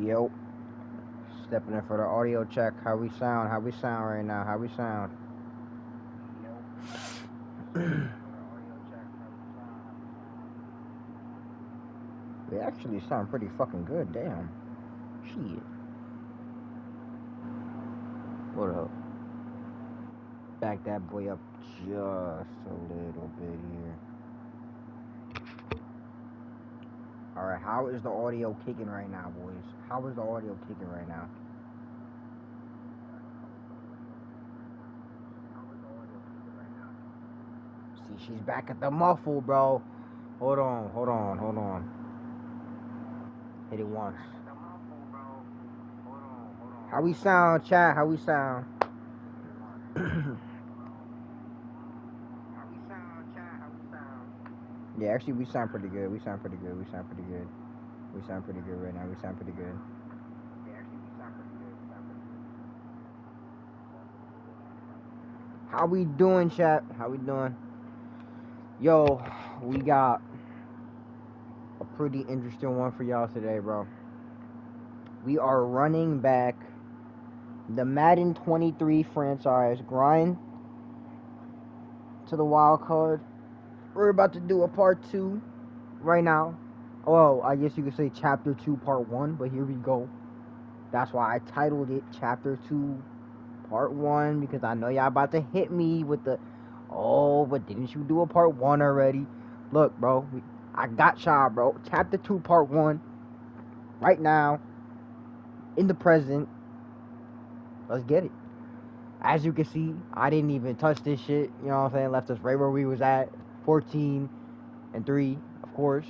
Yo, stepping in for the audio check. How we sound? How we sound right now? How we sound? We actually sound pretty fucking good. Damn. Shit. What up? Back that boy up just a little bit here. Alright, how is the audio kicking right now, boys? How is the audio kicking right now? See, she's back at the muffle, bro. Hold on. Hit it once. How we sound, chat? How we sound? Yeah, actually, we sound pretty good. We sound pretty good right now. We sound pretty good. How we doing, chat? How we doing? Yo, we got a pretty interesting one for y'all today, bro. We are running back the Madden 23 franchise grind to the wild card. We're about to do a part 2 right now. Well, I guess you could say chapter 2 part 1, but here we go. That's why I titled it chapter 2 part 1, because I know y'all about to hit me with the, oh, but didn't you do a part 1 already? Look, bro, I got y'all, bro. Chapter 2 part 1 right now in the present. Let's get it. As you can see, I didn't even touch this shit, you know what I'm saying? Left us right where we was at, 14-3, of course.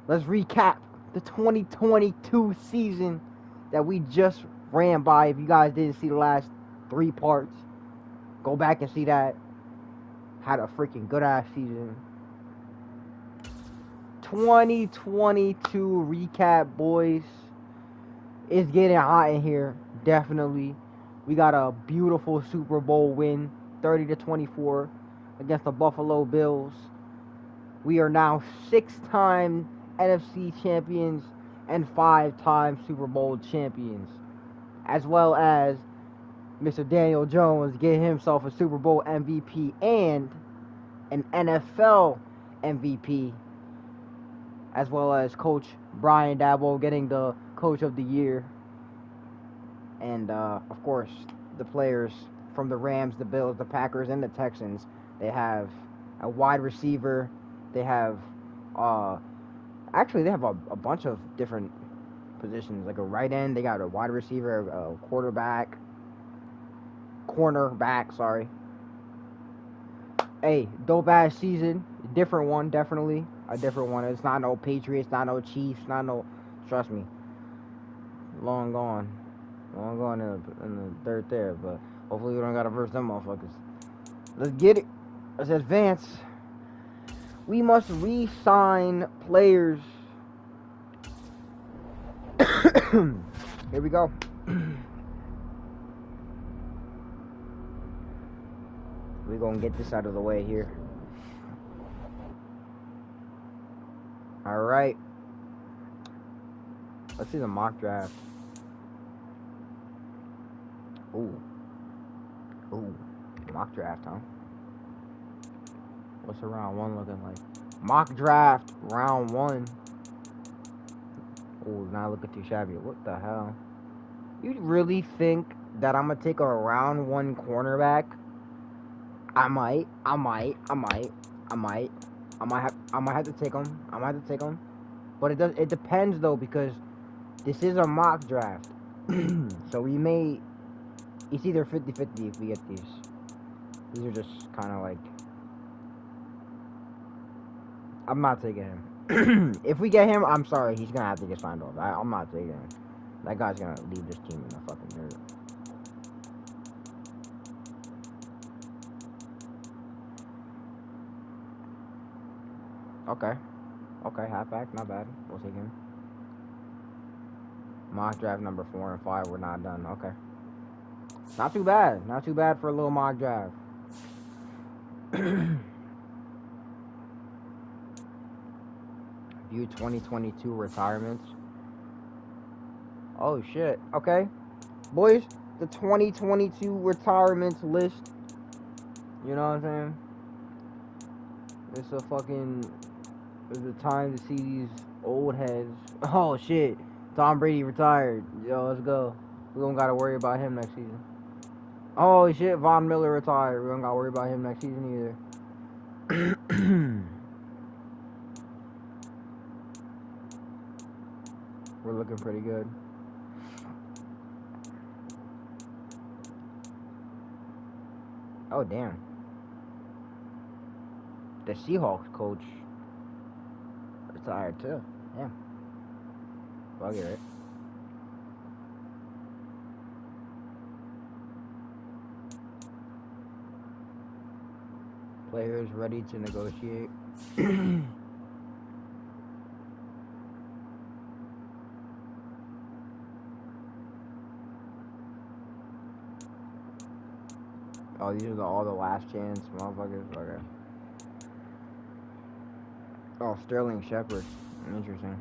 Let's recap the 2022 season that we just ran by. If you guys didn't see the last 3 parts, go back and see that. Had a freaking good ass season. 2022 recap, boys. It's getting hot in here, definitely. We got a beautiful Super Bowl win, 30-24 against the Buffalo Bills. We are now 6-time NFC champions and 5-time Super Bowl champions, as well as Mr. Daniel Jones getting himself a Super Bowl MVP and an NFL MVP, as well as Coach Brian Daboll getting the Coach of the Year. And, of course, the players from the Rams, the Bills, the Packers, and the Texans, they have a wide receiver. They have, actually, they have a bunch of different positions. Like a right end, they got a wide receiver, a cornerback, sorry. Hey, dope ass season. Different one, definitely. A different one. It's not no Patriots, not no Chiefs, not no, trust me. Long gone in the third there, but hopefully we don't gotta verse them motherfuckers. Let's get it. Let's advance. We must re-sign players. Here we go. We're gonna get this out of the way here. Alright. Let's see the mock draft. Ooh, mock draft, huh? What's the round 1 looking like? Mock draft, round 1. Ooh, not looking too shabby. What the hell? You really think that I'm gonna take a round 1 cornerback? I might have to take him. But it depends though, because this is a mock draft. So we may, it's either 50-50 if we get these. These are just kind of like, I'm not taking him. If we get him, I'm sorry, he's gonna have to get signed off. I'm not taking him. That guy's gonna leave this team in the fucking dirt. Okay, halfback, not bad. We'll take him. Mock draft number 4 and 5, we're not done. Okay. Not too bad for a little mock draft. View 2022 retirements. Oh shit. Okay, boys, the 2022 retirements list. You know what I'm saying? It's a fucking. It's a time to see these old heads. Oh shit. Tom Brady retired. Yo, let's go. We don't gotta worry about him next season. Oh shit, Von Miller retired. We don't gotta worry about him next season either. We're looking pretty good. Oh damn. The Seahawks coach retired too. Yeah. Fuck it, right? Players ready to negotiate. Oh, these are all the last chance motherfuckers. Okay. Oh, Sterling Shepard. Interesting.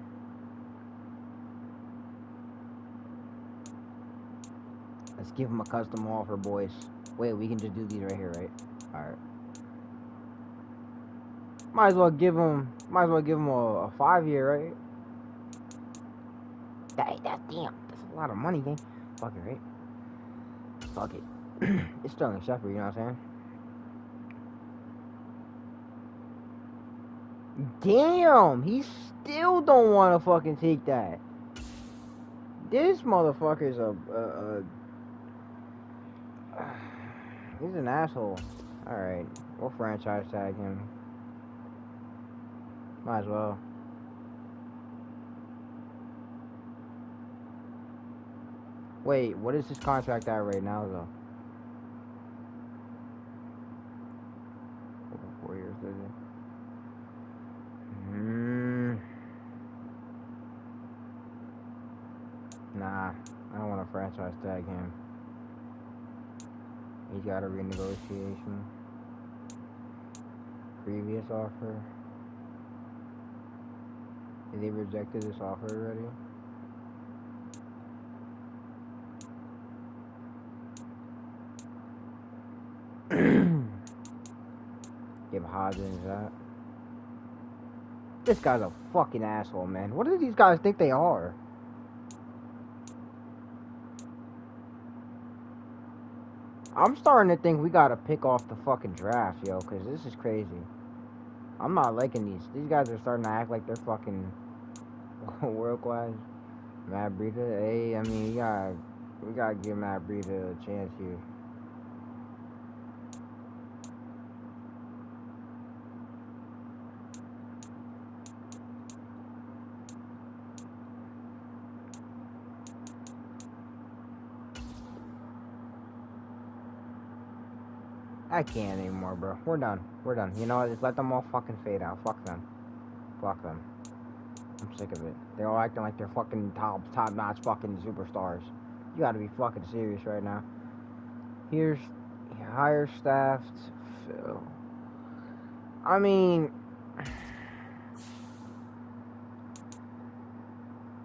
Let's give him a custom offer, boys. Wait, we can just do these right here, right? Alright. Might as well give him a 5-year, right? That's damn. That's a lot of money, gang. Fuck it, right? Fuck it. It's Sterling Shepard, you know what I'm saying? Damn, he still don't want to fucking take that. This motherfucker's he's an asshole. Alright, we'll franchise tag him. Might as well. Wait, what is his contract at right now, though? 4 years, is it? Nah, I don't want to franchise tag him. He's got a renegotiation. Previous offer. They rejected this offer already. Give Hodgins that. This guy's a fucking asshole, man. What do these guys think they are? I'm starting to think we gotta pick off the fucking draft, yo, because this is crazy. I'm not liking these. These guys are starting to act like they're fucking world class. Matt Breida, hey, I mean, we gotta give Matt Breida a chance here. I can't anymore, bro. We're done. We're done. You know what? Just let them all fucking fade out. Fuck them. Fuck them. I'm sick of it. They're all acting like they're fucking top-notch fucking superstars. You gotta be fucking serious right now. Here's higher staffed. Phil. I mean,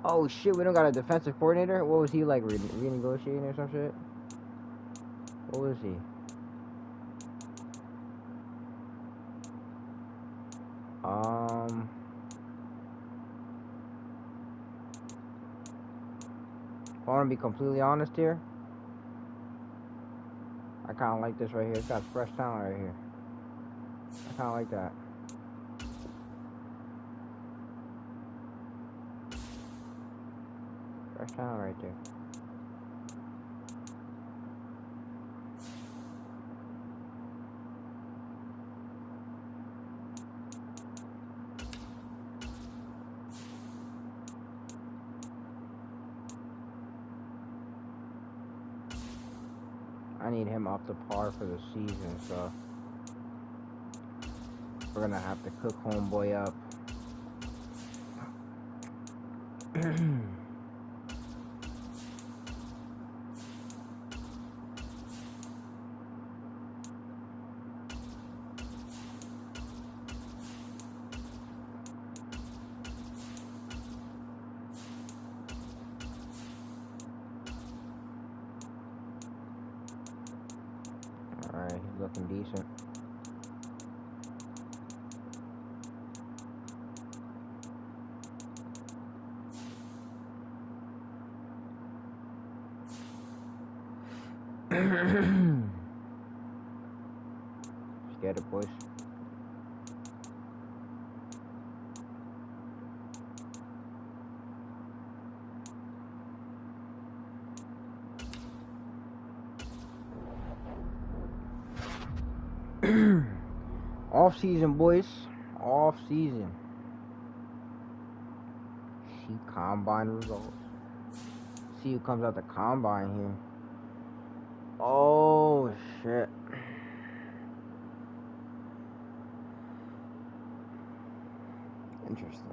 oh shit, we don't got a defensive coordinator. What was he like renegotiating or some shit? What was he? I want to be completely honest here. I kind of like this right here. It's got fresh talent right here. I kind of like that. Fresh talent right there. I need him up to par for the season, so we're gonna have to cook homeboy up. he's looking decent. Let's get it, boys. Off season, boys. Off season. See combine results. See who comes out the combine here. Oh shit. Interesting.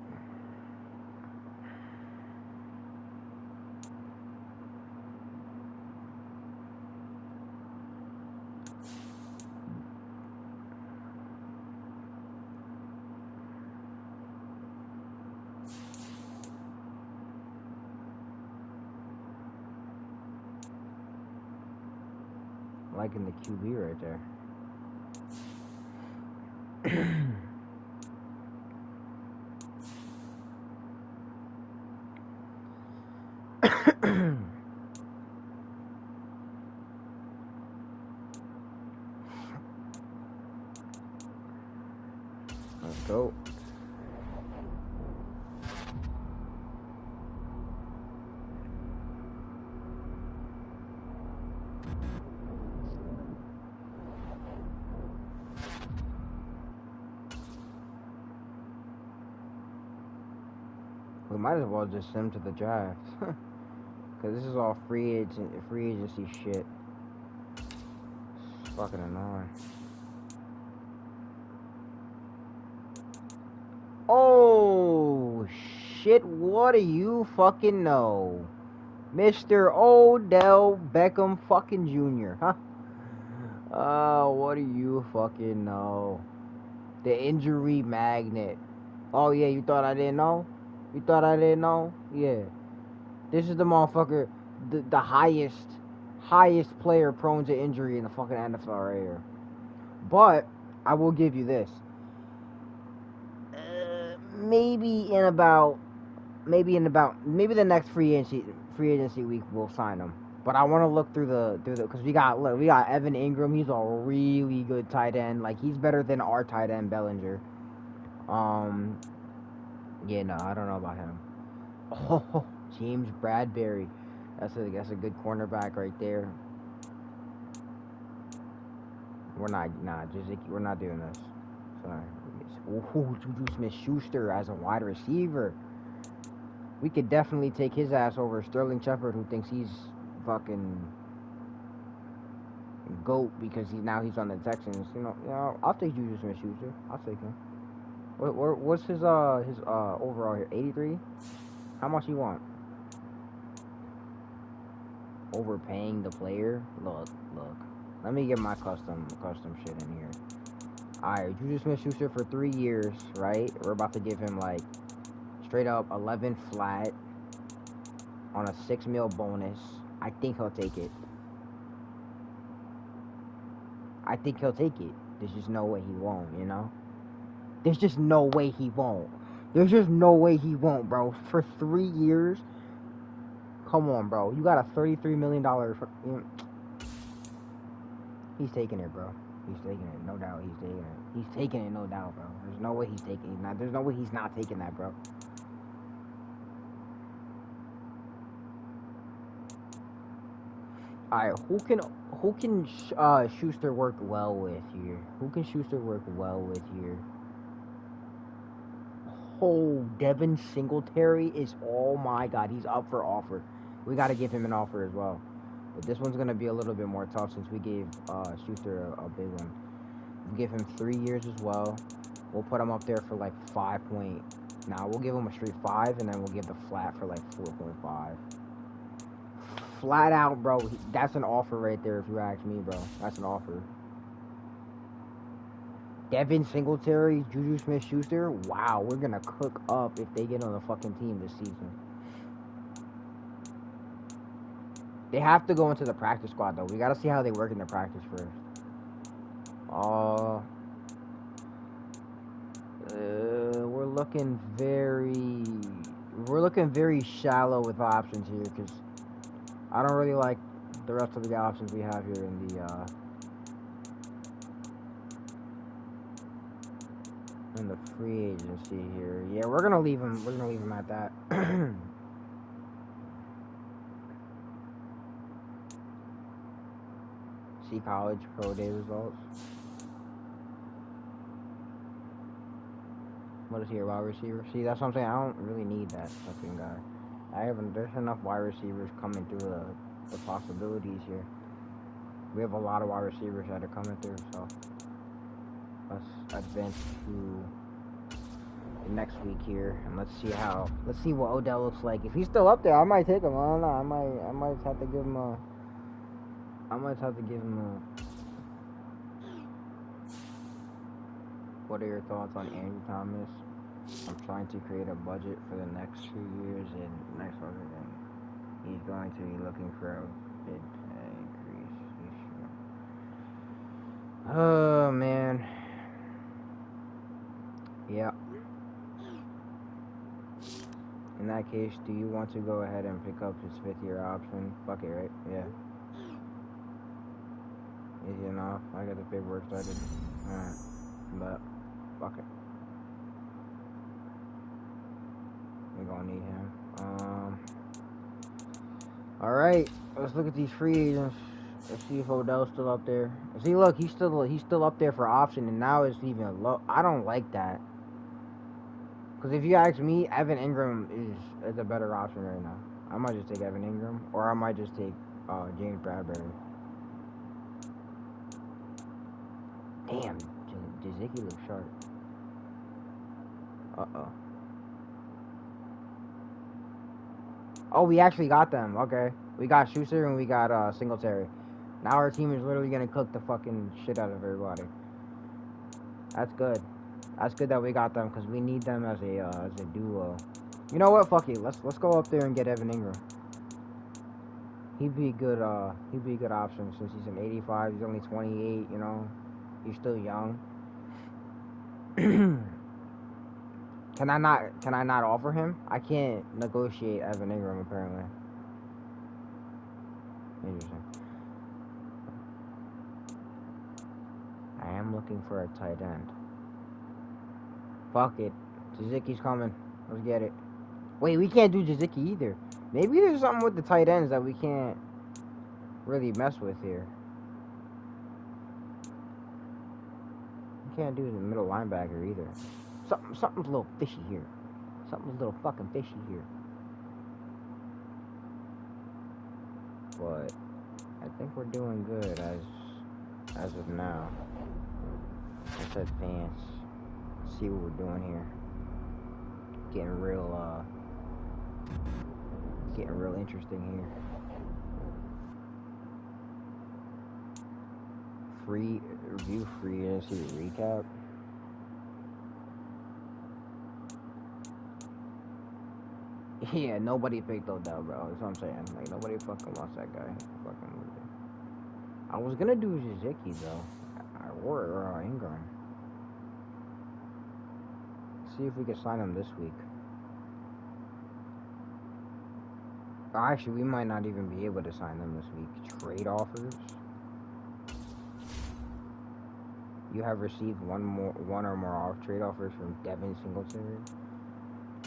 Liking the QB right there. Let's go. We might as well just send him to the draft. Cause this is all free agency shit. It's fucking annoying. Oh shit, what do you fucking know? Mr. Odell Beckham fucking Jr., huh? What do you fucking know? The injury magnet. Oh yeah, you thought I didn't know? You thought I didn't know? Yeah. This is the motherfucker, the highest player prone to injury in the fucking NFL right here. But I will give you this. Maybe the next free agency week we'll sign him. But I want to look through the because we got Evan Ingram. He's a really good tight end. Like he's better than our tight end Bellinger. Yeah, no, I don't know about him. Oh, James Bradbury. That's a good cornerback right there. We're not doing this. Sorry. Ooh, Juju Smith-Schuster as a wide receiver. We could definitely take his ass over Sterling Shepard, who thinks he's fucking GOAT because he's on the Texans. You know, I'll take Juju Smith-Schuster. I'll take him. What's his overall here? 83? How much you want? Overpaying the player? Look. Let me get my custom shit in here. Alright, Juju Smith-Schuster for 3 years, right? We're about to give him like straight up 11 flat on a $6 million bonus. I think he'll take it. There's just no way he won't, you know? There's just no way he won't. Bro. For 3 years? Come on, bro. You got a $33 million... He's taking it, bro. He's taking it. No doubt he's taking it. He's taking it, no doubt, bro. There's no way he's taking it. There's no way he's not taking that, bro. Alright, who can Schuster work well with here? Oh, Devin Singletary is, oh my god, he's up for offer. We gotta give him an offer as well. But this one's gonna be a little bit more tough since we gave Schuster a big one. We'll give him 3 years as well. We'll put him up there for like 5 point. Nah, we'll give him a straight 5, and then we'll give the flat for like 4.5. Flat out, bro. That's an offer right there, if you ask me, bro. That's an offer. Devin Singletary, Juju Smith-Schuster. Wow, we're gonna cook up if they get on the fucking team this season. They have to go into the practice squad, though. We gotta see how they work in the practice first. Uh, we're looking very shallow with options here because I don't really like the rest of the options we have here in the free agency here. Yeah, we're gonna leave him. We're gonna leave him at that. See college pro day results. What is here, wide receiver? See, that's what I'm saying. I don't really need that fucking guy. There's enough wide receivers coming through the possibilities here. We have a lot of wide receivers that are coming through, so let's advance to the next week here, and let's see what Odell looks like. If he's still up there, I might take him. I don't know. I might have to give him a. What are your thoughts on Andrew Thomas? I'm trying to create a budget for the next 2 years, and next other thing, he's going to be looking for a bid increase. Oh man. Yeah. In that case, do you want to go ahead and pick up his 5th-year option? Fuck it, right? Yeah. Easy enough. I got the paperwork started. Alright. But, fuck it. We're gonna need him. Alright. Let's look at these free agents. Let's see if Odell's still up there. See, look, he's still up there for option, and now it's even low. I don't like that. Because if you ask me, Evan Ingram is a better option right now. I might just take Evan Ingram, or I might just take James Bradbury. Damn, Jazicki looks sharp. Uh-oh. Oh, we actually got them. Okay. We got Schuster and we got Singletary. Now our team is literally going to cook the fucking shit out of everybody. That's good. That's good that we got them because we need them as a duo. You know what? Fuck it. Let's go up there and get Evan Ingram. He'd be a good option since he's an 85. He's only 28, you know. He's still young. Can I not offer him? I can't negotiate Evan Ingram apparently. Interesting. I am looking for a tight end. Fuck it. Jazicki's coming. Let's get it. Wait, we can't do Jazicki either. Maybe there's something with the tight ends that we can't really mess with here. We can't do the middle linebacker either. Something's a little fishy here. Something's a little fucking fishy here. But I think we're doing good as of now. Let's advance. See what we're doing here. Getting real interesting here. Free agency recap. Yeah, nobody picked Odell, bro. That's what I'm saying. Like, nobody fucking wants that guy. Fucking loser. I was gonna do Jazicki, though. Or Ingram. See if we can sign him this week. Actually, we might not even be able to sign them this week. Trade offers. You have received one or more trade offers from Devin Singletary.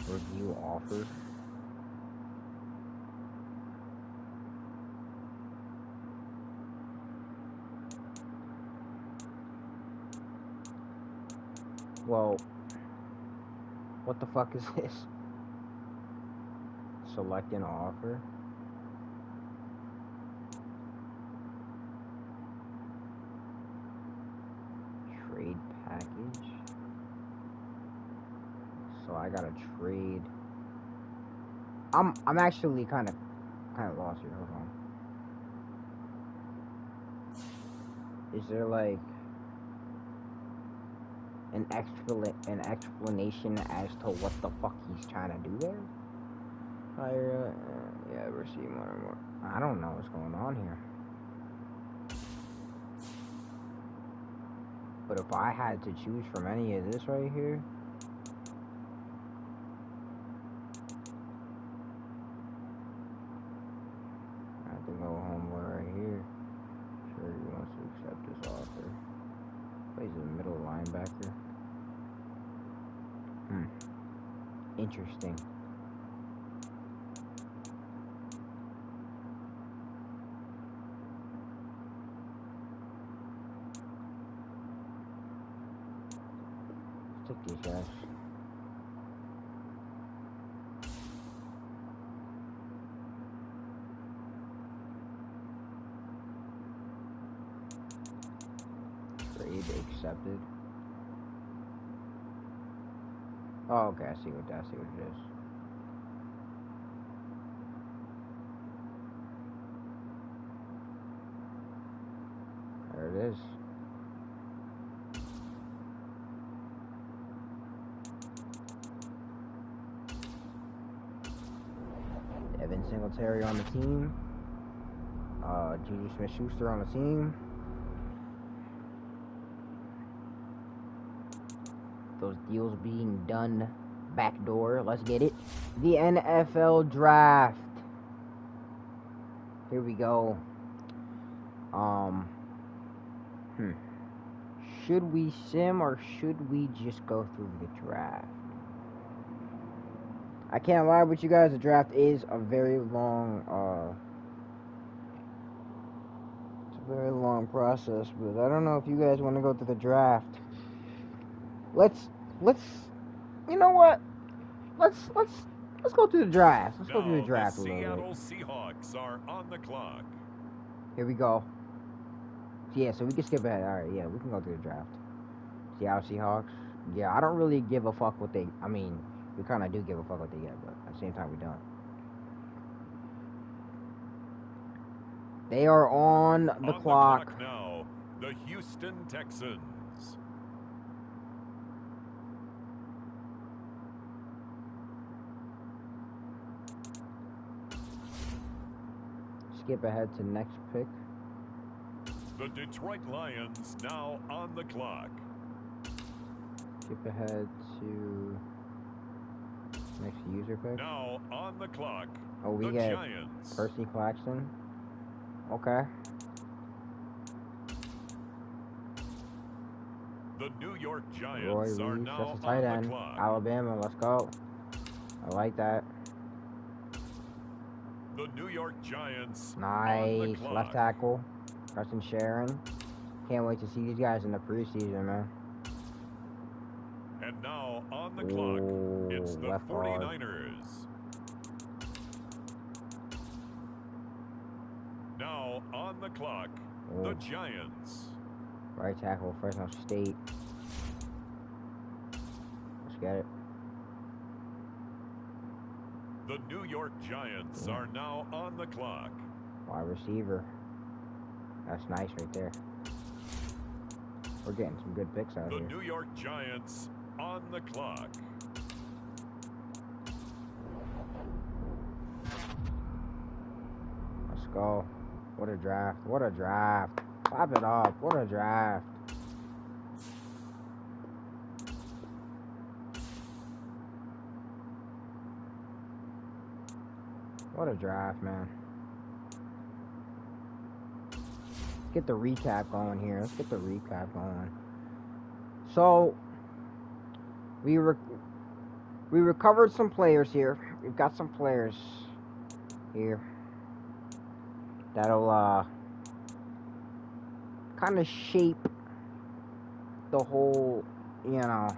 Review offer. Well, what the fuck is this? Select an offer. Trade package. So I gotta trade. I'm actually kind of lost here. Hold on. Is there like an explanation as to what the fuck he's trying to do there? Yeah, receive more and more. I don't know what's going on here. But if I had to choose from any of this right here, I have to go homeboy right here. Sure, he wants to accept this offer. Plays a middle linebacker. Interesting. Let's take these guys. Trade accepted. Oh, okay, I see what it is. There it is. Evan Singletary on the team. Juju Smith-Schuster on the team. Those deals being done backdoor. Let's get it. The NFL draft. Here we go. Should we sim or should we just go through the draft? I can't lie with you guys, the draft is a very long it's a very long process, but I don't know if you guys want to go through the draft. Let's you know what? Let's go through the draft. Let's go through the draft a little bit. The Seattle Seahawks are on the clock. Here we go. Yeah, so we can skip ahead. Alright, yeah, we can go through the draft. Seattle Seahawks. Yeah, I don't really give a fuck what they I mean, we kinda do give a fuck what they get, but at the same time we don't. They are on the clock now. The Houston Texans. Skip ahead to next pick. The Detroit Lions now on the clock. Skip ahead to next user pick. Now on the clock. Oh, we get Giants. Percy Claxton. Okay. The New York Giants Roy are Reeves, now that's a tight on end. the clock. Alabama, let's go. I like that. The New York Giants. Nice. Left tackle. Preston Sharon. Can't wait to see these guys in the preseason, man. And now on the clock, it's the 49ers. Now on the clock, the Giants. Right tackle, Fresno State. Let's get it. The New York Giants are now on the clock. Wide receiver. That's nice right there. We're getting some good picks out here. The New York Giants on the clock. Let's go. What a draft. What a draft. Clap it up. What a draft. What a draft, man. Let's get the recap going here. Let's get the recap going. So, we recovered some players here. We've got some players here that'll kind of shape the whole, you know,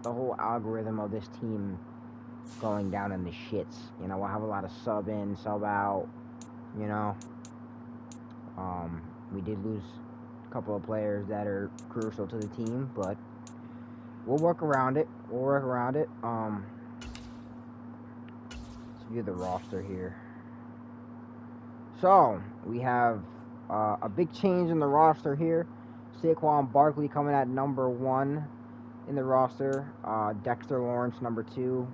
the whole algorithm of this team going down in the shits. You know, we'll have a lot of sub in, sub out, you know. We did lose a couple of players that are crucial to the team, but we'll work around it. Let's view the roster here. So, we have a big change in the roster here. Saquon Barkley coming at number 1 in the roster. Dexter Lawrence, number 2.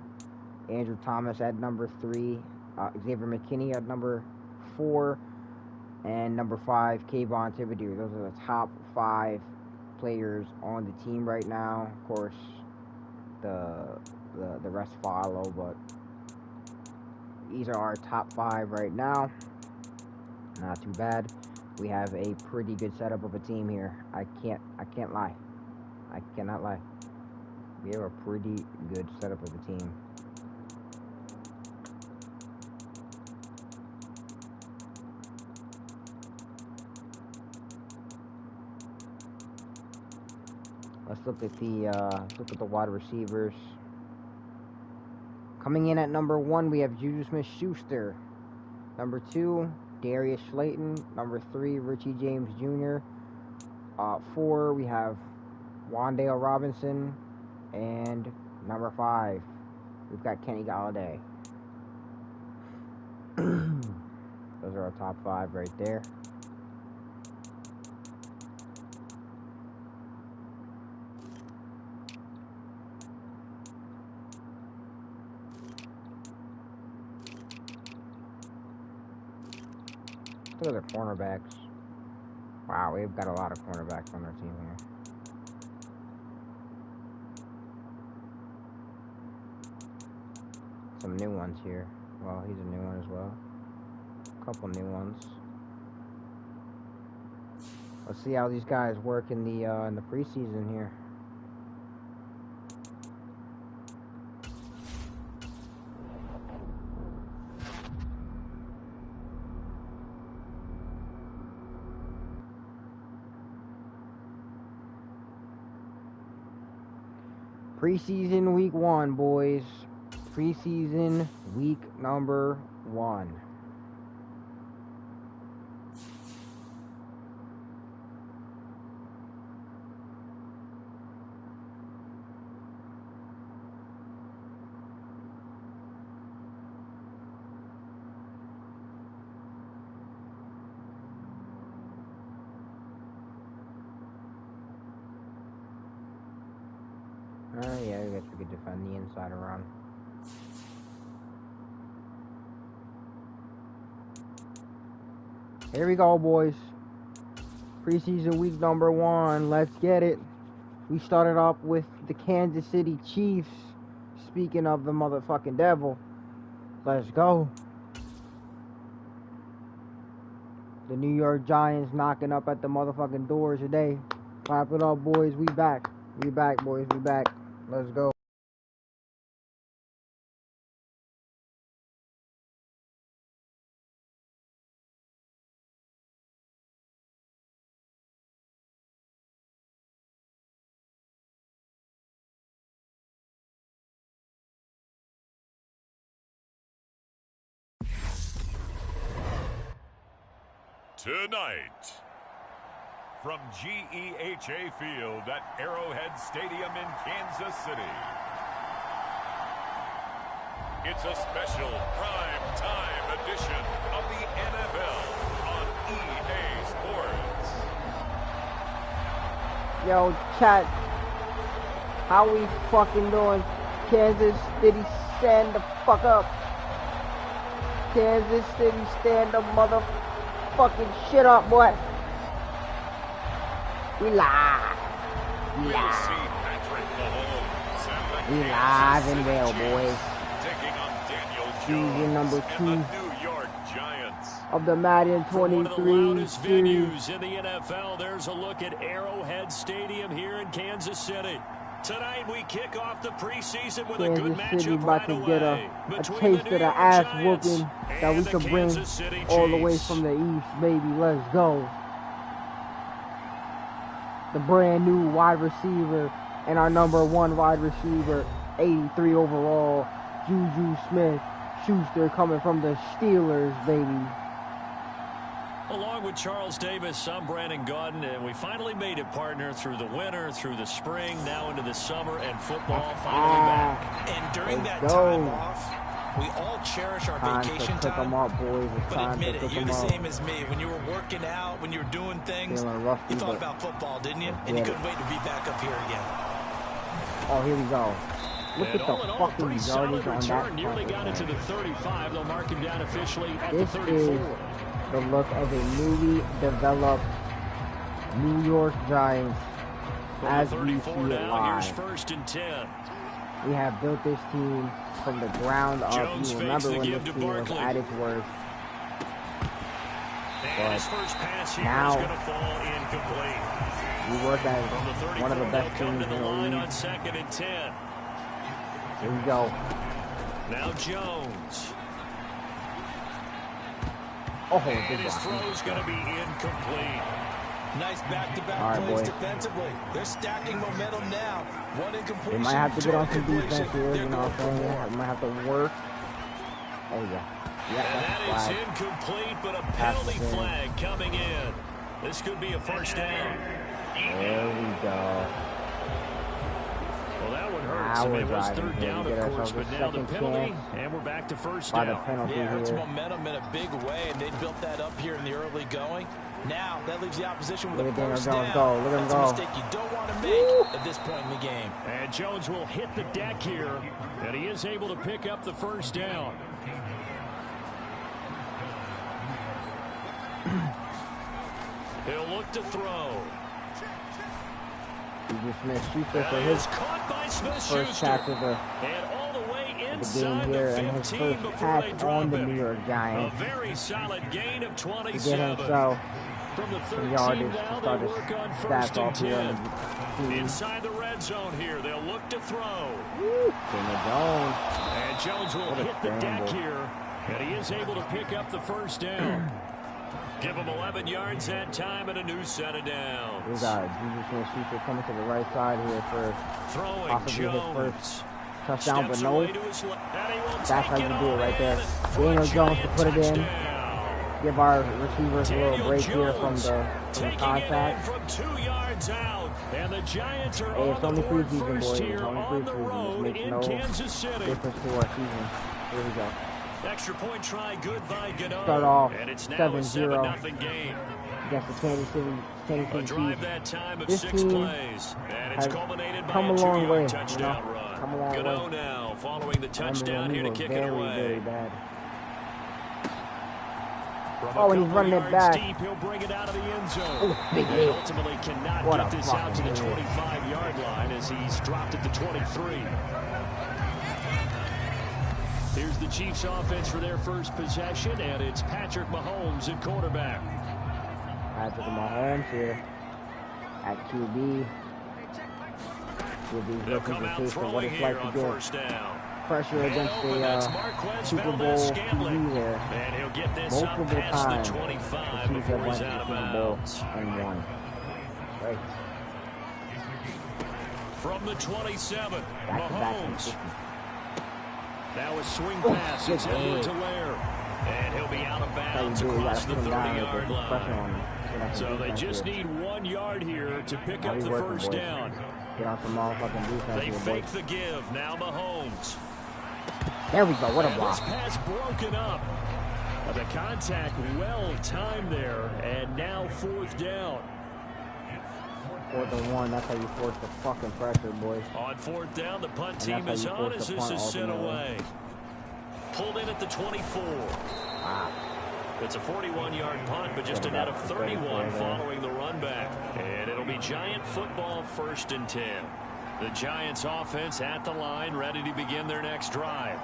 Andrew Thomas at number 3. Xavier McKinney at number 4. And number 5, Kayvon Thibodeau. Those are the top 5 players on the team right now. Of course, the rest follow, but these are our top 5 right now. Not too bad. We have a pretty good setup of a team here. I can't lie. I cannot lie. We have a pretty good setup of a team. Let's look at the wide receivers. Coming in at number 1, we have Juju Smith-Schuster. Number 2, Darius Slayton. Number 3, Richie James Jr. 4, we have Wan'Dale Robinson. And number 5, we've got Kenny Galladay. Those are our top 5 right there. Look at the cornerbacks. Wow, we've got a lot of cornerbacks on our team here. Some new ones here. Well, he's a new one as well. A couple new ones. Let's see how these guys work in the preseason here. Preseason week 1, boys. Preseason week number 1. Yeah, I guess we could defend the inside around. Here we go, boys. Preseason week number 1. Let's get it. We started off with the Kansas City Chiefs. Speaking of the motherfucking devil. Let's go. The New York Giants knocking up at the motherfucking doors today. Clap it up, boys. We back. We back, boys. We back. Let's go. Tonight, from GEHA Field at Arrowhead Stadium in Kansas City, it's a special prime time edition of the NFL on EA Sports. Yo, chat, how we fucking doing? Kansas City, stand the fuck up. Kansas City, stand the motherfucking shit up, boy. We live. We live. We live and well, boys. Season number 2 of the Madden 23 venues in the NFL. There's a look at Arrowhead Stadium here in Kansas City. Tonight we kick off the preseason with a good matchup about to get a taste of the ass whooping that we can bring all the way from the east, baby. Let's go. The brand new wide receiver and our number 1 wide receiver, 83 overall, Juju Smith-Schuster, coming from the Steelers, baby. Along with Charles Davis, I'm Brandon Gaudin, and we finally made it, partner, through the winter, through the spring, now into the summer, and football finally back. And during that time off, we all cherish our vacation time. Up, boys. But admit it, you're the same as me. When you were working out, when you were doing things, you thought about football, didn't you? And you couldn't wait to be back up here again. Oh, here we go. Look at the fucking yardage on that. Nearly got it to the 35. They'll mark him down officially at this the 34. Is the look of a newly developed New York Giants as we see it Here's live. 1st and 10. We have built this team from the ground up. You remember when this team was at its worst. And his first pass here now, is going to fall incomplete. We work as one of the best teams in the line league. On 2nd and 10. Here we go. Now Jones. Oh, and his throw's going to be incomplete. Nice back-to-back plays defensively. They're stacking momentum now. One incompletion. They might have to get on some defense here, you know what I'm saying? They might have to work. Oh, yeah. And that is incomplete, but a penalty flag coming in. This could be a first down. There we go. Well, that one hurts. I mean, it was 3rd down, of course, but now the penalty, and we're back to 1st down. Yeah, it's momentum in a big way, and they built that up here in the early going. Now, that leaves the opposition with a first down. Look at him go. That's a mistake you don't want to make at this point in the game. And Jones will hit the deck here, and he is able to pick up the first down. He'll look to throw. Smith-Schuster for his first catch of the game here, and his first catch on the New York Giants. A very solid gain of 27. To get himself from the 13 yardage now, to start they his work on stats 1st off here. and 10. Inside the red zone here, they'll look to throw. Jones. And Jones will hit the deck here, and he is able to pick up the first down. Give him 11 yards that time and a new set of downs. We got Jesus Smith-Schuster coming to the right side here for possibly his first touchdown, but no. That's how you do it right there. Daniel Jones to put it in. Give our receivers a little break here from the contact. From 2 yards out, and the Giants are hey, it's only preseason, boys. It's only preseason. It makes no difference to our season. Here we go. Extra point try, good by Gano. Start off and it's now 7-0 a 7-0 game. Against the Kansas City Chiefs. That time of this 6 team plays, and it's culminated come by a long way. Touchdown run. Come a long Gano way. now following the touchdown here to kick it away. Very bad. Oh, and he's running it back. Deep, he'll bring it out of the end zone. Oh, big and hit. ultimately cannot What get this out to the 25-yard line as he's dropped at the 23. Here's the Chiefs offense for their first possession, and it's Patrick Mahomes at quarterback. Patrick Mahomes here at QB. They'll come out throwing here on 1st down. Pressure against the Super Bowl TV there. And he'll get this multiple up past times. the 25 before he's out of bounds. And won. Right. From the 27, Mahomes. Now a swing Oh, pass. It's Edward Delaire. And he'll be out of bounds across the 30-yard line. So they just need 1 yard here to pick up the first down. Get on some motherfucking defense. They fake the give. Now Mahomes. There we go. What a block. This pass broken up. The contact well timed there. And now 4th down. 4th and 1. That's how you force the fucking pressure, boys. On 4th down, the punt team is on as this is sent away. Pulled in at the 24. Wow. It's a 41-yard punt, but just a net of 31 following the run back. And it'll be Giant football 1st and 10. The Giants offense at the line, ready to begin their next drive.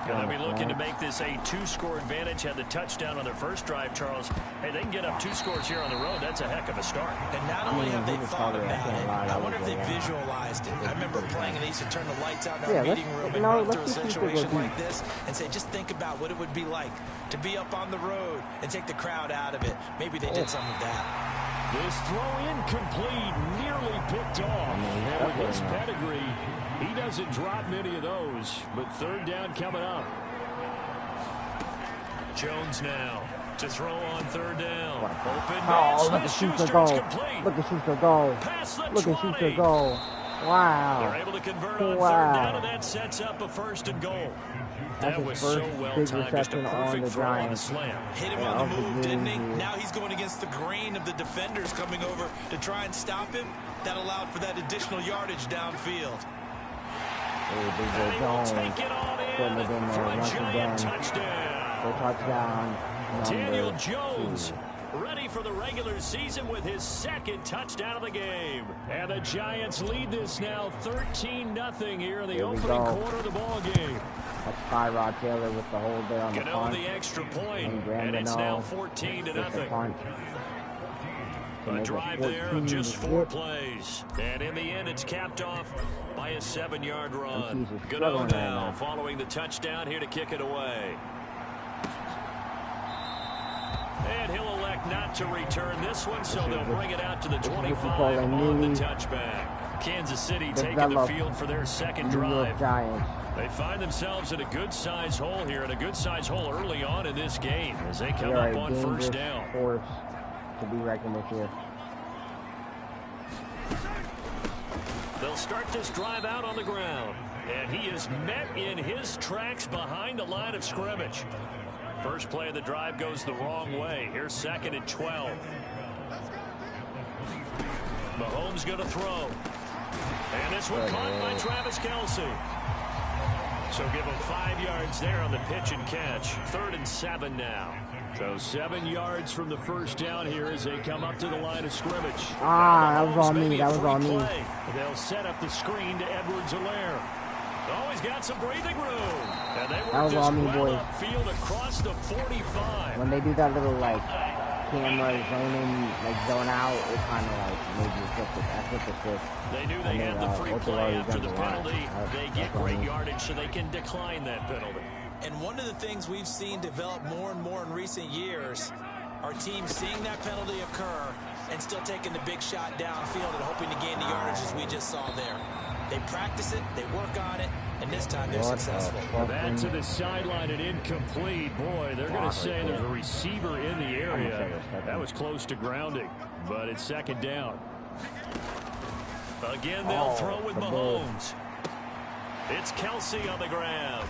And they'll be looking to make this a 2-score advantage. Had the touchdown on their first drive, Charles. Hey, they can get up 2 scores here on the road. That's a heck of a start. And not only have they thought about it, I wonder if they visualized it. I remember playing and they used to turn the lights out in our meeting room and run through a situation like this and say, just think about what it would be like to be up on the road and take the crowd out of it. Maybe they did some of that. This throw incomplete, nearly picked off. And with his pedigree, he doesn't drop many of those, but 3rd down coming up. Jones now to throw on 3rd down. Open man, look at Schuster go. Look at Schuster go. Look at Schuster go. Wow. They're able to convert on 3rd down, and that sets up a 1st and goal. That was so well timed, just a perfect throw on the slam. Hit him on the move, didn't he? Now he's going against the grain of the defenders coming over to try and stop him. That allowed for that additional yardage downfield. And he will take it on in for a Giant touchdown. Touchdown. Daniel Jones ready for the regular season with his second touchdown of the game. And the Giants lead this now 13-0 here in the opening quarter of the ball game. That's Tyrod Taylor with the hold there on the punt. The extra point, and it's now 14-0. A drive there of just 4 plays. And in the end, it's capped off by a 7-yard run. Gano now following the touchdown here to kick it away. And he'll elect not to return this one, so they'll bring it out to the 25 on the touchback. Kansas City taking the field for their second drive. They find themselves in a good-sized hole here, and a good-sized hole early on in this game as they come up on first down. To be reckoned with here. They'll start this drive out on the ground, and he is met in his tracks behind the line of scrimmage. First play of the drive goes the wrong way. Here's 2nd and 12. Mahomes going to throw. And this one caught by Travis Kelce. So give him 5 yards there on the pitch and catch. 3rd and 7 now. So 7 yards from the first down here as they come up to the line of scrimmage. That was on me. That was on me. They'll set up the screen to Edwards-Helaire. Oh, he's got some breathing room. And they that was on me, boys. Field across the 45. When they do that little, like, camera zone out, it kind of, like, made you flip it. I flipped the switch. They knew they had the free play after the penalty. They get great yardage so they can decline that penalty. And one of the things we've seen develop more and more in recent years are teams seeing that penalty occur and still taking the big shot downfield and hoping to gain the yardage as we just saw there. They practice it, they work on it, and this time they're successful. That to the sideline and incomplete. Boy, they're going to say there's a receiver in the area. That was close to grounding, but it's 2nd down. Again, they'll throw with Mahomes. It's Kelce on the ground.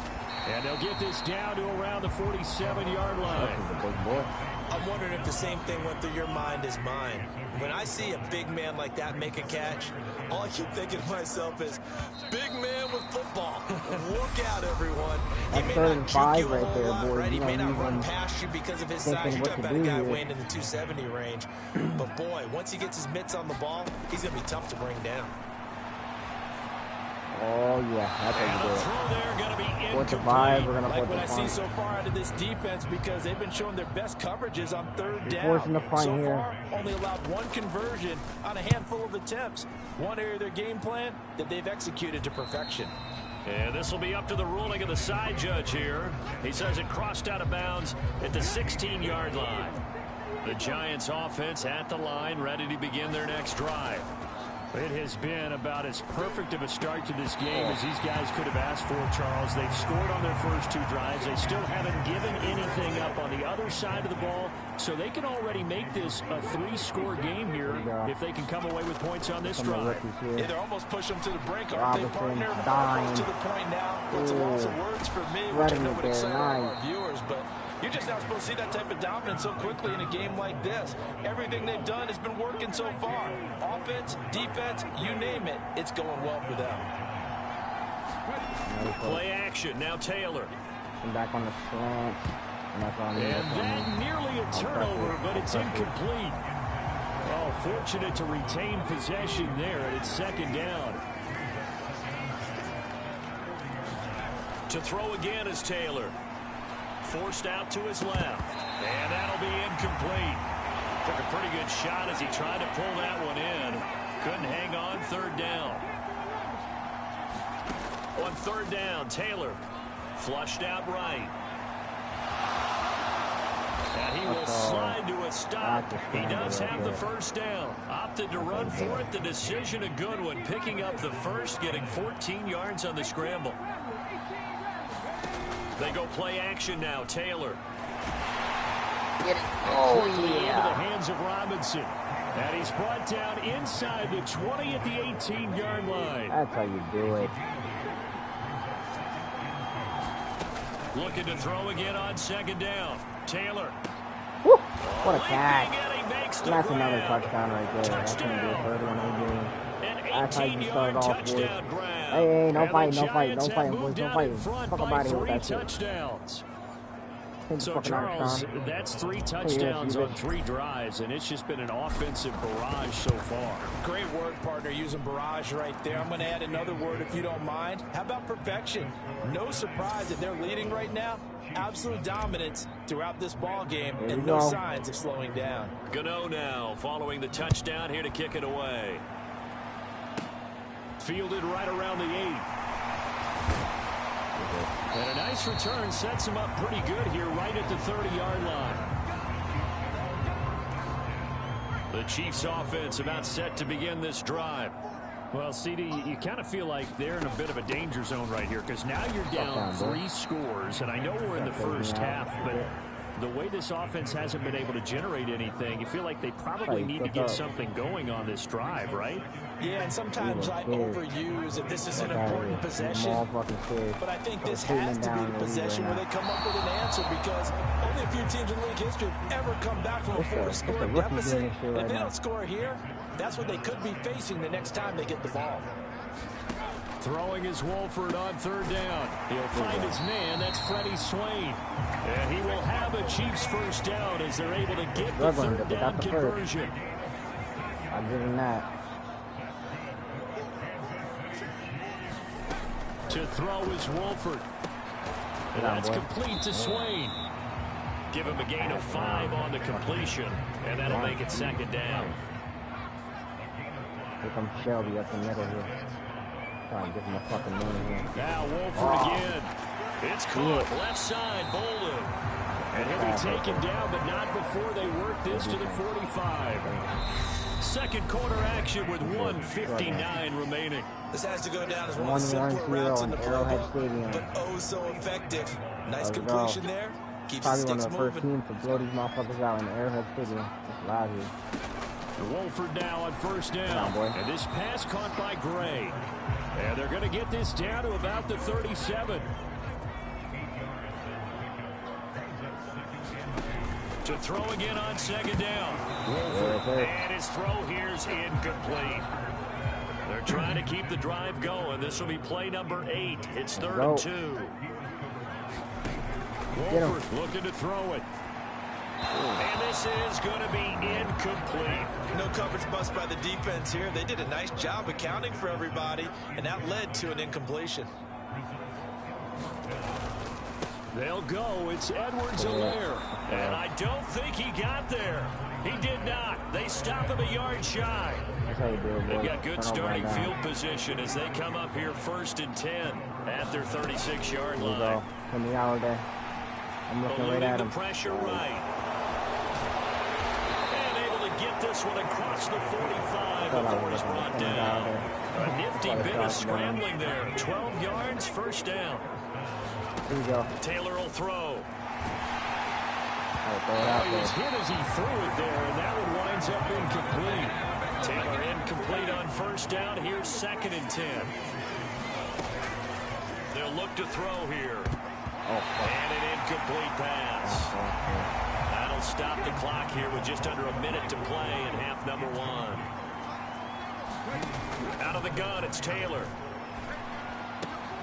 And they'll get this down to around the 47-yard line. I'm wondering if the same thing went through your mind as mine. When I see a big man like that make a catch, all I keep thinking to myself is, big man with football. Look out, everyone. He may not juke you a whole lot, right? He may not run past you because of his size. You're talking about a guy weighing in the 270 range. But, boy, once he gets his mitts on the ball, he's going to be tough to bring down. Oh, yeah, that's how you do it. Throw there going to be incomplete. We're going to like what I see so far out of this defense, because they've been showing their best coverages on 3rd down. So far, only allowed 1 conversion on a handful of attempts. One area of their game plan that they've executed to perfection. And this will be up to the ruling of the side judge here. He says it crossed out of bounds at the 16-yard line. The Giants offense at the line, ready to begin their next drive. It has been about as perfect of a start to this game as these guys could have asked for, Charles. They've scored on their first 2 drives. They still haven't given anything up on the other side of the ball, so they can already make this a 3-score game here if they can come away with points on this drive. Yeah, they're almost pushing them to the brink, aren't they, partner? Almost to the point now. It's a loss of words for me, which I know would excite all our viewers, but you're just not supposed to see that type of dominance so quickly in a game like this. Everything they've done has been working so far. Offense, defense, you name it, it's going well for them. Play action, now Taylor. And back on the slant. And that nearly a turnover, but it's incomplete. Oh, fortunate to retain possession there, and it's 2nd down. To throw again is Taylor. Forced out to his left. And that'll be incomplete. Took a pretty good shot as he tried to pull that one in. Couldn't hang on. 3rd down. On 3rd down, Taylor flushed out right. And he will slide to a stop. He does have the first down. Opted to run for it. The decision a good one. Picking up the first, getting 14 yards on the scramble. They go play action now. Taylor. Get it. Oh, Into the hands of Robinson. And he's brought down inside the 20 at the 18-yard line. That's how you do it. Looking to throw again on 2nd down. Taylor. Woo! What a catch. That's another touchdown right there. That's going to be a 3rd one again. That's how you start off, boys. Hey, no fighting, no fighting, no fighting, boys, no fighting. Fuck about it with that shit. So, Charles, that's 3 touchdowns on 3 drives, and it's just been an offensive barrage so far. Great word, partner, using barrage right there. I'm going to add another word if you don't mind. How about perfection? No surprise that they're leading right now. Absolute dominance throughout this ball game, and no signs of slowing down. Gano now following the touchdown here to kick it away. Fielded right around the 8. And a nice return sets him up pretty good here right at the 30-yard line. The Chiefs offense about set to begin this drive. Well, CD, you kind of feel like they're in a bit of a danger zone right here because now you're down 3 scores, and I know we're in the first half, but the way this offense hasn't been able to generate anything, you feel like they probably need to get something going on this drive, right? Yeah, and sometimes I overuse that this is an important possession, but I think this has to be a possession where they come up with an answer because only a few teams in league history have ever come back from a 4-score deficit. If they don't score here, that's what they could be facing the next time they get the ball. Throwing is Wolford on 3rd down. He'll find his man. That's Freddie Swain. And he will have a Chiefs first down as they're able to get the 3rd down conversion. I'll give him that. To throw is Wolford. And that's complete to Swain. Give him a gain of 5 on the completion. And that'll make it 2nd down. Here comes Shelby up the middle here. Trying to give him a fucking minute here. Now Wolford again. It's caught left side, Bolden. And he'll be taken down, but not before they work this to the 45. Second quarter action with 1:59 remaining. This has to go down as one of the simpler routes in the playbook, but oh so effective. Nice completion there. Keeps the sticks moving. Probably one of the first teams to blow these motherfuckers out in the Arrowhead Stadium. It's loud here. Wolford now on 1st down. And this pass caught by Gray. And they're going to get this down to about the 37. To throw again on 2nd down. Wolford, and his throw here's incomplete. They're trying to keep the drive going. This will be play number 8. It's 3rd and 2. Wolford looking to throw it. And this is going to be incomplete. No coverage bust by the defense here. They did a nice job accounting for everybody, and that led to an incompletion. They'll go. It's Edwards-Helaire. And I don't think he got there. He did not. They stop him a yard shy. They've got good starting field position as they come up here 1st and 10 at their 36-yard line. From the hour there. I'm looking right at him. The pressure right. And able to get this one across the 45 before he's brought down. A nifty bit of scrambling there. 12 yards, 1st down. Here we go. Taylor will throw. He was hit as he threw it there, and that one winds up incomplete. Taylor incomplete on 1st down. Here's 2nd and 10. They'll look to throw here. And an incomplete pass. That'll stop the clock here with just under a minute to play in half number 1. Out of the gun, it's Taylor.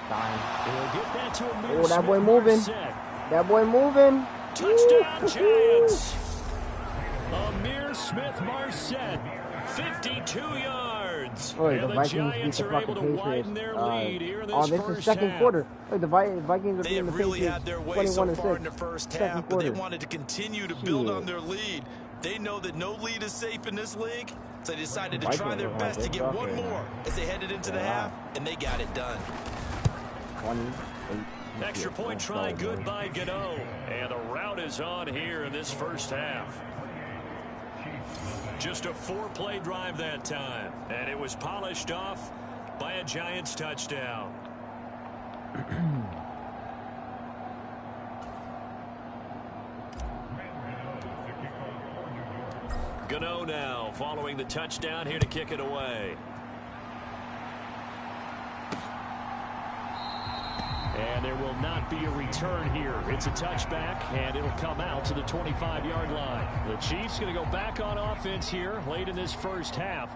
We'll get that to Amir that boy moving. That boy moving. Touchdown, Giants. Amir Smith-Marset, 52 yards. Look, and the Giants are able to widen their lead here in this this first is second half. Quarter. Look, the Vikings are they have really had their way so far in the first half, but they wanted to continue to build on their lead. They know that no lead is safe in this league, so they decided to try their best to get one more as they headed into the half, and they got it done. Extra point try good by Gano. And the route is on here in this first half. Just a 4-play drive that time. And it was polished off by a Giants touchdown. Gano now following the touchdown here to kick it away. And there will not be a return here. It's a touchback, and it'll come out to the 25-yard line. The Chiefs going to go back on offense here late in this first half.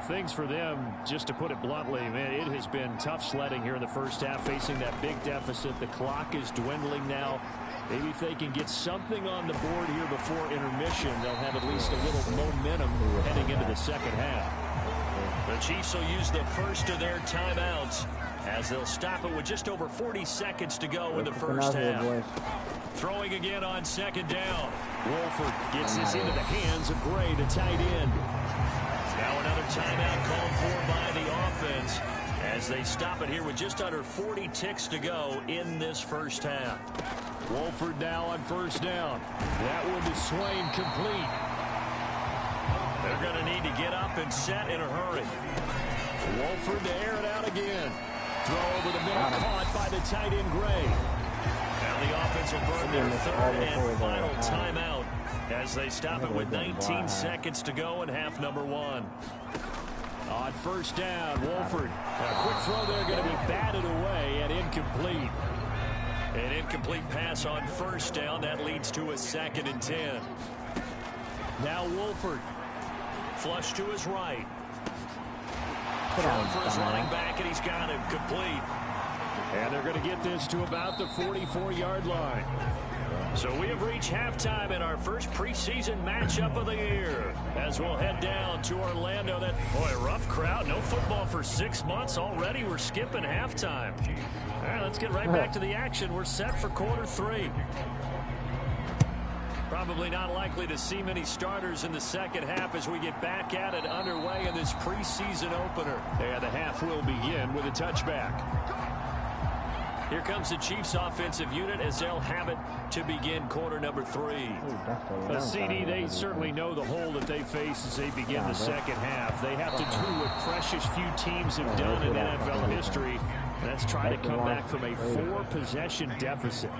Things for them, just to put it bluntly, man, it has been tough sledding here in the first half, facing that big deficit. The clock is dwindling now. Maybe if they can get something on the board here before intermission, they'll have at least a little momentum heading into the second half. The Chiefs will use the first of their timeouts as they'll stop it with just over 40 seconds to go in the first half. Throwing again on second down. Wolford gets this into the hands of Gray, the tight end. Now another timeout called for by the offense as they stop it here with just under 40 ticks to go in this first half. Wolford now on first down. That one to Swain, complete. They're going to need to get up and set in a hurry. Wolford to air it out again. Throw over the middle, caught by the tight end Gray. Now the offense will burn their third and final timeout as they stop it with 19 seconds to go in half number one. On first down, Wolford. A quick throw there, going to be batted away and incomplete. An incomplete pass on first down. That leads to a 2nd and 10. Now Wolford. Flush to his right. Throwing for his running back, and he's got him complete. And they're going to get this to about the 44-yard line. So we have reached halftime in our first preseason matchup of the year as we'll head down to Orlando. That, boy, rough crowd. No football for 6 months already. We're skipping halftime. All right, let's get right back to the action. We're set for quarter 3. Probably not likely to see many starters in the second half as we get back at it underway in this preseason opener. And the half will begin with a touchback. Here comes the Chiefs offensive unit as they'll have it to begin quarter number 3. A CD, they certainly know the hole that they face as they begin the second half. They have to do what precious few teams have done in NFL history, and that's try to come back from a 4-possession deficit.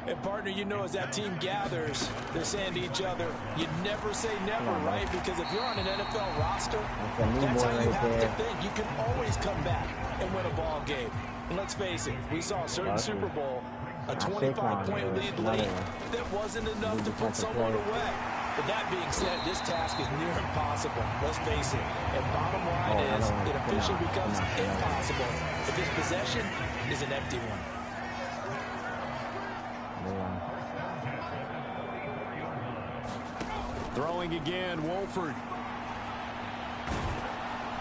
And, partner, you know, as that team gathers, they're saying to each other, you never say never, right? Because if you're on an NFL roster, that's how you have to think. You can always come back and win a ball game. And let's face it, we saw a certain Super Bowl, a 25-point lead late that wasn't enough to put someone away. But that being said, this task is near impossible. Let's face it. And bottom line is, it officially becomes impossible if this possession is an empty one. Throwing again, Wolford.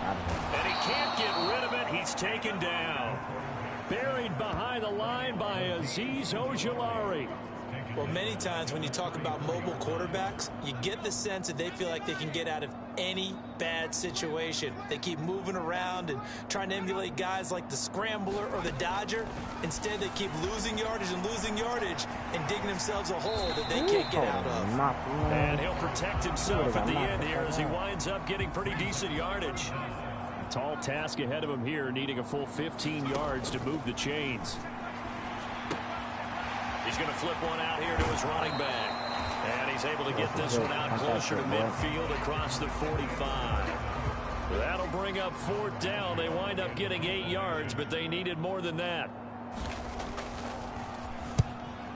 And he can't get rid of it. He's taken down. Buried behind the line by Azeez Ojulari. Well, many times when you talk about mobile quarterbacks, you get the sense that they feel like they can get out of any bad situation. They keep moving around and trying to emulate guys like the Scrambler or the Dodger. Instead, they keep losing yardage and digging themselves a hole that they can't get out of. And he'll protect himself at the end here as he winds up getting pretty decent yardage. Tall task ahead of him here, needing a full 15 yards to move the chains. He's going to flip one out here to his running back. And he's able to get this one out closer to midfield across the 45. That'll bring up 4th down. They wind up getting 8 yards, but they needed more than that.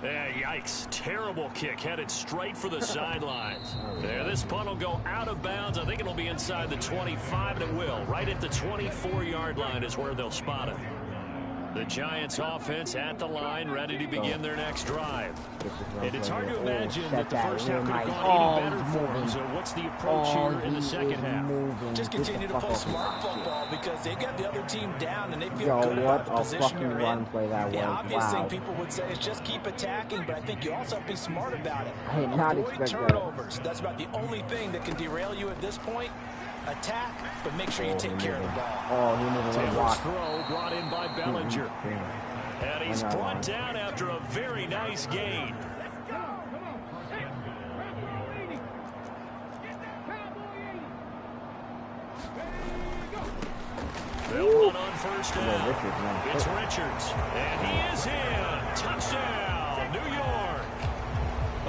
Yikes. Terrible kick headed straight for the sidelines. This punt will go out of bounds. I think it'll be inside the 25, and it will. Right at the 24-yard line is where they'll spot it. The Giants offense at the line, ready to begin their next drive. And it's hard to imagine that the first half could have gone any better for them. So what's the approach here in the second half? Just continue to play smart football because they got the other team down and they feel good about the position you're in. The obvious thing people would say is just keep attacking, but I think you also have to be smart about it. Avoid turnovers. That's about the only thing that can derail you at this point. Attack, but make sure you take care of the ball. Taylor's throw brought in by Bellinger. And he's brought down after a very nice gain. They'll run on first down. It's Richards. And he is in. Touchdown, New York.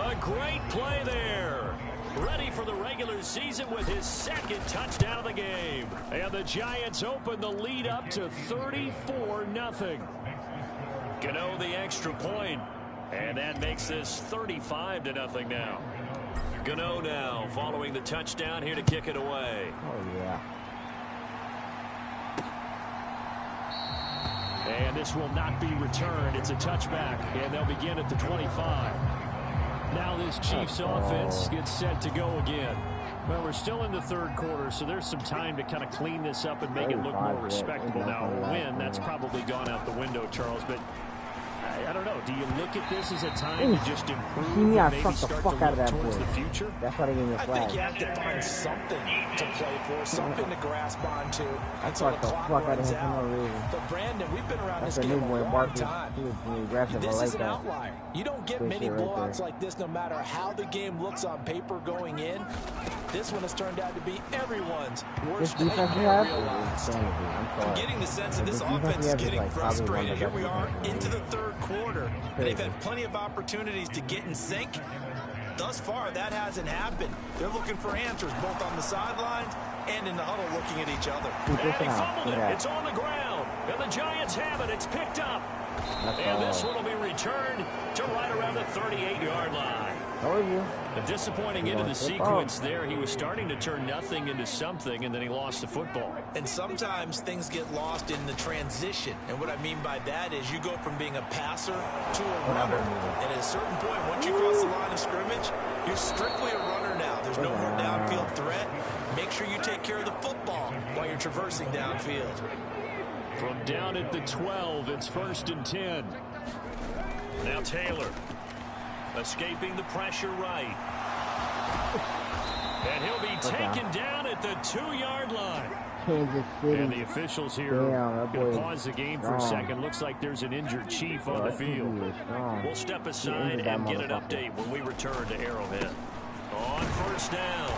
A great play there. Ready for the regular season with his 2nd touchdown of the game. And the Giants open the lead up to 34-0. Gano the extra point. And that makes this 35-0 now. Gano now following the touchdown here to kick it away. this will not be returned. It's a touchback, and they'll begin at the 25. Now this Chiefs offense gets set to go again. Well, we're still in the third quarter, so there's some time to kind of clean this up and make it look more respectable. Now, a win, that's probably gone out the window, Charles, but I don't know. Do you look at this as a time to just improve and maybe start to look towards the future? That's why they gave me a flag. I think you have to find something to play for, something to grasp onto until the clock runs out. But Brandon, we've been around this game a long time. This is an outlier. You don't get many blowouts like this no matter how the game looks on paper going in. This one has turned out to be everyone's worst nightmare realized. I'm getting the sense that this offense is getting frustrated. Here we are into the third quarter, and they've had plenty of opportunities to get in sync. Thus far, that hasn't happened. They're looking for answers both on the sidelines and in the huddle looking at each other. And he fumbled it. It's on the ground. And the Giants have it. It's picked up. And this one will be returned to right around the 38-yard line. A disappointing end of the sequence there. He was starting to turn nothing into something, and then he lost the football. And sometimes things get lost in the transition. And what I mean by that is you go from being a passer to a runner. And at a certain point, once you cross the line of scrimmage, you're strictly a runner now. There's no more downfield threat. Make sure you take care of the football while you're traversing downfield. From down at the 12, it's 1st and 10. Now Taylor. Escaping the pressure right. And he'll be taken down at the 2-yard line. And the officials here are going to pause the game for a second. Looks like there's an injured Chief on the field. We'll step aside and get an update when we return to Arrowhead. On 1st down,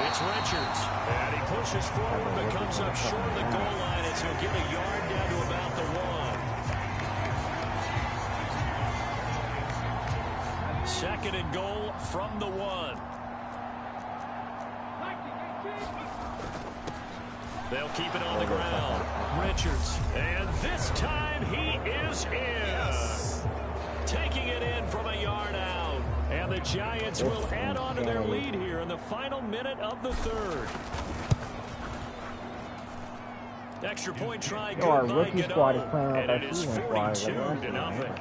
it's Richards. And he pushes forward but comes up short of the goal line as he'll get a yard down to about the 1. 2nd and goal from the 1. They'll keep it on the ground. Richards. And this time he is in. Yes. Taking it in from a yard out. And the Giants will add on to their lead here in the final minute of the 3rd. Extra point try good by Gano. And it is 42-0.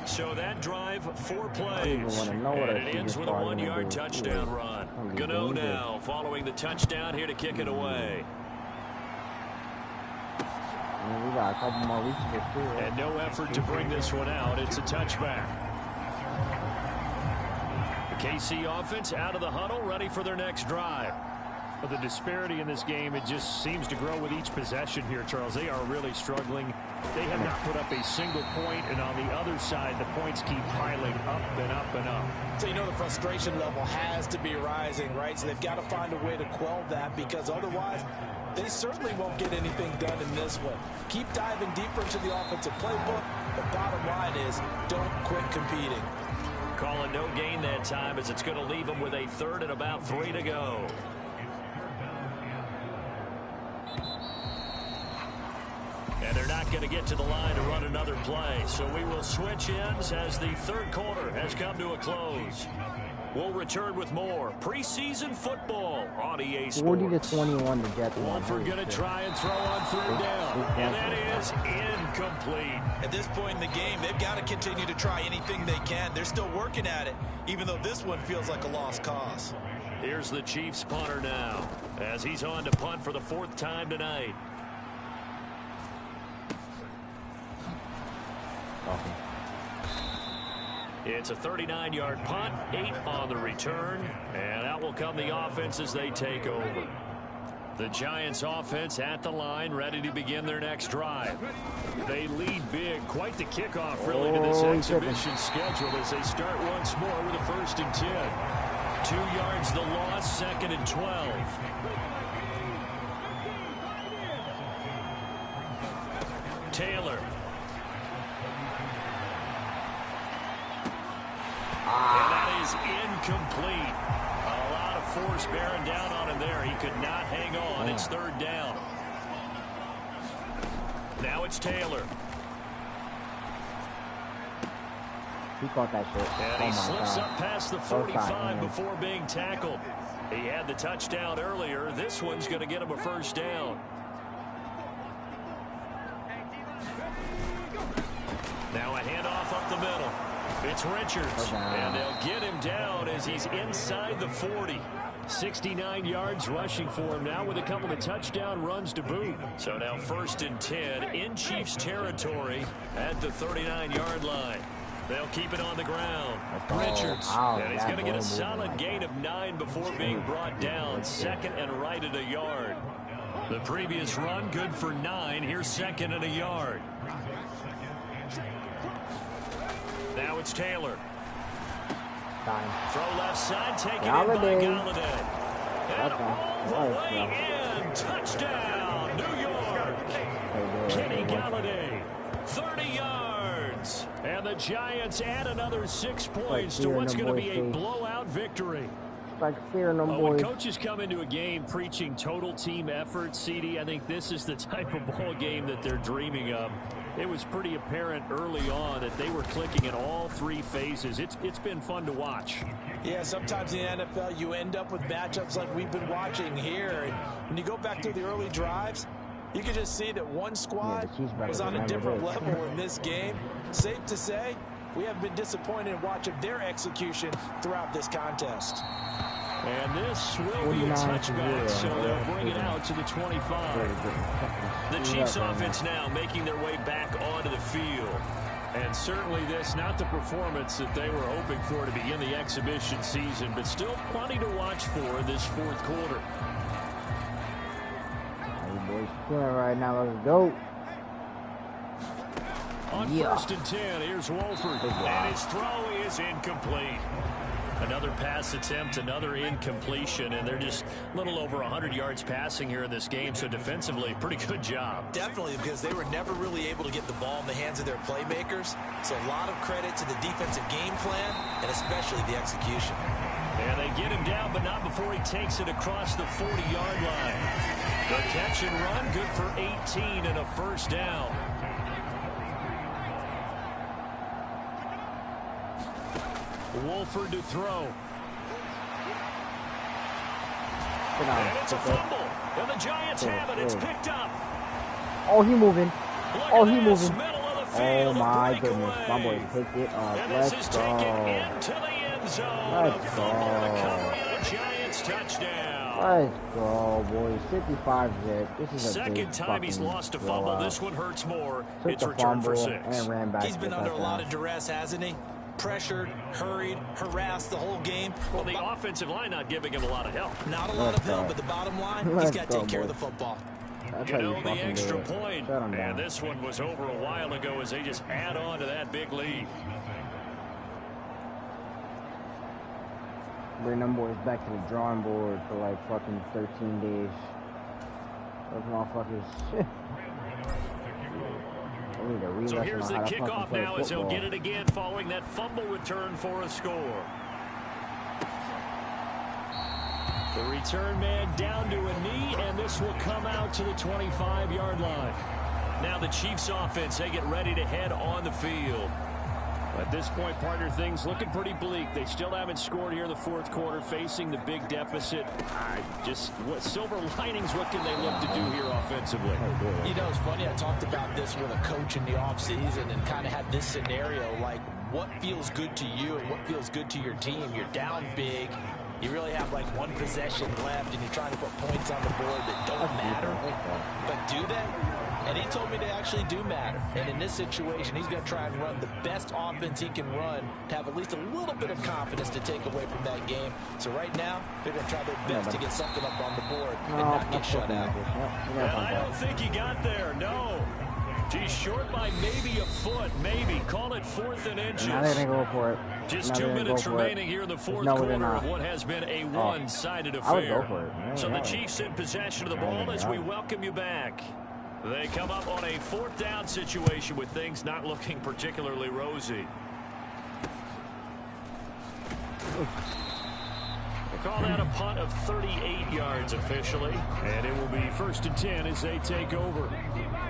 So that drive, 4 plays, and it ends with a 1-yard touchdown run. Gano now following the touchdown here to kick it away. We got a couple more weeks to get through. And no effort to bring this one out. It's a touchback. The KC offense out of the huddle, ready for their next drive. But the disparity in this game, it just seems to grow with each possession here, Charles. They are really struggling. They have not put up a single point, and on the other side, the points keep piling up and up and up. So you know the frustration level has to be rising, right? So they've got to find a way to quell that, because otherwise they certainly won't get anything done in this one. Keep diving deeper into the offensive playbook. The bottom line is don't quit competing. Calling no gain that time as it's going to leave them with a 3rd and about 3 to go. And they're not going to get to the line to run another play. So we will switch ends as the 3rd quarter has come to a close. We'll return with more preseason football on EA Sports. 40-21 to Jets. Wolford going to try and throw on 3rd down. And that is incomplete. At this point in the game, they've got to continue to try anything they can. They're still working at it, even though this one feels like a lost cause. Here's the Chiefs punter now as he's on to punt for the 4th time tonight. It's a 39-yard punt, 8 on the return, and out will come the offense as they take over. The Giants offense at the line, ready to begin their next drive. They lead big, quite the kickoff really to this exhibition schedule as they start once more with a 1st and 10. 2 yards the loss, 2nd and 12. Taylor. And that is incomplete. A lot of force bearing down on him there. He could not hang on. It's 3rd down. Now it's Taylor. He caught that shit. And he slips up past the 45 before being tackled. He had the touchdown earlier. This one's going to get him a 1st down. Now a handoff up the middle. It's Richards, and they'll get him down as he's inside the 40. 69 yards rushing for him now with a couple of touchdown runs to boot. So now 1st and 10 in Chiefs territory at the 39-yard line. They'll keep it on the ground. Richards, and he's going to get a solid gain of 9 before being brought down. 2nd and right at a yard. The previous run good for 9. Here's 2nd and a yard. Now it's Taylor. Throw left side, taken in by Galladay. And all the way in. Touchdown, New York. Kenny Galladay, 30 yards. And the Giants add another 6 points to what's going to be a blowout victory. When coaches come into a game preaching total team effort, CD, I think this is the type of ball game that they're dreaming of. It was pretty apparent early on that they were clicking in all 3 phases. It's been fun to watch. Yeah, sometimes in the NFL you end up with matchups like we've been watching here. And when you go back through the early drives, you can just see that one squad was on a different level in this game. Safe to say, we have been disappointed in watching their execution throughout this contest. And this will be a touchback, so they'll bring it out to the 25. The Chiefs offense now making their way back onto the field. And certainly this, not the performance that they were hoping for to begin the exhibition season, but still plenty to watch for in this 4th quarter. Hey, boys, right now, let's go. On 1st and 10, here's Wolford, and his throw is incomplete. Another pass attempt, another incompletion, and they're just a little over 100 yards passing here in this game, so defensively, pretty good job. Definitely, because they were never really able to get the ball in the hands of their playmakers, so a lot of credit to the defensive game plan, and especially the execution. And they get him down, but not before he takes it across the 40-yard line. The catch and run, good for 18 and a 1st down. Wolford to throw. And it's a fumble. And the Giants have it. It's picked up. Oh, he moving. Oh, he moving. Oh, my goodness. My boy picked it up. Let's go. Into the end zone. Let's go. Giants touchdown. Let's go, boys. 55 zip. This is a second time he's lost a fumble. This one hurts more. It's returned for 6. And ran back. He's been under a lot of duress, hasn't he? Pressured, hurried, harassed the whole game. Well, the offensive line not giving him a lot of help. Not a lot of help, but the bottom line, he's got to take care of the football. You know, the extra point, and this one was over a while ago as they just add on to that big lead. Bring them boys back to the drawing board for like fucking 13 days. Those motherfuckers. So here's the kickoff now as he'll get it again following that fumble return for a score. The return man down to a knee, and this will come out to the 25-yard line. Now the Chiefs offense, they get ready to head on the field. At this point, partner, things looking pretty bleak. They still haven't scored here in the 4th quarter, facing the big deficit. What silver linings, what can they look to do here offensively? You know, it's funny, I talked about this with a coach in the offseason and kind of had this scenario, like what feels good to you and what feels good to your team. You're down big. You really have like one possession left, and you're trying to put points on the board that don't matter. But do they? And he told me they actually do matter. And in this situation, he's going to try and run the best offense he can run to have at least a little bit of confidence to take away from that game. So right now, they're going to try their best to get something up on the board and not get shut out. And I don't think he got there, no. He's short by maybe a foot, maybe. Call it 4th and inches. Now they're going to go for it. Just 2 minutes remaining here in the 4th quarter of what has been a one-sided affair. I would go for it. So the Chiefs in possession of the ball as we welcome you back. They come up on a 4th down situation with things not looking particularly rosy. They call that a punt of 38 yards officially, and it will be 1st and 10 as they take over.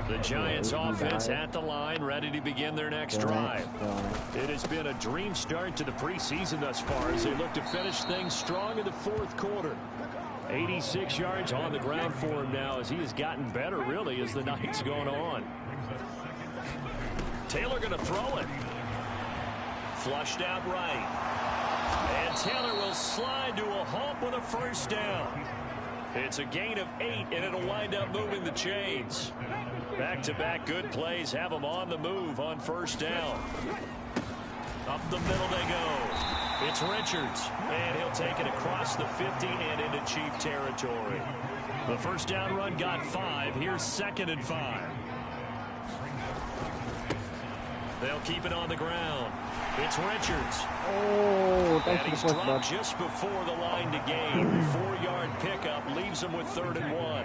The Giants offense at the line, ready to begin their next drive. It has been a dream start to the preseason thus far as they look to finish things strong in the 4th quarter. 86 yards on the ground for him now as he has gotten better, really, as the night's gone on. Taylor going to throw it. Flushed out right. And Taylor will slide to a halt with a first down. It's a gain of 8, and it'll wind up moving the chains. Back-to-back good plays have them on the move on first down. Up the middle they go. It's Richards, and he'll take it across the 50 and into Chief territory. The first down run got 5. Here's 2nd and 5. They'll keep it on the ground. It's Richards. Oh, and he's dropped just before the line to gain. 4-yard pickup leaves him with 3rd and 1.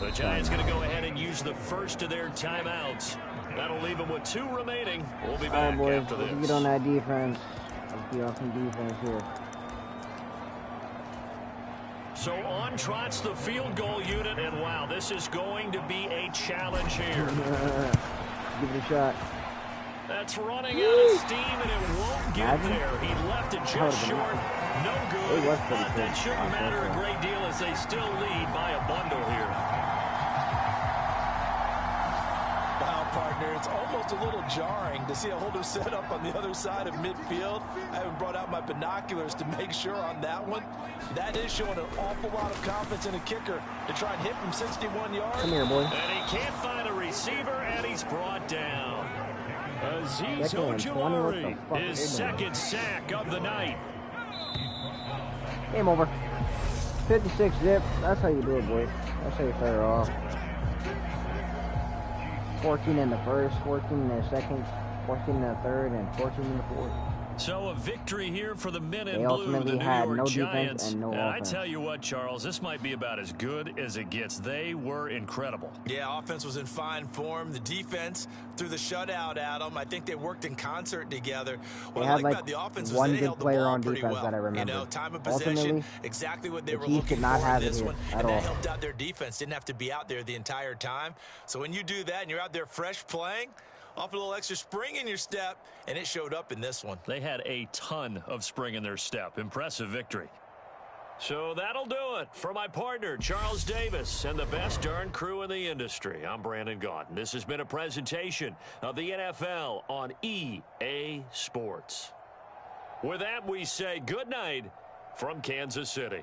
The Giants going to go ahead and use the first of their timeouts. That'll leave them with 2 remaining. We'll be back after this. Let's get on that defense. Let's get on some defense here. So on trots the field goal unit, and wow, this is going to be a challenge here. Give it a shot. That's running out of steam, and it won't get there. He left it just short. No good, but that shouldn't matter a great deal as they still lead by a bundle here. Wow, partner, it's almost a little jarring to see a holder set up on the other side of midfield. I haven't brought out my binoculars to make sure on that one. That is showing an awful lot of confidence in a kicker to try and hit from 61 yards. Come here, boy. And he can't find a receiver, and he's brought down. Azeez Ojulari, his 2nd sack of the night. Game over. 56 zip. That's how you do it, boys. That's how you start it off. 14 in the first, 14 in the second, 14 in the third, and 14 in the fourth. So a victory here for the men in They blue, the New had York no Giants. defense and no I offense. tell you what, Charles, this might be about as good as it gets. They were incredible. Yeah, offense was in fine form. The defense threw the shutout at them. I think they worked in concert together. What I like about the offense was they held the ball pretty well. That I remember. You know, time of possession, exactly what they were looking for in this one. And that helped out their defense. Didn't have to be out there the entire time. So when you do that and you're out there fresh playing, off a little extra spring in your step, and it showed up in this one. They had a ton of spring in their step. Impressive victory. So that'll do it for my partner, Charles Davis, and the best darn crew in the industry. I'm Brandon Gaudin. This has been a presentation of the NFL on EA Sports. With that, we say good night from Kansas City.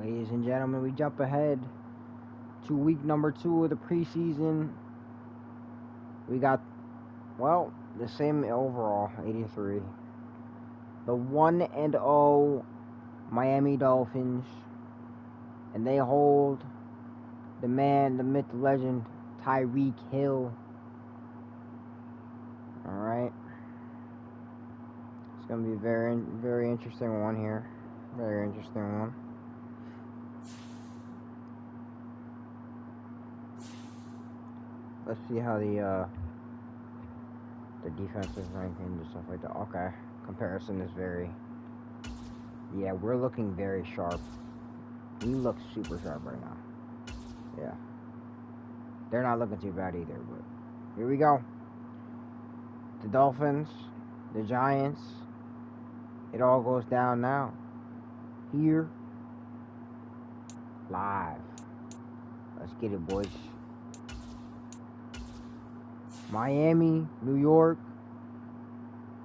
Ladies and gentlemen, we jump ahead to week number 2 of the preseason. We got, well, the same overall, 83. The 1-0 Miami Dolphins. And they hold the man, the myth, the legend, Tyreek Hill. Alright. It's going to be a very, very interesting one here. Very interesting one. Let's see how the defensive ranking and stuff like that. Okay, comparison is very. Yeah, we're looking very sharp. We look super sharp right now. Yeah, they're not looking too bad either. But here we go. The Dolphins, the Giants. It all goes down now. Here Live. Let's get it, boys. Miami, New York.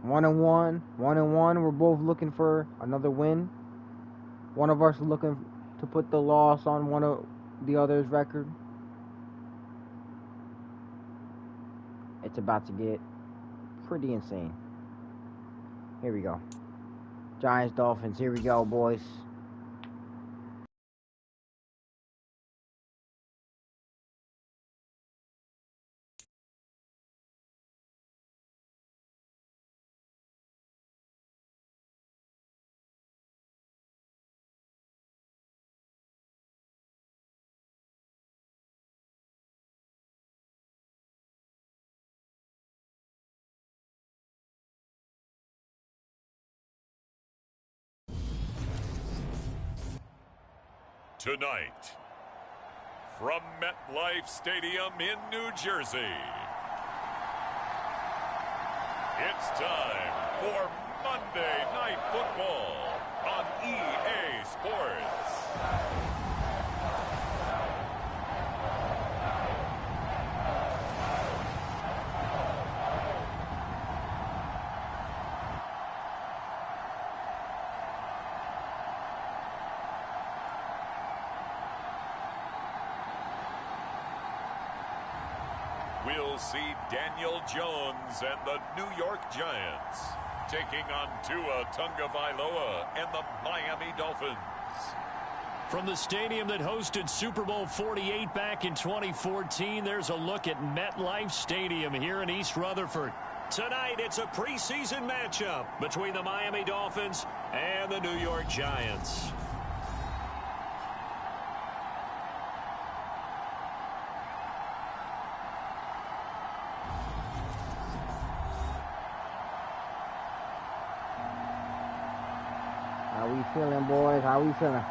1-1. 1-1. We're both looking for another win. One of us is looking to put the loss on one of the other's record. It's about to get pretty insane. Here we go. Giants, Dolphins. Here we go, boys. Tonight, from MetLife Stadium in New Jersey, it's time for Monday Night Football on EA Sports. We'll see Daniel Jones and the New York Giants taking on Tua Tagovailoa and the Miami Dolphins. From the stadium that hosted Super Bowl 48 back in 2014, there's a look at MetLife Stadium here in East Rutherford. Tonight, it's a preseason matchup between the Miami Dolphins and the New York Giants. How we feeling, boys? How we feeling?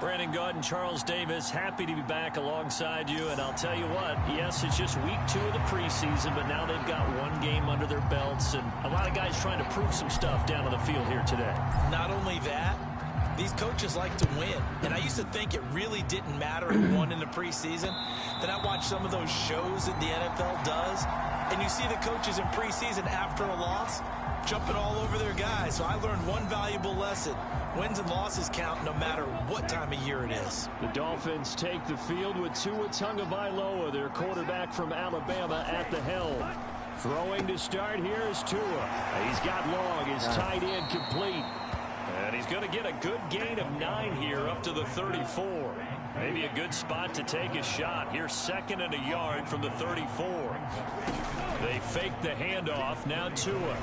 Brandon Gaudin, Charles Davis, happy to be back alongside you. And I'll tell you what, yes, it's just week 2 of the preseason, but now they've got one game under their belts. And a lot of guys trying to prove some stuff down on the field here today. Not only that, these coaches like to win. And I used to think it really didn't matter who won in the preseason. Then I watched some of those shows that the NFL does, and you see the coaches in preseason after a loss jumping all over their guys. So I learned one valuable lesson. Wins and losses count no matter what time of year it is. The Dolphins take the field with Tua Tagovailoa, their quarterback from Alabama, at the helm. Throwing to start here is Tua. He's got long, his tight end complete. And he's going to get a good gain of 9 here up to the 34. Maybe a good spot to take a shot. Here's 2nd and a yard from the 34. They fake the handoff. Now Tua.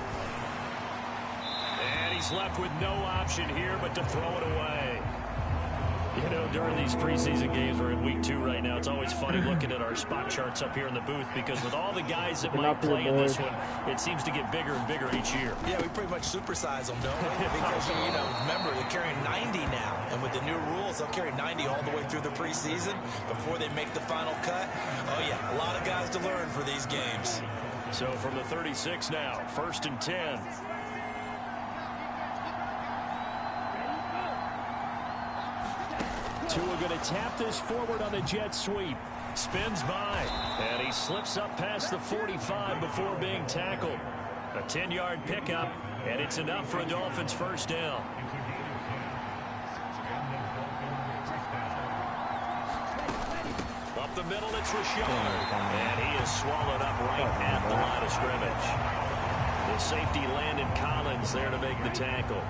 And he's left with no option here but to throw it away. You know, during these preseason games, we're in week 2 right now. It's always funny looking at our spot charts up here in the booth because with all the guys that might play in this one, it seems to get bigger and bigger each year. Yeah, we pretty much supersize them, don't we? Because, you know, remember, they're carrying 90 now. And with the new rules, they'll carry 90 all the way through the preseason before they make the final cut. Oh, yeah, a lot of guys to learn for these games. So from the 36 now, 1st and 10. Tua going to tap this forward on the jet sweep. Spins by. And he slips up past the 45 before being tackled. A 10-yard pickup, and it's enough for a Dolphins first down. Up the middle, it's Rashard. And he is swallowed up right at the line of scrimmage. The safety Landon Collins there to make the tackle.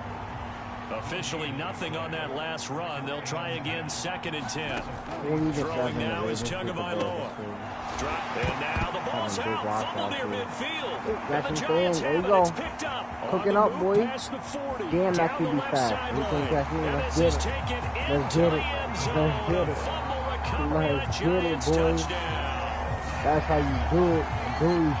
Officially nothing on that last run. They'll try again, 2nd and 10. Throwing now is Tagovailoa. Drop, and now the ball's out. Fumble near midfield. And the Giants have it. It's picked up. Cooking up, boys. Damn, that could be fast. We can catch it. Let's get it. Let's get it. Let's get it. Let's get it, boys. That's how you do it. And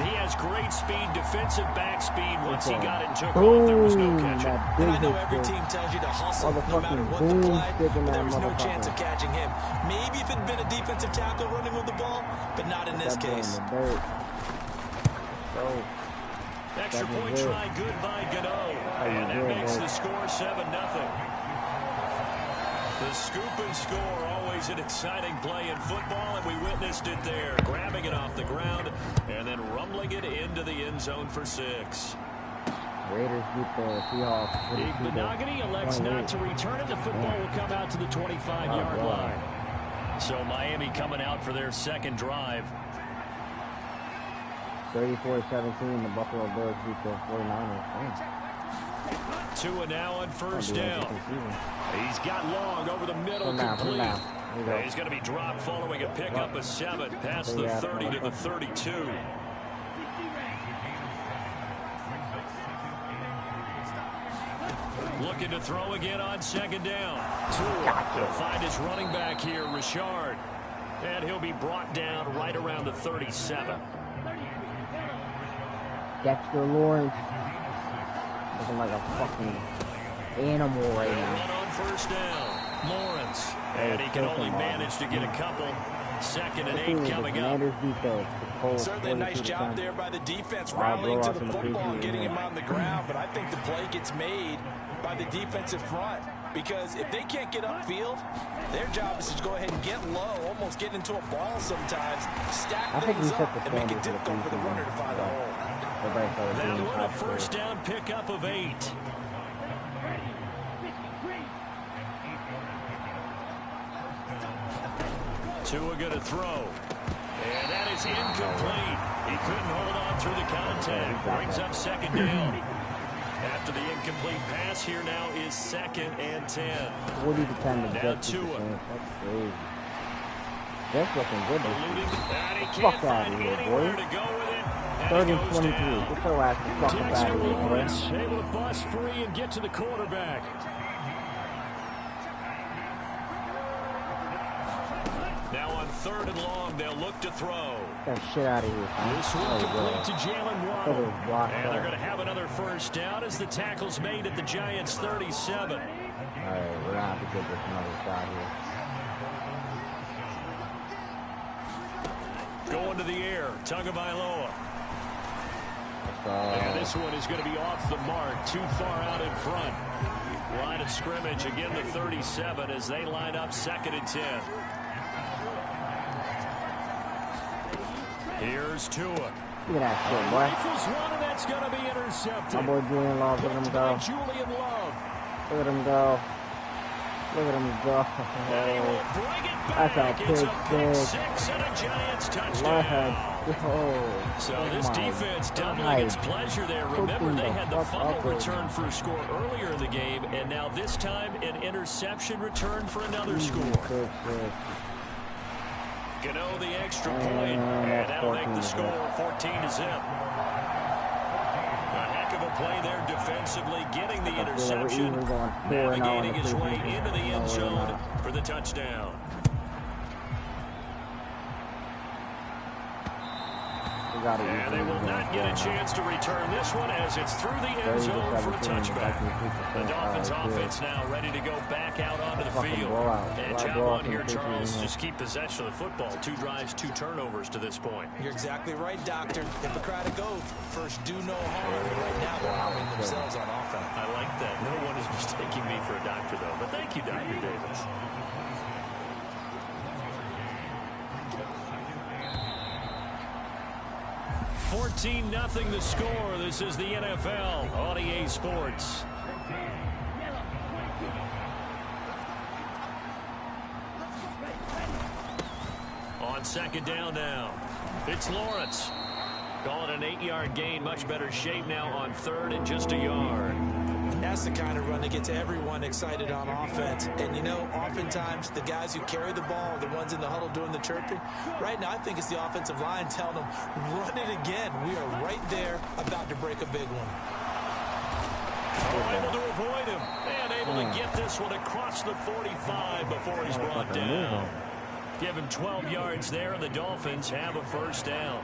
he has great speed, defensive back speed. Once he got it and took off, there was no catching. And I know every team tells you to hustle no matter what the play, but there was no chance of catching him. Maybe if it had been a defensive tackle running with the ball, but not in this case. Extra point try, good by Gano. And that makes the score 7-0. The scoop and score, always an exciting play in football, and we witnessed it there. Grabbing it off the ground and then rumbling it into the end zone for 6. Raiders beat the Seahawks. Benogany elects not to return it. The football will come out to the 25-yard line. So Miami coming out for their second drive. 34-17, the Buffalo Bills beat the 49ers. Tua now on first down. He's got long over the middle, complete. He's going to be dropped following a pickup of 7 past the 30 to the 32. Looking to throw again on second down. Tua will find his running back here, Richard. And he'll be brought down right around the 37. Dexter Lawrence. Looking like a fucking animal right now. On first down, Lawrence. And he can only manage to get a couple. 2nd and 8 coming up. Certainly a nice job there by the defense rallying to the football and getting him on the ground. But I think the play gets made by the defensive front. Because if they can't get upfield, their job is to go ahead and get low, almost get into a ball sometimes, stack things up, and make it difficult for the runner to find a hole. Now what a first down pickup of 8. Tua going to throw. And that is incomplete. He couldn't hold on through the contact. Brings up second down. After the incomplete pass, here now is 2nd and 10. 40 to 10 to now Tua. That's crazy. That's looking good. Fuck out of here, boy. 3rd and 23. Get your ass the fuck out of here, boy. Able to bust free and get to the quarterback. Now on 3rd and long, they'll look to throw. Get that shit out of here. This will complete to Jalen Waddle. And they're going to have another first down as the tackle's made at the Giants' 37. All right, we're going to have to get this another shot here. Going to the air, Tagovailoa. And this one is going to be off the mark, too far out in front. Line of scrimmage, again the 37 as they line up 2nd and 10. Here's Tua. Look at that shit, boy. Rifles one, and that's going to be intercepted. My boy Julian Love, look at him go. Julian Love. Look at him go. Look at him go. That's a It's pick six and a Giants touchdown. So this defense doubling its pleasure there. Remember, they had the fumble return for a score earlier in the game, and now this time an interception return for another score. Gano the extra point, and that'll make the score 14 to zip. A heck of a play there defensively, getting the interception, navigating his way into the end zone for the touchdown. And they will not get a chance to return this one as it's through the end zone for a touchback. The Dolphins offense now ready to go back out onto the field. And Chap on here, Charles, just keep possession of the football. 2 drives, 2 turnovers to this point. You're exactly right, Doctor. Hippocratic oath. First, do no harm. Right now, they're harming themselves on offense. I like that. No one is mistaking me for a doctor, though. But thank you, Dr. Davis. 14-0 the score. This is the NFL on EA Sports. On second down now, it's Lawrence. Call it an 8-yard gain. Much better shape now on 3rd and just a yard. That's the kind of run that gets everyone excited on offense. And, you know, oftentimes the guys who carry the ball are the ones in the huddle doing the chirping. Right now, I think it's the offensive line telling them, run it again. We are right there about to break a big one. Able to avoid him. And able to get this one across the 45 before he's brought down. Give him 12 yards there, and the Dolphins have a first down.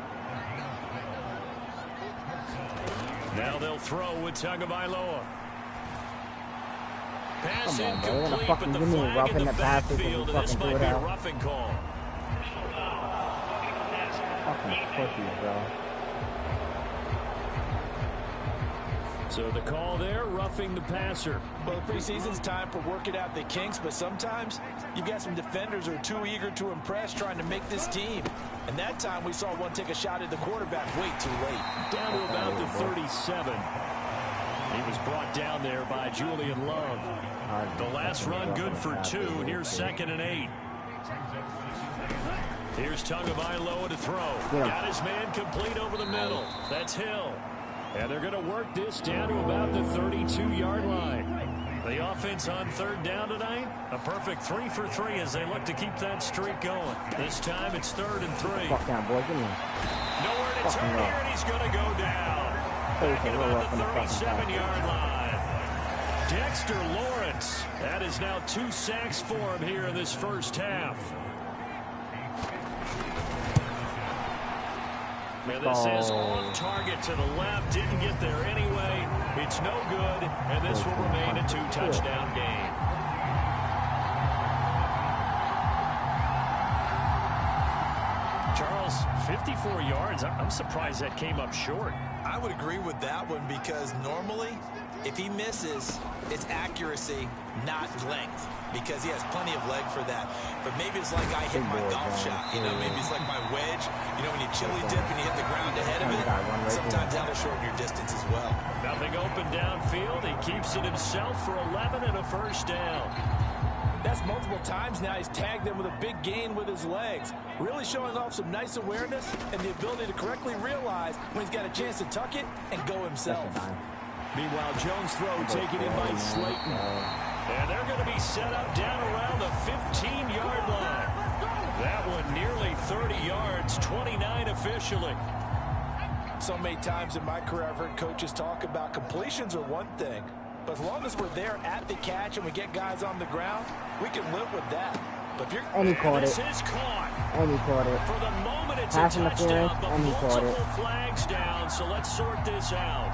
Now they'll throw with Tagovailoa. Pass incomplete, but the flag in the backfield, and this might be a roughing call. Fucking pussies, bro. So the call there, roughing the passer. Well, the preseason's time for working out the kinks, but sometimes you've got some defenders who are too eager to impress, trying to make this team. And that time we saw one take a shot at the quarterback way too late. Down to about the 37. He was brought down there by Julian Love. The last run good for 2. Here's 2nd and 8. Here's Tagovailoa to throw. Got his man complete over the middle. That's Hill. And they're going to work this down to about the 32-yard line. The offense on 3rd down tonight, a perfect 3 for 3 as they look to keep that streak going. This time it's 3rd and 3. Fuck down, boy. Give me. Nowhere to turn here, and he's going to go down. Back at about the 37-yard line. Dexter Lawrence. That is now 2 sacks for him here in this first half. And this is off target to the left. Didn't get there anyway. It's no good, and this will remain a 2-touchdown game. Charles, 54 yards. I'm surprised that came up short. I would agree with that one because normally, if he misses, it's accuracy, not length, because he has plenty of leg for that. But maybe it's like I hit my golf shot. You know, maybe it's like my wedge. You know, when you chili dip and you hit the ground ahead of it, sometimes that'll shorten your distance as well. Nothing open downfield. He keeps it himself for 11 and a first down. That's multiple times now he's tagged them with a big gain with his legs. Really showing off some nice awareness and the ability to correctly realize when he's got a chance to tuck it and go himself. Meanwhile, Jones' throw taken in by Slayton. And they're going to be set up down around the 15-yard line. That one nearly 30 yards, 29 officially. So many times in my career I've heard coaches talk about completions are one thing. But as long as we're there at the catch and we get guys on the ground, we can live with that. But if you're and he caught it. This is caught. And he caught it. For the moment, it's Pass a touchdown, but and he caught multiple it. flags down, so let's sort this out.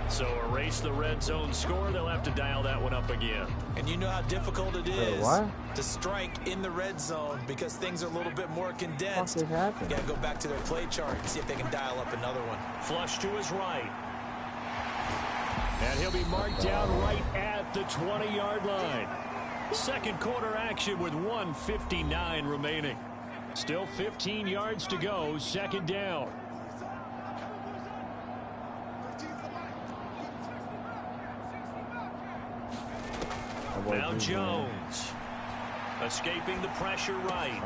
So erase the red zone score. They'll have to dial that one up again. And you know how difficult it is to strike in the red zone because things are a little bit more condensed. You got to go back to their play chart and see if they can dial up another one. Flush to his right. And he'll be marked down right at the 20-yard line. Second quarter action with 1:59 remaining. Still 15 yards to go. 2nd down. Now Jones. Escaping the pressure right.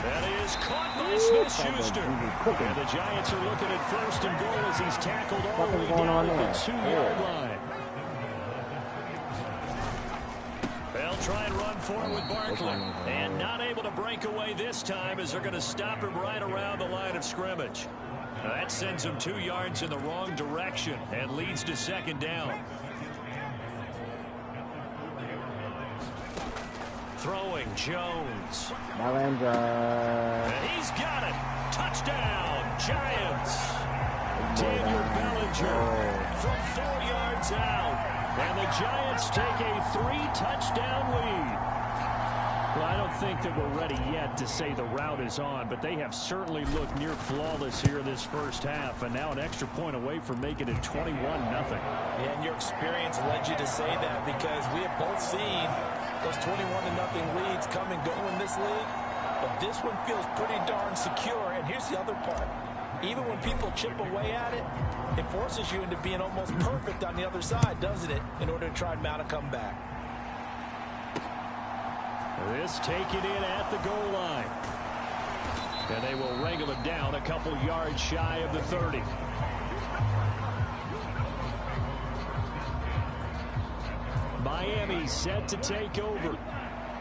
That is caught by Smith-Schuster. And the Giants are looking at 1st and goal as he's tackled all the way down at the 2-yard line. They'll try and run for it with Barkley. And not able to break away this time as they're going to stop him right around the line of scrimmage. Now that sends him 2 yards in the wrong direction and leads to 2nd down. Throwing Jones. And he's got it. Touchdown, Giants. Daniel Bellinger from 4 yards out. And the Giants take a 3-touchdown lead. Well, I don't think that we're ready yet to say the route is on, but they have certainly looked near flawless here this first half, and now an extra point away from making it 21-0. Yeah, and your experience led you to say that because we have both seen those 21-0 leads come and go in this league, but this one feels pretty darn secure. And here's the other part. Even when people chip away at it, it forces you into being almost perfect on the other side, doesn't it, in order to try and mount a comeback. This taken in at the goal line. And they will wrangle it down a couple yards shy of the 30. Miami set to take over.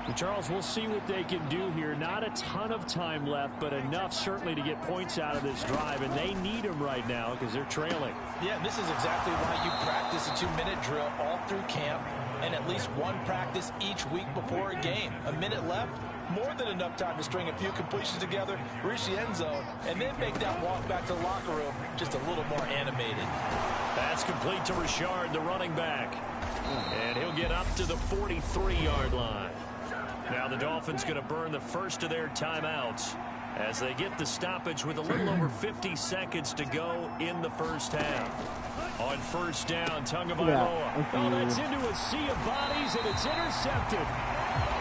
And Charles, we'll see what they can do here. Not a ton of time left, but enough certainly to get points out of this drive, and they need them right now because they're trailing. Yeah, this is exactly why you practice a 2-minute drill all through camp and at least one practice each week before a game. A minute left, more than enough time to string a few completions together, reach the end zone, and then make that walk back to the locker room just a little more animated. That's complete to Richard, the running back. And he'll get up to the 43-yard line. Now the Dolphins going to burn the first of their timeouts as they get the stoppage with a little over 50 seconds to go in the first half. On first down, Tagovailoa. Oh, that's into a sea of bodies, and it's intercepted.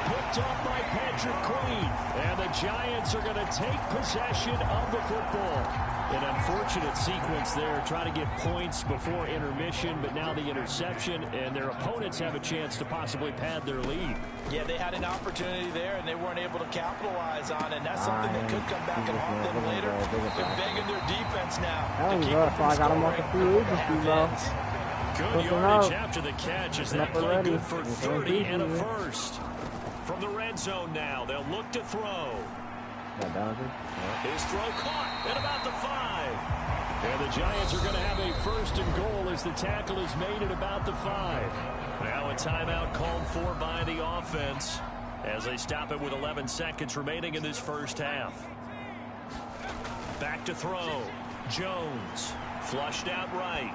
Picked off by Patrick Queen. And the Giants are going to take possession of the football. An unfortunate sequence there, trying to get points before intermission, but now the interception, and their opponents have a chance to possibly pad their lead. Yeah, they had an opportunity there, and they weren't able to capitalize on it, and that's something that could come back and haunt them later. They're begging their defense now to keep them from scoring. Good yardage after the catch as that play good for 30 and a first. From the red zone now, they'll look to throw. His throw caught at about the 5. And the Giants are going to have a first and goal as the tackle is made at about the 5. Now a timeout called for by the offense as they stop it with 11 seconds remaining in this first half. Back to throw. Jones flushed out right.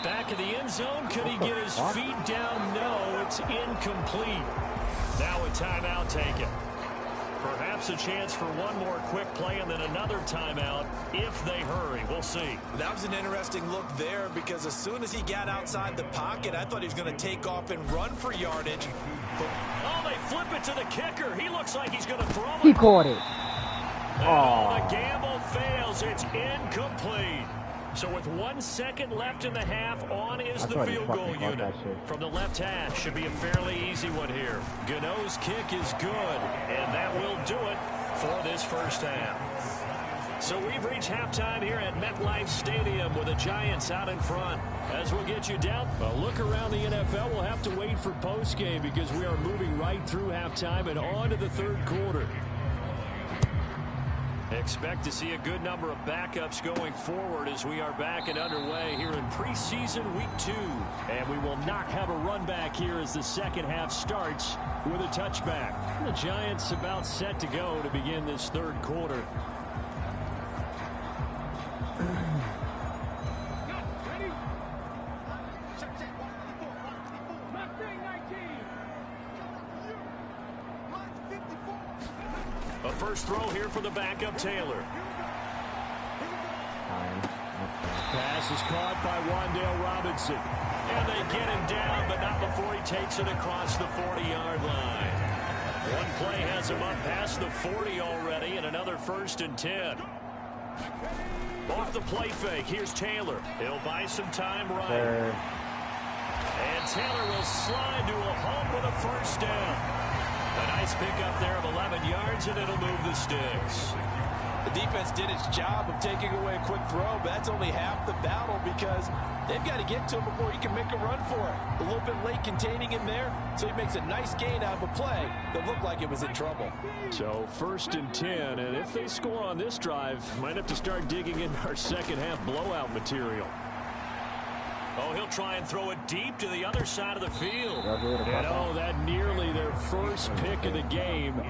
Back in the end zone. Could he get his feet down? No, it's incomplete. Now a timeout taken. Perhaps a chance for one more quick play and then another timeout if they hurry. We'll see. That was an interesting look there because as soon as he got outside the pocket, I thought he was going to take off and run for yardage. Oh, they flip it to the kicker. He looks like he's going to throw it. He caught it. Oh, the gamble fails. It's incomplete. So with 1 second left in the half, on is the field goal unit. From the left hash, should be a fairly easy one here. Gano's kick is good, and that will do it for this first half. So we've reached halftime here at MetLife Stadium with the Giants out in front. As we'll get you down, a look around the NFL, we'll have to wait for postgame because we are moving right through halftime and on to the third quarter. Expect to see a good number of backups going forward as we are back and underway here in preseason week 2. And we will not have a run back here as the second half starts with a touchback. The Giants about set to go to begin this third quarter. A first throw here for the backup Taylor. Pass is caught by Wan'Dale Robinson. And they get him down, but not before he takes it across the 40-yard line. One play has him up past the 40 already, and another 1st and 10. Off the play fake, here's Taylor. He'll buy some time right. And Taylor will slide to a home with a first down. A nice pickup there of 11 yards, and it'll move the sticks. The defense did its job of taking away a quick throw, but that's only half the battle because they've got to get to him before he can make a run for it. A little bit late containing him there, so he makes a nice gain out of a play that looked like it was in trouble. So 1st and 10, and if they score on this drive, might have to start digging in our second half blowout material. Oh, he'll try and throw it deep to the other side of the field. And oh, that nearly their first pick of the game,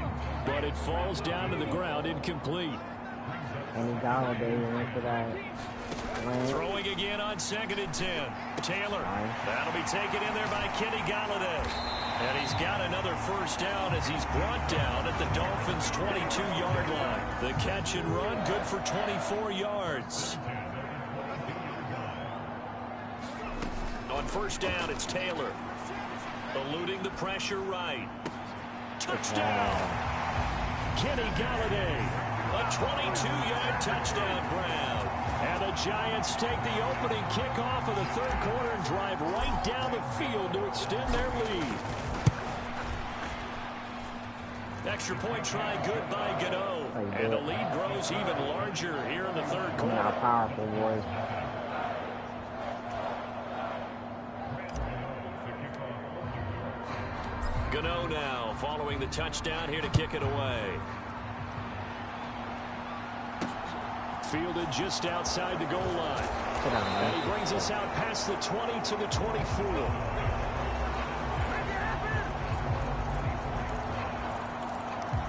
but it falls down to the ground incomplete. Throwing again on 2nd and 10. Taylor. That'll be taken in there by Kenny Galladay. And he's got another first down as he's brought down at the Dolphins' 22-yard line. The catch and run good for 24 yards. On first down, it's Taylor. Eluding the pressure right. Touchdown! Kenny Galladay. A 22-yard touchdown grab. And the Giants take the opening kickoff of the third quarter and drive right down the field to extend their lead. Extra point try good by Gano. And the lead grows even larger here in the third quarter. How powerful, boys. Gano now following the touchdown here to kick it away. Fielded just outside the goal line. And he brings us out past the 20 to the 24.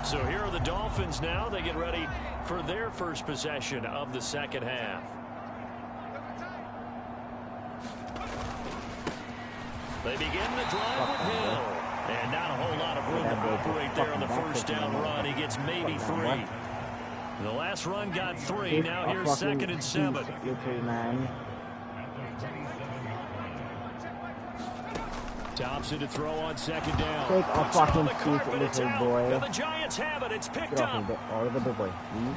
So here are the Dolphins now. They get ready for their first possession of the second half. They begin the drive with Hill. And not a whole lot of room to operate there on the first down run. He gets maybe 3. The last run got 3. Now here's 2nd and 7. Thompson to throw on 2nd down. Take a fucking seat, little boy. And the Giants have it. It's picked up. Oh, the big boy. And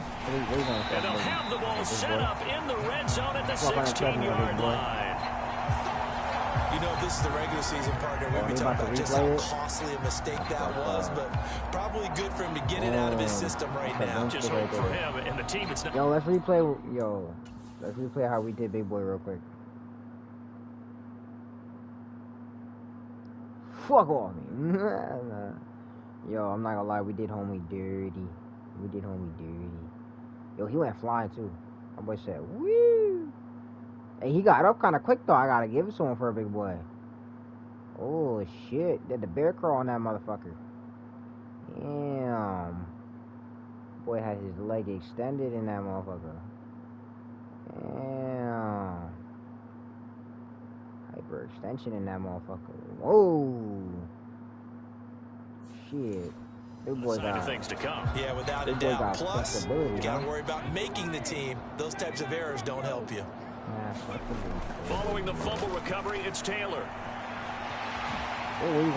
they'll have the ball set up in the red zone at the 16-yard line. You know, if this is the regular season, partner, we'll be talking about just how costly a mistake that was, but probably good for him to get it out of his system right now. Just hope for him and the team. It's not. Yo, let's replay. Let's replay how we did Big Boy real quick. Fuck off me. Yo, I'm not gonna lie, we did homie dirty. Yo, he went flying too. My boy said, woo. Hey, he got up kind of quick though. I gotta give it to him for a big boy. Oh shit, did the bear crawl on that motherfucker. Damn. Boy had his leg extended in that motherfucker. Damn. Hyperextension in that motherfucker. Whoa. Shit. Big boy got things to come. Yeah, without a doubt. Plus, you gotta worry about making the team. Those types of errors don't help you. Following the fumble recovery, it's Taylor. Oh,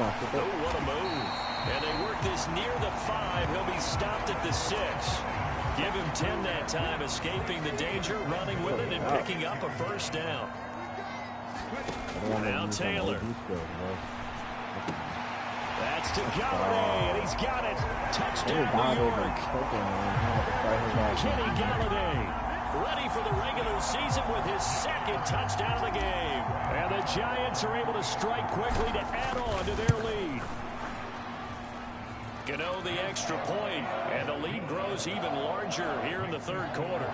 what a move. And they work this near the 5. He'll be stopped at the 6. Give him 10 that time, escaping the danger, running with it, and picking up a first down. Now Taylor. That's to Galladay, and he's got it. Touchdown, New York. Kenny Galladay, ready for the regular season with his 2nd touchdown of the game. And the Giants are able to strike quickly to add on to their lead. Gano the extra point, and the lead grows even larger here in the 3rd quarter.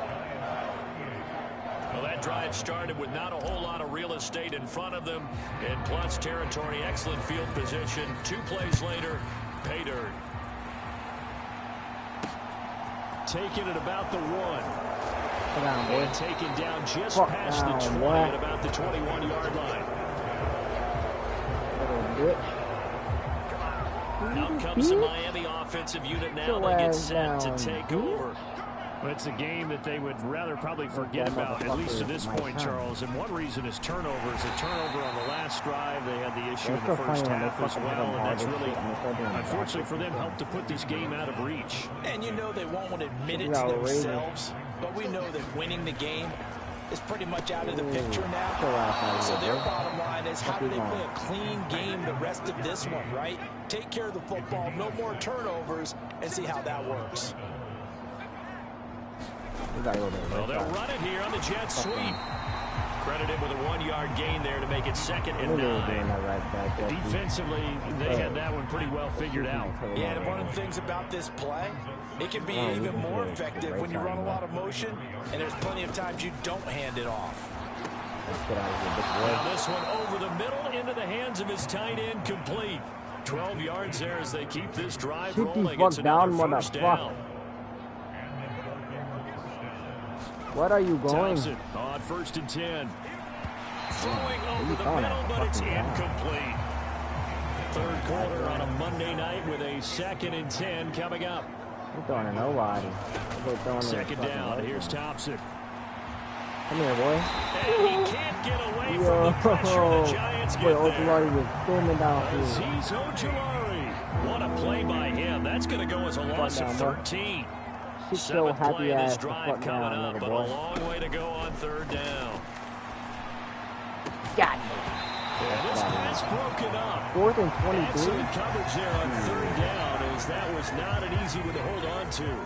Well, that drive started with not a whole lot of real estate in front of them. In plus territory, excellent field position. 2 plays later, pay dirt. Taken at about the 1. Come on, boy. And taken down just past the 20 at about the 21-yard line. Out comes the Miami offensive unit now. They get set to take over. Well, it's a game that they would rather probably forget about, at least to this point, Charles. And one reason is turnovers. A turnover on the last drive. They had the issue in the first half as well. And that's really, unfortunately for them, helped to put this game out of reach. And you know they won't want to admit it to themselves. But we know that winning the game is pretty much out of the picture now. So their bottom line is, how do they play a clean game the rest of this one, right? Take care of the football, no more turnovers, and see how that works. Well, they'll run it here on the jet sweep. Credited with a 1-yard gain there to make it 2nd and 9. Defensively, they had that one pretty well figured out. Yeah, and one of the things about this play, it can be even more effective when you run a lot of motion, and there's plenty of times you don't hand it off. Now this one over the middle into the hands of his tight end, complete. 12 yards there as they keep this drive rolling. It's another first down. What are you going? Thompson on 1st and 10. Throwing over the middle, but it's incomplete. 3rd quarter on a Monday night with a 2nd and 10 coming up. We're throwing to nobody. 2nd down. Here's Thompson. Come here, boy. And he can't get away from the pressure. The Giants get there. Azeez Ojulari. What a play by him. That's going to go as a loss of 13. 7th play of this drive coming up, but a long way to go on 3rd down. Got And this pass broken up. 4th and 22. Excellent coverage there on 3rd down, as that was not an easy one to hold on to.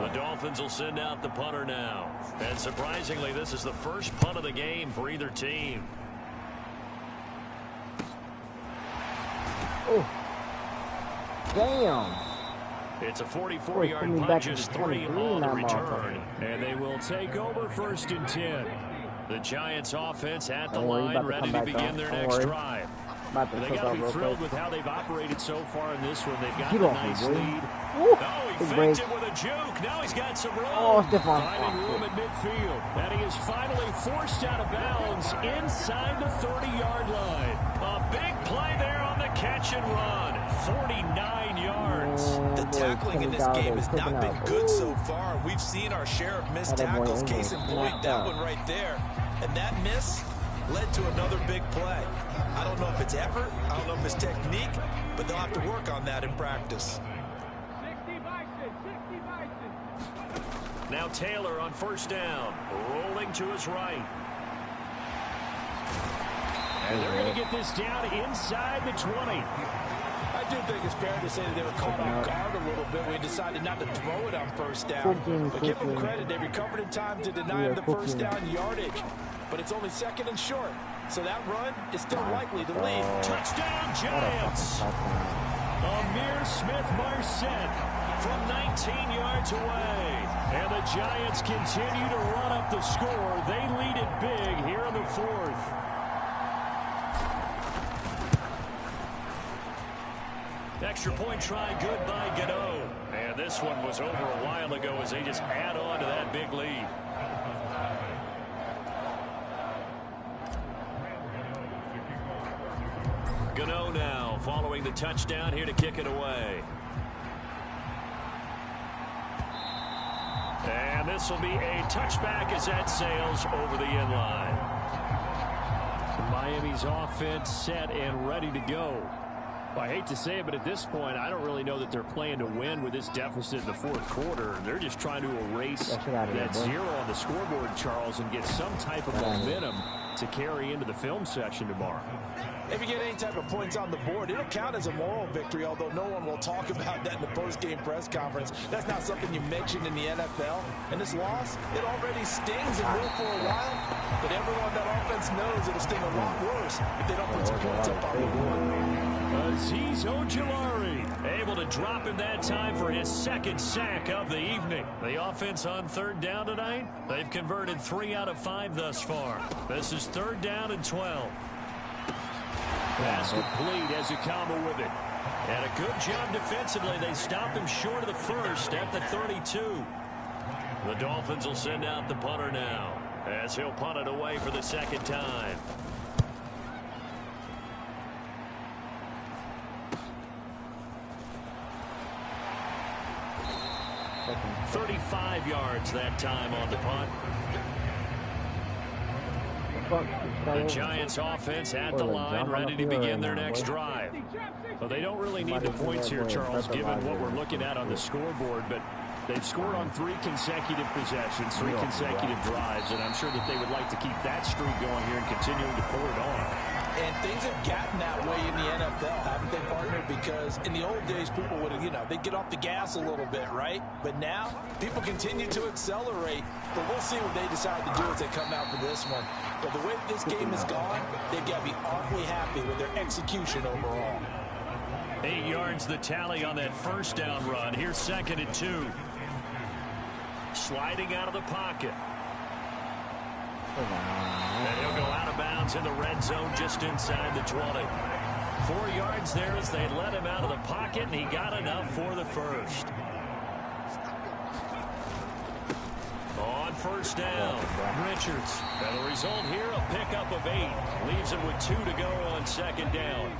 The Dolphins will send out the punter now. And surprisingly, this is the first punt of the game for either team. Oh. Damn. It's a 44-yard punt, just 3 on the return. And they will take over 1st and 10. The Giants offense at the line, ready to begin their next drive. They got to be thrilled with how they've operated so far in this one. They've got a nice lead. Oh, he faked it with a juke. Now he's got some room. Finding room at midfield. And he is finally forced out of bounds inside the 30-yard line. A big play there on the catch and run. 49 yards. The tackling in this game has not been good so far. We've seen our share of missed tackles. Case in point, that one right there. And that miss led to another big play. I don't know if it's effort, I don't know if it's technique, but they'll have to work on that in practice. Now Taylor on first down, rolling to his right. And they're going to get this down inside the 20. I do think it's fair to say that they were caught off guard a little bit. We decided not to throw it on first down. But give them credit. They recovered in time to deny him the first down yardage. But it's only 2nd and short. So that run is still likely to lead. Touchdown, Giants. Amir Smith-Marset from 19 yards away. And the Giants continue to run up the score. They lead it big here in the 4th. Extra point try good by Gano. And this one was over a while ago as they just add on to that big lead. Gano now following the touchdown here to kick it away. And this will be a touchback as that sails over the end line. Miami's offense set and ready to go. Well, I hate to say it, but at this point, I don't really know that they're playing to win with this deficit in the 4th quarter. They're just trying to erase that 0 on the scoreboard, Charles, and get some type of momentum to carry into the film session tomorrow. If you get any type of points on the board, it'll count as a moral victory, although no one will talk about that in the post-game press conference. That's not something you mentioned in the NFL. And this loss, it already stings and will for a while, but everyone on that offense knows it'll sting a lot worse if they don't put some points up on the board. Azeez Ojulari able to drop him that time for his 2nd sack of the evening. The offense on 3rd down tonight, they've converted 3 out of 5 thus far. This is 3rd down and 12. Pass complete as Ukama with it. And a good job defensively. They stopped him short of the 1st at the 32. The Dolphins will send out the punter now as he'll punt it away for the 2nd time. 35 yards that time on the punt. The Giants offense at the line, ready to begin their next drive. Well, they don't really need the points here, Charles, given what we're looking at on the scoreboard, but they've scored on 3 consecutive possessions, 3 consecutive drives, and I'm sure that they would like to keep that streak going here and continuing to pour it on. And things have gotten that way in the NFL, haven't they, partner? Because in the old days, people would, they'd get off the gas a little bit, right? But now, people continue to accelerate. But we'll see what they decide to do as they come out for this one. But the way this game has gone, they've got to be awfully happy with their execution overall. 8 yards the tally on that first down run. Here's 2nd and 2. Sliding out of the pocket. And he'll go out of bounds in the red zone just inside the 20. 4 yards there as they let him out of the pocket, and he got enough for the 1st. On first down, Richards. And the result here, a pickup of 8. Leaves him with 2 to go on 2nd down.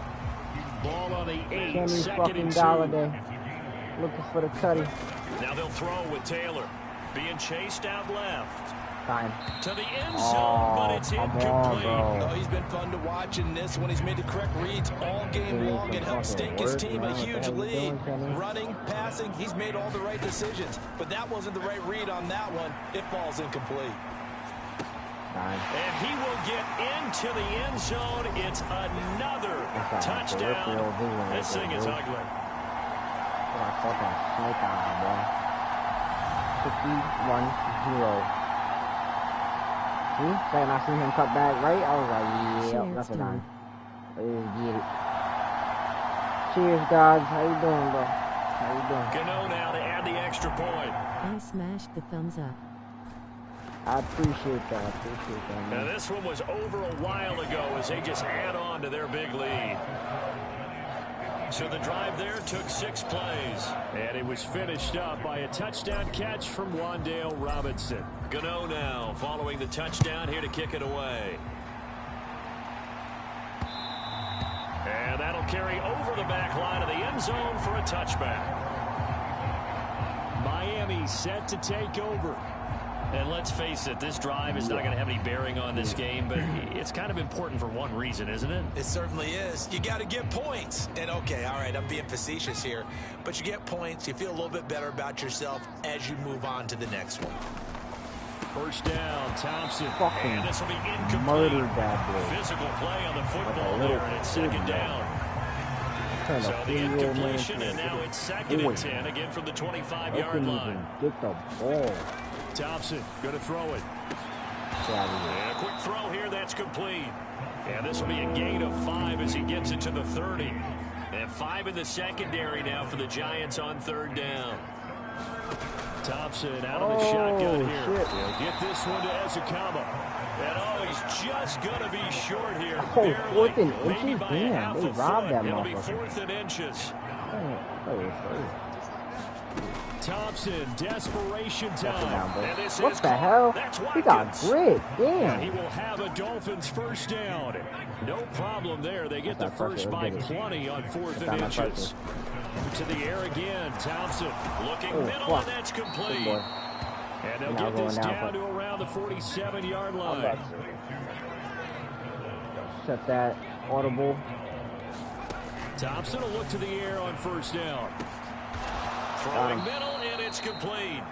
Ball on the 8, 2nd and 2. Looking for the cutty. Now they'll throw with Taylor. Being chased out left. Time. To the end zone, but it's incomplete. He's been fun to watch in this one. He's made the correct reads all game long and helped stake his team a huge lead. Running, passing, he's made all the right decisions. But that wasn't the right read on that one. It falls incomplete. And he will get into the end zone. It's another touchdown. This thing is ugly. 51-0. See? Second I seen him cut back right, I was like, yeah, that's a dime. Let's get it. Cheers, guys. How you doing, bro? How you doing? Gano now to add the extra point. I smashed the thumbs up. I appreciate that. Man. Now this one was over a while ago as they just add on to their big lead. So the drive there took 6 plays. And it was finished up by a touchdown catch from Wan'Dale Robinson. Gano now following the touchdown here to kick it away. And And that'll carry over the back line of the end zone for a touchback. Miami set to take over. And let's face it, this drive is not going to have any bearing on this game, but it's kind of important for one reason, isn't it? It certainly is. You got to get points. And, okay, all right, I'm being facetious here, but you get points, you feel a little bit better about yourself as you move on to the next one. First down, Thompson. Fucking and this will be incomplete. murdered that boy. Physical play on the football there, and it's second down. So the incompletion, and now it's second and 10, again from the 25-yard line. Get the ball. Thompson going to throw it. And a quick throw here, that's complete. And this will be a gain of 5 as he gets it to the 30. And 5 in the secondary now for the Giants on third down. Thompson out of the shotgun here. Shit. He'll get this one to Ezekama. And he's just going to be short here. Fourth and maybe inches? by Damn, half they a robbed foot. that It'll be motherfucker. 4th and inches. Thompson, desperation time. And this what is the hell? That's He got Watkins. grit. And Damn. he will have a Dolphins first down. No problem there. They get the first by plenty on 4th and inches. To the air again. Thompson looking middle, and that's complete. And they'll get this down to around the 47-yard line. Set that audible. Thompson will look to the air on first down. Throwing middle, and it's complete.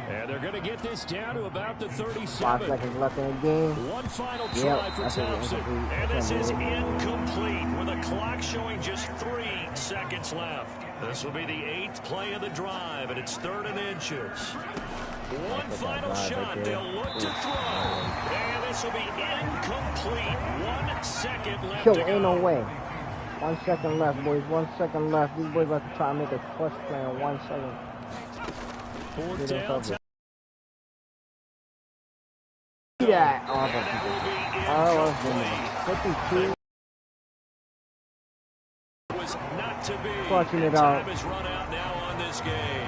And they're going to get this down to about the 37. 5 seconds left in the game. One final try for Thompson. And this is incomplete with a clock showing just 3 seconds left. This will be the 8th play of the drive, and it's 3rd and inches. One final shot. They'll look to throw. And this will be incomplete. 1 second left to go. Ain't no way. 1 second left, boys. 1 second left. These boys about to try to make a clutch play in 1 second. 4th down. See that? Oh, 52. Clutching it out.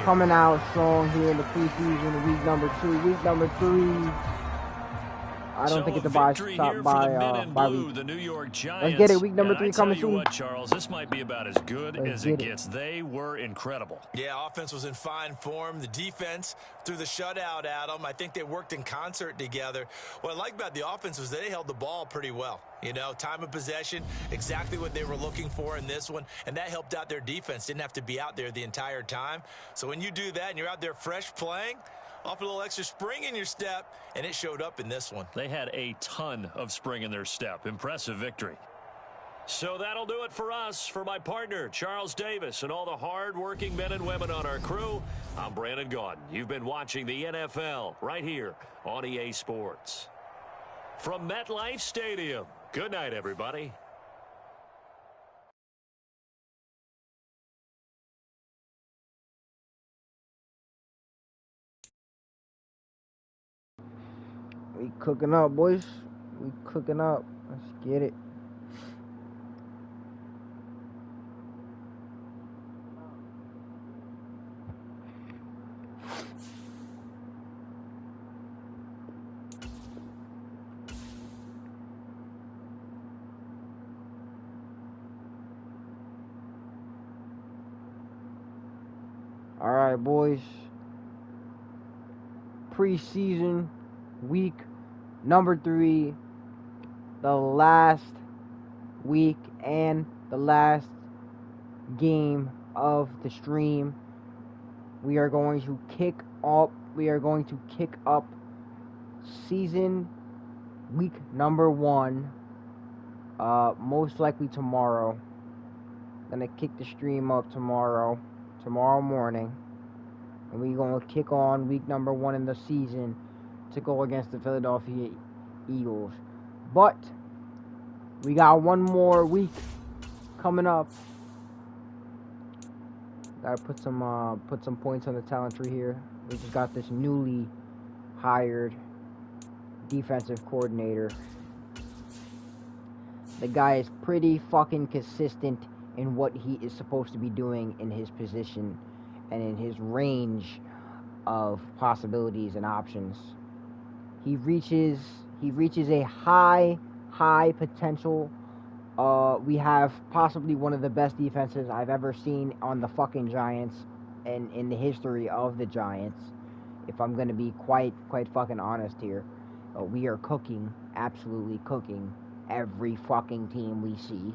Coming out strong here in the preseason, week number 2. Week number 3. I don't think it's a buy stop by week. The New York Giants. Let's get it. Week number 3 coming soon. What, Charles, this might be about as good as it gets. They were incredible. Yeah, offense was in fine form. The defense threw the shutout at them. I think they worked in concert together. What I like about the offense was they held the ball pretty well. You know, time of possession, exactly what they were looking for in this one, and that helped out their defense. Didn't have to be out there the entire time. So when you do that and you're out there fresh playing, off a little extra spring in your step, and it showed up in this one. They had a ton of spring in their step. Impressive victory. So that'll do it for us. For my partner, Charles Davis, and all the hard-working men and women on our crew, I'm Brandon Gaudin. You've been watching the NFL right here on EA Sports. From MetLife Stadium, good night, everybody. We cooking up, boys. We cooking up. Let's get it. All right, boys. Preseason week number 3, the last week and the last game of the stream. We are going to kick up season week number 1 most likely tomorrow. Gonna kick the stream up tomorrow morning, and we're gonna kick on week number 1 in the season to go against the Philadelphia Eagles. But we got one more week coming up. Gotta put some points on the talent tree here. We just got this newly hired defensive coordinator. The guy is pretty fucking consistent in what he is supposed to be doing in his position and in his range of possibilities and options. He reaches a high potential We have possibly one of the best defenses I've ever seen on the fucking Giants and in the history of the Giants. If I'm going to be quite fucking honest here. We are cooking, absolutely cooking every fucking team we see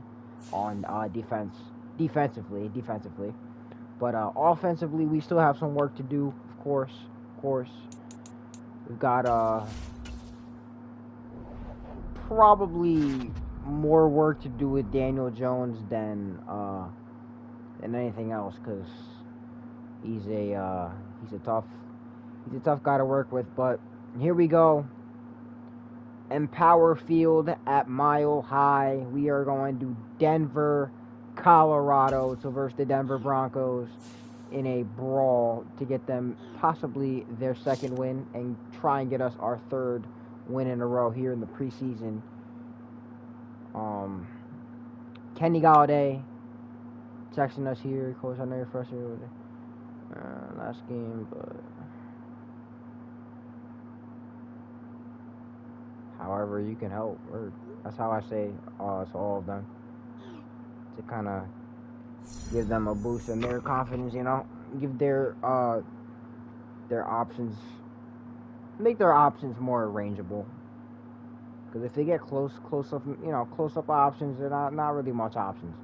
on defensively. But offensively, we still have some work to do, of course. We've got probably more work to do with Daniel Jones than anything else, because he's a tough guy to work with. But here we go. Empower Field at Mile High. We are going to Denver, Colorado to versus the Denver Broncos in a brawl to get them possibly their second win and try and get us our third win in a row here in the preseason. Kenny Galladay texting us here. Of course, I know you're frustrated with it. Last game, but however you can help. That's how I say to all of them. To kind of give them a boost in their confidence, give their options, make their options more arrangeable. Because if they get close up options, they're not really much options.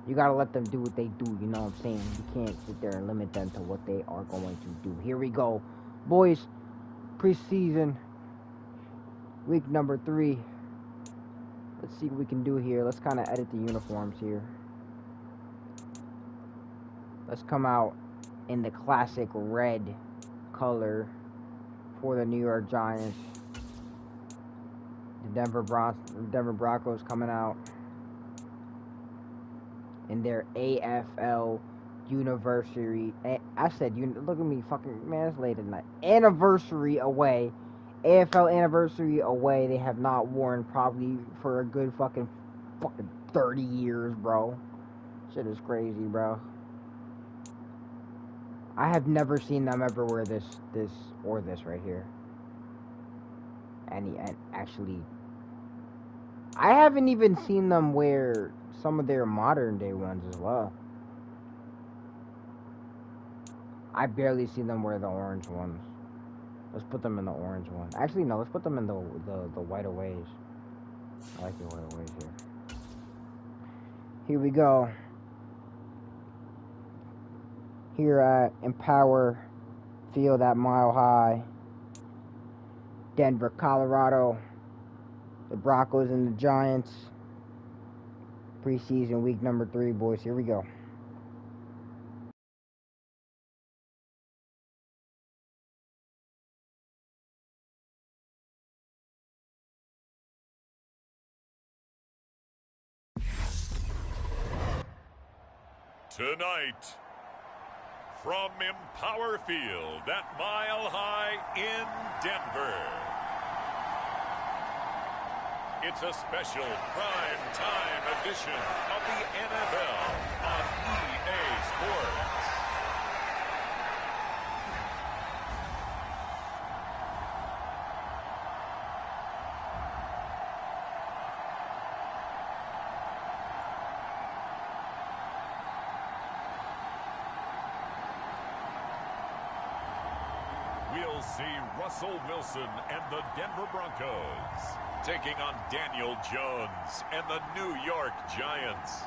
You gotta let them do what they do. You know what I'm saying? You can't sit there and limit them to what they are going to do. Here we go, boys. Preseason. Week number 3. Let's see what we can do here. Let's kind of edit the uniforms here. Let's come out in the classic red color for the New York Giants. The Denver Broncos coming out in their AFL anniversary. I said, look at me, fucking man, it's late at night. Anniversary away. AFL anniversary away. They have not worn probably for a good fucking 30 years, bro. Shit is crazy, bro. I have never seen them ever wear this right here. And actually, I haven't even seen them wear some of their modern day ones as well. I barely see them wear the orange ones. Let's put them in the orange one. Actually, no, let's put them in the white aways. I like the white aways here. Here we go. Here at Empower Field at Mile High. Denver, Colorado. The Broncos and the Giants. Preseason week number 3, boys. Here we go. Tonight, from Empower Field at Mile High in Denver, it's a special prime time edition of the NFL on EA Sports. We'll see Russell Wilson and the Denver Broncos taking on Daniel Jones and the New York Giants.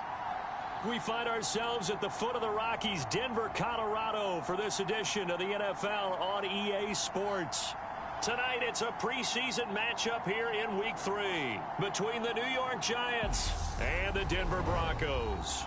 We find ourselves at the foot of the Rockies, Denver, Colorado, for this edition of the NFL on EA Sports. Tonight, it's a preseason matchup here in Week 3 between the New York Giants and the Denver Broncos.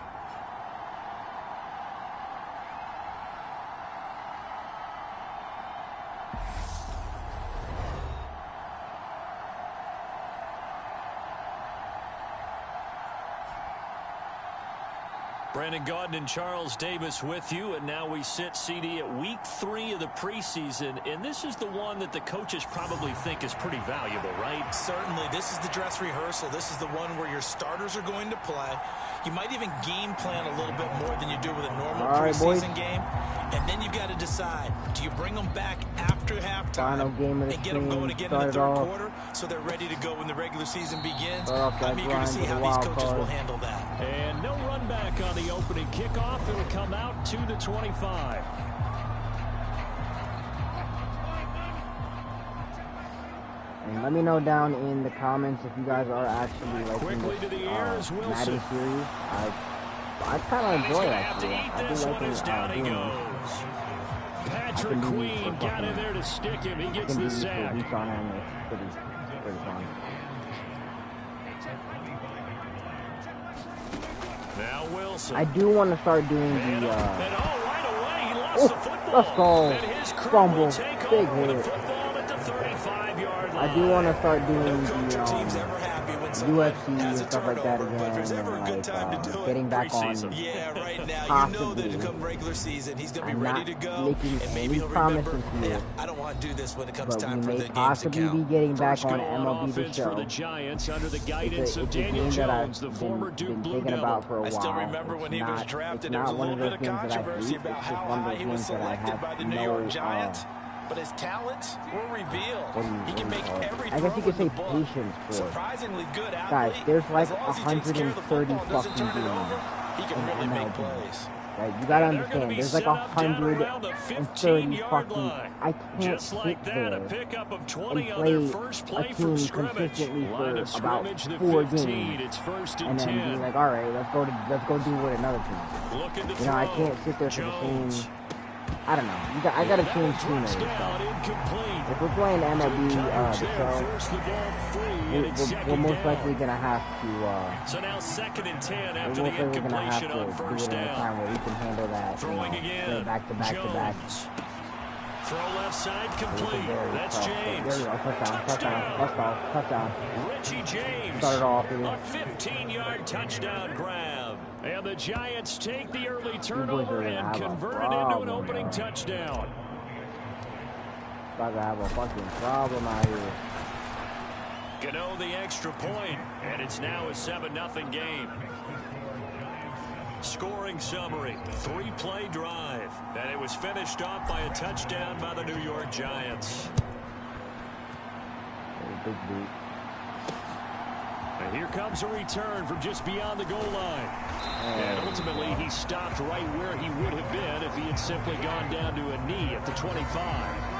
Brandon Gaudin and Charles Davis with you, and now we sit, CD, at Week 3 of the preseason, and this is the one that the coaches probably think is pretty valuable, right? Certainly. This is the dress rehearsal. This is the one where your starters are going to play. You might even game plan a little bit more than you do with a normal preseason game, and then you've got to decide. Do you bring them back after halftime and get them going again in the third quarter so they're ready to go when the regular season begins? I'm eager to see how these coaches will handle that. And no run back on the opening kickoff. It'll come out to the 25. And let me know down in the comments if you guys are actually liking this Madden series. I kind of enjoy it, actually. I do like doing it. Patrick Queen got in there to stick him. He gets the sack. Pretty fun. Now Wilson. I do want to start doing the. And right away, he lost the football. Let's go. And his crew Fumble. will take Big over the hit. football at the 35-yard line. I do want to start doing the UFC and and stuff like that again, and getting back on. Yeah, right now, you know that to come regular season, he's going to be ready to go, and maybe he'll remember, I don't want to do this when it comes time for the games to count. But we may possibly be getting back on First MLB The Show. for the Giants under the guidance of It's a Daniel game that Jones, I've the former Duke Blue thinking about for a while. I still remember when he was drafted, there was a little bit of controversy about how high he was selected by the New York Giants. But his talents were revealed. He can make every I guess you could say ball. patience for Surprisingly good athlete. Guys, there's like As long as he takes care of the 130 football, doesn't fucking turn it over, he can really in make MLB. plays. Right, you gotta understand, there's like 130 fucking, I can't Just like sit that, there a pickup of and 20 on play their first play a from team scrimmage. consistently Line for of about scrimmage, the 4 15. games, It's first and and then 10. be like, all right, let's go do what another team. Looking to You know, I throw. can't sit there for Jones. the same. I don't know. I gotta change scenery. Touchdown incomplete. If we're playing MLB The Show, Force the ball free, and it's we're second most down. likely gonna have to. So now second and 10 We're after most the likely gonna have incompletion to on do first it in a down. time where we can handle that. Throwing again. Back to back to back. Jones. Throw left side complete. That's There we James. go. Touchdown. Let's go. Touchdown. Richie James. Started off with A 15-yard touchdown grab. And the Giants take the early turnover gonna and have a convert it into an problem, opening man. touchdown. About to have a fucking problem out here. Gano the extra point, and it's now a 7-0 game. Scoring summary, 3-play drive, and it was finished off by a touchdown by the New York Giants. Big beat. And here comes a return from just beyond the goal line. And ultimately, he stopped right where he would have been if he had simply gone down to a knee at the 25.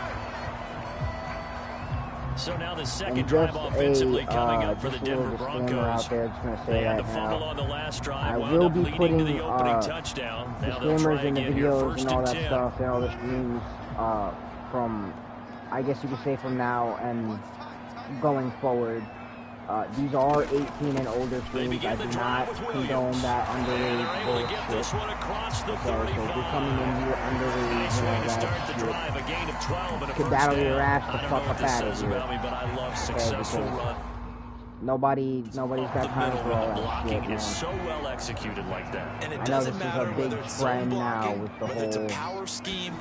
So now the second drive offensively coming up for the Denver Broncos. And the fumble on the last drive wound up leading to the opening touchdown. Now they'll try in the again here, videos first and all and that 10. stuff and all the streams from, I guess you could say from now and going forward. These are 18 and older streams. I do not condone that underage bullshit. So if you're coming in here underage and that shit, could battle your ass the fuck up out of here. Okay, nobody's got time for all that shit, man. Is so well executed like that. And it I know doesn't this is matter a big whether it's trend zone now blocking, with the whether it's a whole, power scheme,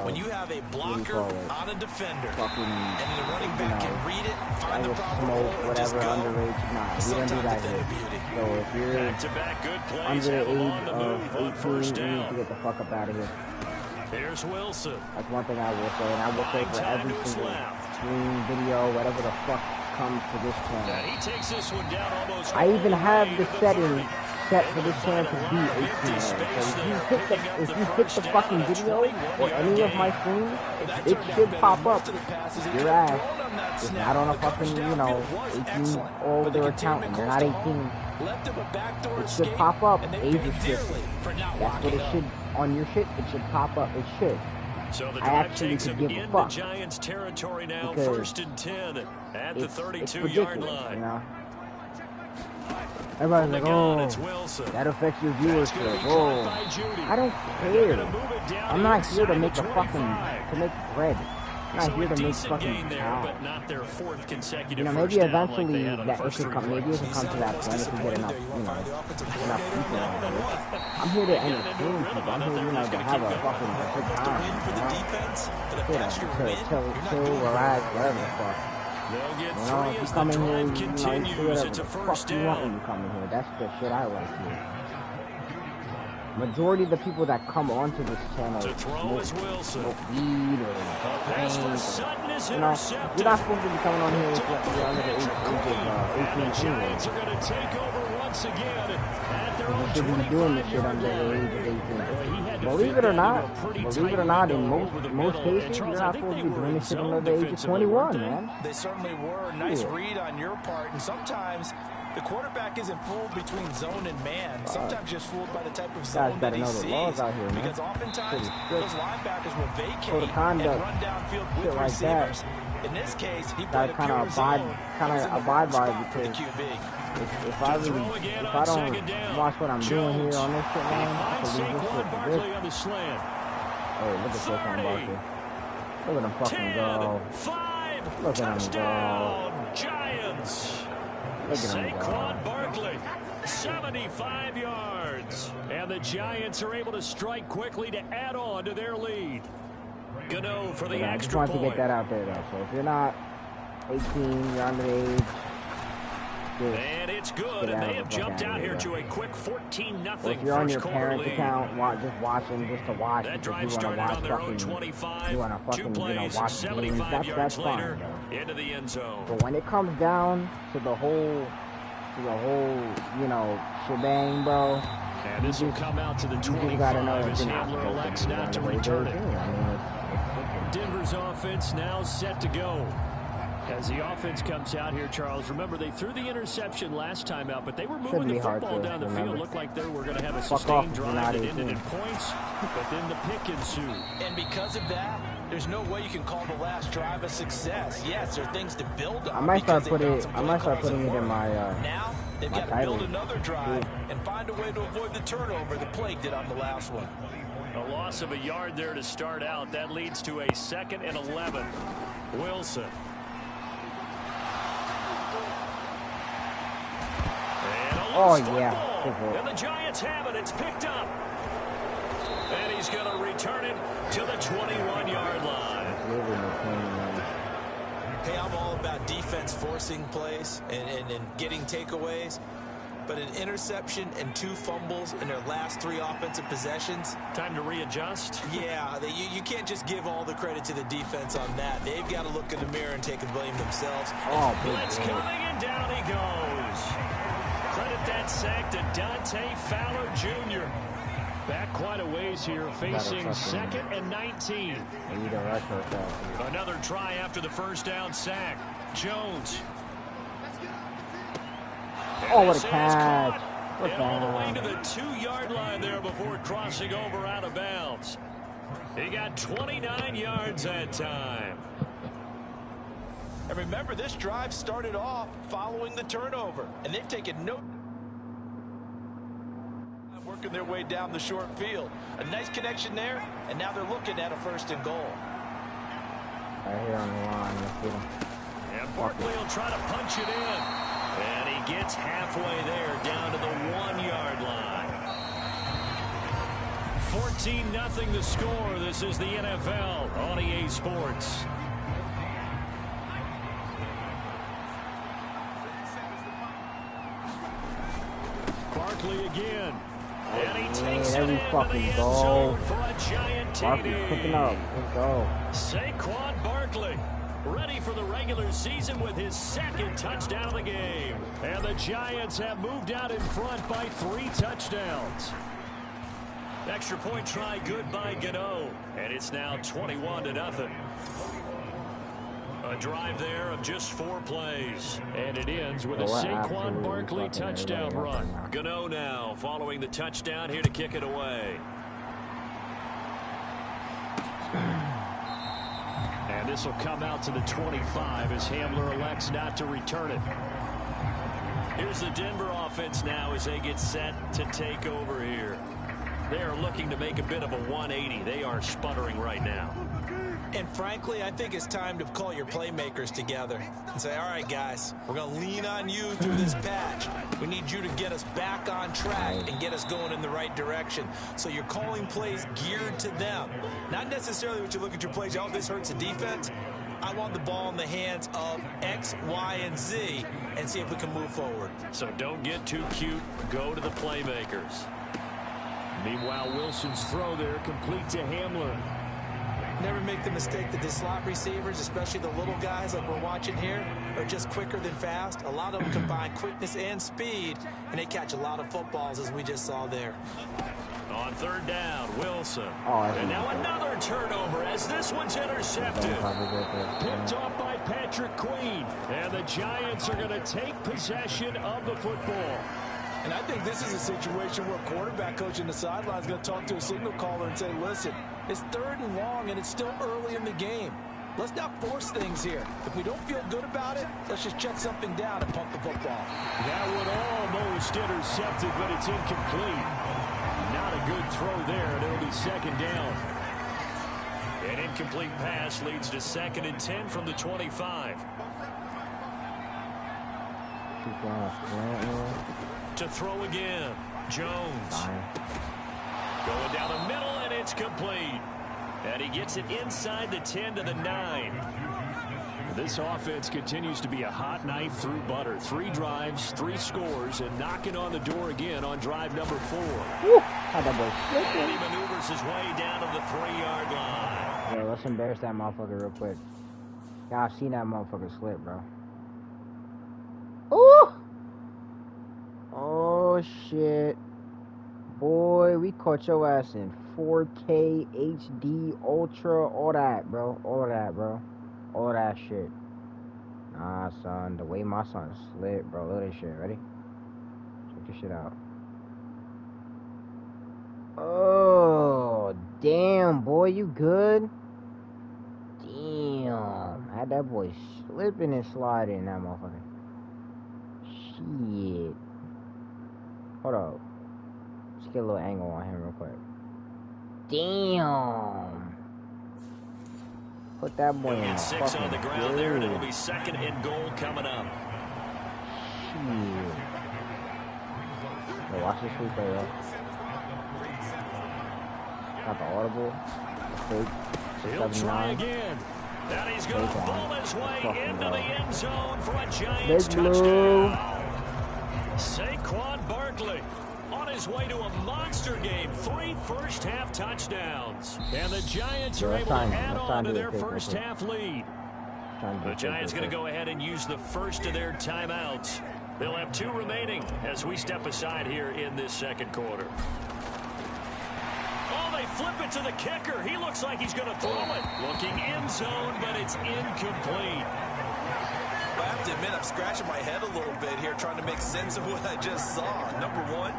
when you have a blocker on a defender, fucking, and the running back can read it, I find the will proper smoke hole, and just whatever go. underage. Nah, we don't do that here. So if you're Back-to-back good plays under the have him on age the of move on 18, first you need to down. get the fuck up out of here. Here's Wilson. That's one thing I will say, and I will say for every single stream, video, whatever the fuck comes to this channel. And he takes this one down almost I even have the all setting way set for this channel to be 18. So if you hit the fucking video or any of my streams, it should pop up your ass. It's not on a fucking, 18 or older account, and you're not 18. It should pop up age restricted. That's what it should, on your shit, it should pop up. It should. So the I drive actually takes could him give a in fuck. the Giants territory now, Because first and 10 at the It's 32-yard ridiculous, line. you know? Everybody's like, oh, It's Wilson. that affects your That's gonna viewership. be Oh, caught by Judy. I don't They're gonna care. move it down I'm the not here to inside make the a fucking, 25. to make bread. I'm not So here a to make decent fucking gain there, cows. but not their fourth consecutive Maybe first down like eventually they had on the that it first could three come, maybe it plays. could come to that point if we get enough, enough people on here. I'm here to entertain people. I'm here, to have a fucking good time. Chill, relax, whatever the fuck. They'll get If three you as the come in here, drive you do continues. whatever It's the a fuck first you want when down. you come in here. That's the shit I like here. majority of the people that come onto this channel smoke weed or pass for Sutton is intercepted. You're not supposed to be coming on here if you're under the age of 18 The Giants are going to take over once again at their own 25-yard line. You should be doing this shit under the age of 18. Believe it or not, in most cases, you're not supposed to be doing this shit under the age of 21, man. They certainly were. Nice read on your part, and sometimes the quarterback isn't fooled between zone and man. Sometimes just fooled by the type of zone that he sees. Out here, because oftentimes those linebackers will vacate and run downfield with receivers. In this case, he played a pure zone. Abide by it because if I don't watch what I'm doing here on this shit, man, I can leave this shit for this. On the slant. Hey, look at Saquon Barkley. Look at him fucking go. Look at him go. Giants. Look at him go. Saquon Barkley, 75 yards. And the Giants are able to strike quickly to add on to their lead. Gano for the extra point. I just wanted to get that out there, though. So if you're not 18, you're underage. And it's good, and they have jumped out here to a quick 14-0 well, if you're on your parents' lead. account, just watching just to watch. That drive started on their own 25. You want to fucking, watch 75 games. That's later, fine, into the end zone. But when it comes down to the whole, shebang, bro. And this will come out to the 25 as Hamler elects not to return it. Denver's offense now set to go. As the offense comes out here, Charles, remember they threw the interception last time out, but they were moving the football down the field. Looked like they were going to have a sustained drive that ended in points, but then the pick ensued. And because of that, there's no way you can call the last drive a success. Yes, there are things to build on. I might start putting it in my now they've got to build another drive and find a way to avoid the turnover the Plague did on the last one. A loss of a yard there to start out. That leads to a 2nd and 11. Wilson. Oh, yeah. And the Giants have it. It's picked up. And he's going to return it to the 21-yard line. Hey, I'm all about defense forcing plays and getting takeaways. But an interception and 2 fumbles in their last 3 offensive possessions. Time to readjust? Yeah, you can't just give all the credit to the defense on that. They've got to look in the mirror and take the blame themselves. Oh, blitz coming, and down he goes. Credit that sack to Dante Fowler Jr. Back quite a ways here, facing 2nd and 19. Another try after the first down sack. Jones. Oh, what a catch. All the way to the 2-yard line there before crossing over out of bounds. He got 29 yards that time. And remember, this drive started off following the turnover, and they've taken no working their way down the short field. A nice connection there, and now they're looking at a 1st and goal. Right here on the line. And Barkley will try to punch it in. And he gets halfway there, down to the 1-yard line. 14-0 the score. This is the NFL on EA Sports. Barkley again. And he takes it into the end zone for a giant TD. Picking up. Let's go. Saquon Barkley ready for the regular season with his 2nd touchdown of the game. And the Giants have moved out in front by 3 touchdowns. Extra point try good by Gano. And it's now 21-0. A drive there of just 4 plays. And it ends with a Saquon Barkley touchdown run. Gano now following the touchdown here to kick it away. And this will come out to the 25 as Hamler elects not to return it. Here's the Denver offense now as they get set to take over here. They are looking to make a bit of a 180. They are sputtering right now. And frankly, I think it's time to call your playmakers together and say, all right, guys, we're going to lean on you through this patch. We need you to get us back on track and get us going in the right direction. So you're calling plays geared to them. Not necessarily what you look at your plays, oh, this hurts the defense. I want the ball in the hands of X, Y, and Z and see if we can move forward. So don't get too cute. Go to the playmakers. Meanwhile, Wilson's throw there complete to Hamler. Never make the mistake that the slot receivers, especially the little guys like we're watching here, are just quicker than fast. A lot of them combine quickness and speed, and they catch a lot of footballs, as we just saw there. On third down, Wilson. And now another turnover as this one's intercepted. Picked off by Patrick Queen. And the Giants are going to take possession of the football. And I think this is a situation where a quarterback coach in the sideline is going to talk to a signal caller and say, listen, it's 3rd and long and it's still early in the game. Let's not force things here. If we don't feel good about it, let's just check something down and punt the football. That one almost intercepted, but it's incomplete. Not a good throw there, and it'll be 2nd down. An incomplete pass leads to 2nd and 10 from the 25. To throw again, Jones. Going down the middle, and it's complete. And he gets it inside the 10 to the 9. This offense continues to be a hot knife through butter. 3 drives, 3 scores, and knocking on the door again on drive number 4. And he maneuvers his way down to the 3-yard line. Yo, let's embarrass that motherfucker real quick. Y'all seen that motherfucker slip, bro. Ooh! Oh, shit. Boy, we caught your ass in 4K, HD, Ultra, all that, bro. All of that, bro. All of that shit. Nah, son. The way my son slipped, bro. Look at this shit. Ready? Check this shit out. Oh, damn, boy. You good? Damn. I had that boy slipping and sliding, that motherfucker. Shit. Hold up. Let's get a little angle on him real quick. Damn. Put that boy in 6 on the ground there, and it'll be 2nd and goal coming up. Shit. Yo, watch this replay, yo. Got the audible. He'll try again. And he's going to ball his way into the end zone for a Giants touchdown. Saquon Barkley on his way to a monster game. 3 first-half touchdowns. And the Giants are able to add on to their first-half lead. The Giants going to go ahead and use the first of their timeouts. They'll have 2 remaining as we step aside here in this 2nd quarter. Oh, they flip it to the kicker. He looks like he's going to throw it. Looking end zone, but it's incomplete. I have to admit, I'm scratching my head a little bit here trying to make sense of what I just saw. Number 1,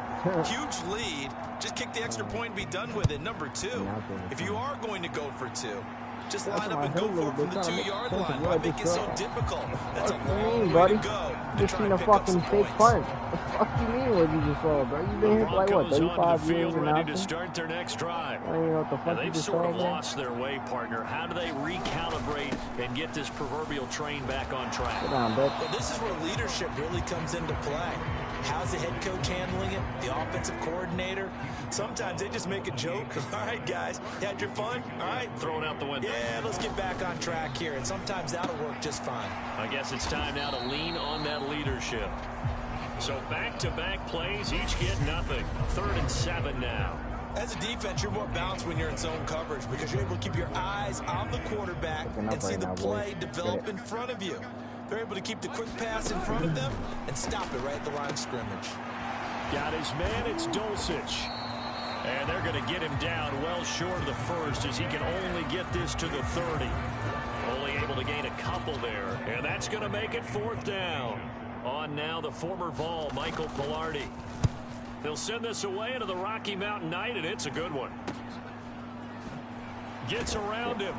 huge lead. Just kick the extra point and be done with it. Number 2, if you are going to go for 2, just line up and go for it from the 2-yard line. Why make it so difficult? That's a long way to go. Just seen a fucking fake punt. What the fuck you mean what you just saw, bro? You been here for like, what, 35 years and ready to start their next drive. I don't even know what the fuck they've sort of lost their way, partner. How do they recalibrate and get this proverbial train back on track? Sit down, bitch. Well, this is where leadership really comes into play. How's the head coach handling it? The offensive coordinator? Sometimes they just make a joke. All right, guys, you had your fun? All right. Throw it out the window. Yeah, let's get back on track here. And sometimes that'll work just fine. I guess it's time now to lean on that leadership. So back-to-back plays, each get nothing. 3rd and 7 now. As a defense, you're more balanced when you're in zone coverage because you're able to keep your eyes on the quarterback and see the play develop in front of you. They're able to keep the quick pass in front of them and stop it right at the line of scrimmage. Got his man, it's Dulcich. And they're going to get him down well short of the first as he can only get this to the 30. Only able to gain a couple there. And that's going to make it 4th down. On now the former Vol, Michael Pilardi. They'll send this away into the Rocky Mountain night, and it's a good one. Gets around him.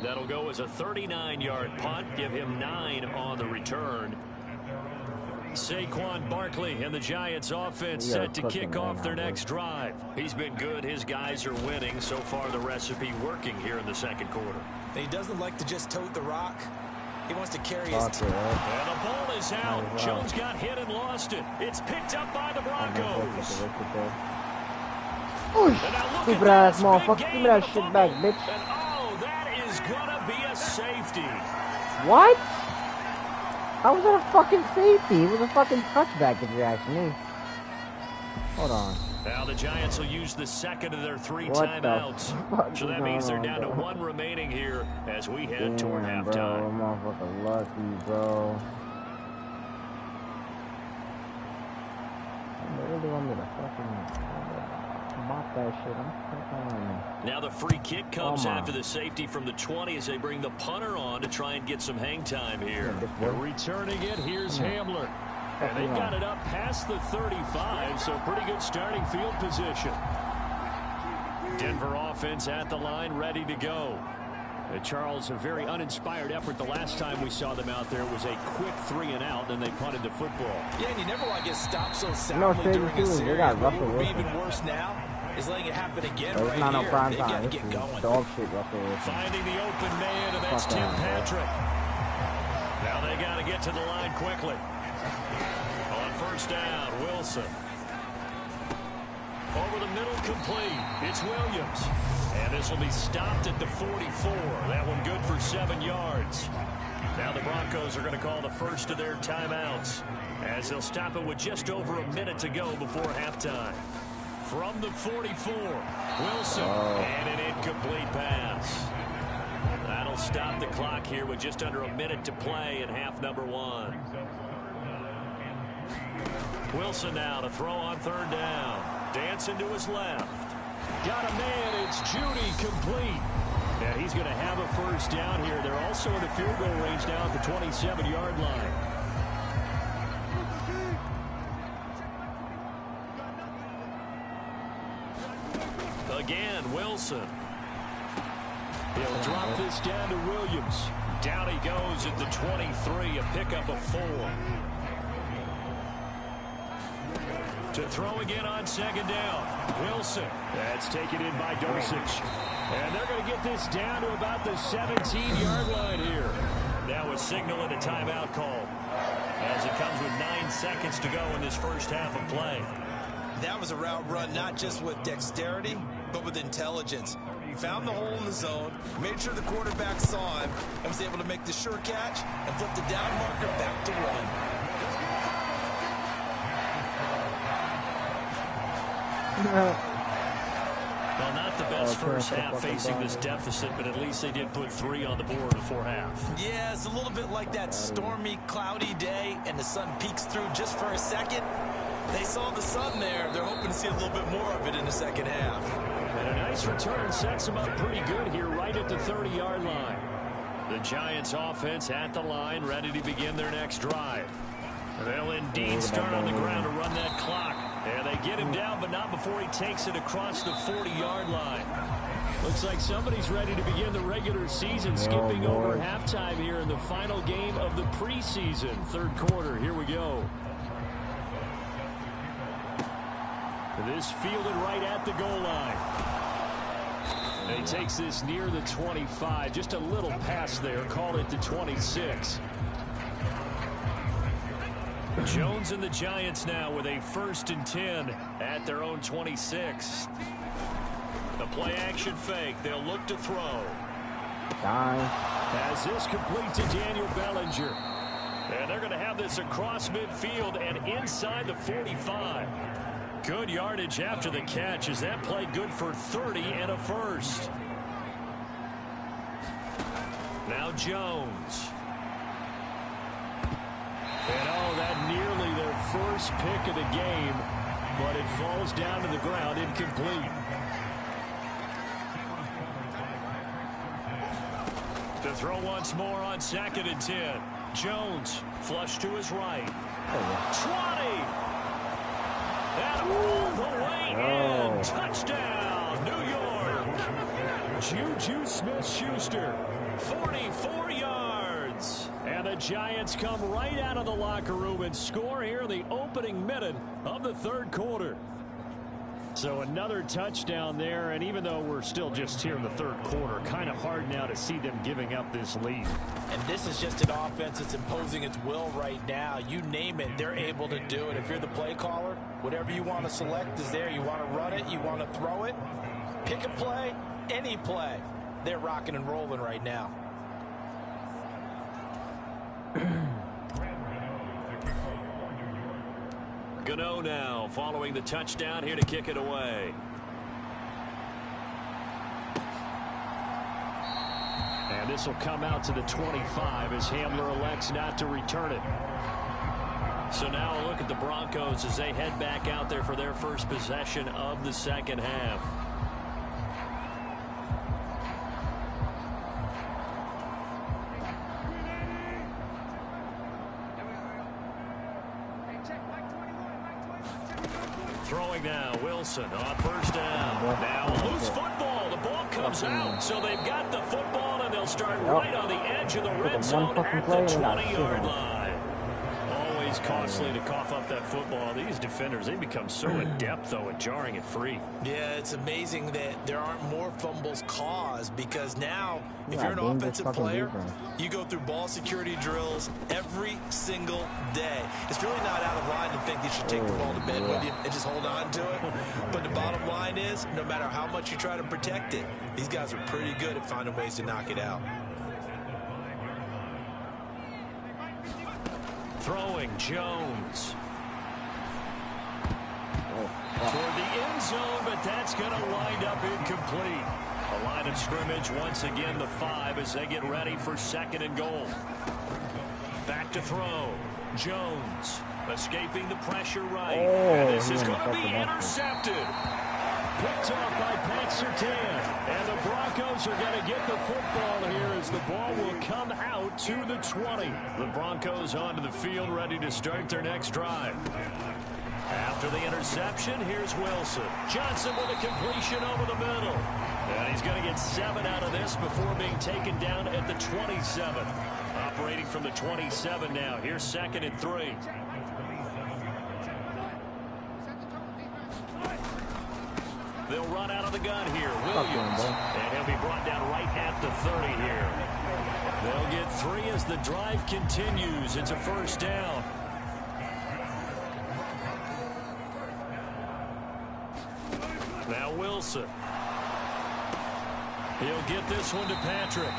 That'll go as a 39-yard punt. Give him 9 on the return. Saquon Barkley and the Giants offense set to kick off their next drive. He's been good. His guys are winning. So far, the recipe working here in the 2nd quarter. And he doesn't like to just tote the rock. He wants to carry his team. And the ball is out. Jones got hit and lost it. It's picked up by the Broncos. Stupid ass motherfucker. Give me that shit back, bitch. And oh, that is gonna be a safety. What? How was that a fucking safety? It was a fucking touchback if you ask me. Hold on. Now the Giants will use the second of their 3 timeouts. So that means they're down to 1 remaining here as we head toward halftime. Bro, motherfucker lucky, bro. They really want me to fucking mop that shit. I'm fucking. Now the free kick comes after the safety from the 20 as they bring the punter on to try and get some hang time here. Returning it, here's Hamler. And they've got it up past the 35, so pretty good starting field position. Denver offense at the line, ready to go. Charles, a very uninspired effort the last time we saw them out there. It was a quick 3 and out, then they punted the football. Yeah, and you never want to get stopped so soundly during a series. What would be even worse now is letting it happen again right here. No prime They've got to get going. Dog shit, Russell Wilson. Finding the open man, and that's Tim Patrick. Now they got to get to the line quickly. On first down, Wilson. Over the middle, complete. It's Williams. And this will be stopped at the 44. That one good for 7 yards. Now the Broncos are going to call the first of their timeouts as they'll stop it with just over a minute to go before halftime. From the 44, Wilson. And an incomplete pass. That'll stop the clock here with just under a minute to play in half number 1. Wilson now to throw on third down. Dancing to his left. Got a man. It's Judy, complete. And he's going to have a first down here. They're also in the field goal range now at the 27-yard line. Again, Wilson. He'll drop this down to Williams. Down he goes at the 23, a pickup of 4. To throw again on second down. Wilson. That's taken in by Dosich. And they're going to get this down to about the 17-yard line here. That was signaling a timeout call as it comes with 9 seconds to go in this first half of play. That was a route run not just with dexterity, but with intelligence. Found the hole in the zone, made sure the quarterback saw him, and was able to make the sure catch and flip the down marker back to 1. Well, not the best first half facing this deficit, but at least they did put 3 on the board before half. Yeah, it's a little bit like that stormy, cloudy day, and the sun peeks through just for a second. They saw the sun there. They're hoping to see a little bit more of it in the second half. And a nice return sets them up pretty good here right at the 30-yard line. The Giants offense at the line, ready to begin their next drive. They'll indeed start on the ground to run that clock. And they get him down, but not before he takes it across the 40-yard line. Looks like somebody's ready to begin the regular season, skipping over halftime here in the final game of the preseason. Third quarter, here we go. This fielded right at the goal line. And he takes this near the 25. Just a little pass there. Called it the 26. Jones and the Giants now with a 1st and 10 at their own 26. The play action fake. They'll look to throw. As this complete to Daniel Bellinger. And they're going to have this across midfield and inside the 45. Good yardage after the catch. Is that play good for 30 and a first? Now Jones. And that nearly their first pick of the game, but it falls down to the ground incomplete. To throw once more on 2nd and 10. Jones flush to his right. 20. And all the way in. Touchdown, New York. Juju Smith-Schuster. 44 yards. And the Giants come right out of the locker room and score here in the opening minute of the third quarter. So another touchdown there, and even though we're still just here in the third quarter, kind of hard now to see them giving up this lead. And this is just an offense that's imposing its will right now. You name it, they're able to do it. If you're the play caller, whatever you want to select is there. You want to run it, you want to throw it, pick a play, any play. They're rocking and rolling right now. Gano now following the touchdown here to kick it away. And this will come out to the 25 as Hamler elects not to return it. So now a look at the Broncos as they head back out there for their first possession of the second half. Throwing now, Wilson on first down. Now loose football. The ball comes out. So they've got the football, and they'll start right on the edge of the red zone at the 20-yard line. Always costly to cough up that football. These defenders, they become so adept, though, at jarring it free. Yeah, it's amazing that there aren't more fumbles caused, because now, if you're an offensive player, you go through ball security drills every single day. It's really not out of line to think you should take the ball to bed with you and just hold on to it. But the bottom line is, no matter how much you try to protect it, these guys are pretty good at finding ways to knock it out. Throwing Jones. Toward the end zone, but that's going to wind up incomplete. A line of scrimmage once again, the 5 as they get ready for 2nd and goal. Back to throw. Jones escaping the pressure right. And this is going to be intercepted. Picked off by Pat Surtain. And the Broncos are going to get the football here as the ball will come out to the 20. The Broncos onto the field ready to start their next drive. After the interception, here's Wilson. Johnson with a completion over the middle. And he's going to get 7 out of this before being taken down at the 27. Operating from the 27 now. Here's 2nd and 3. They'll run out of the gun here. Williams. And he'll be brought down right at the 30 here. They'll get 3 as the drive continues. It's a first down. Now Wilson. He'll get this one to Patrick.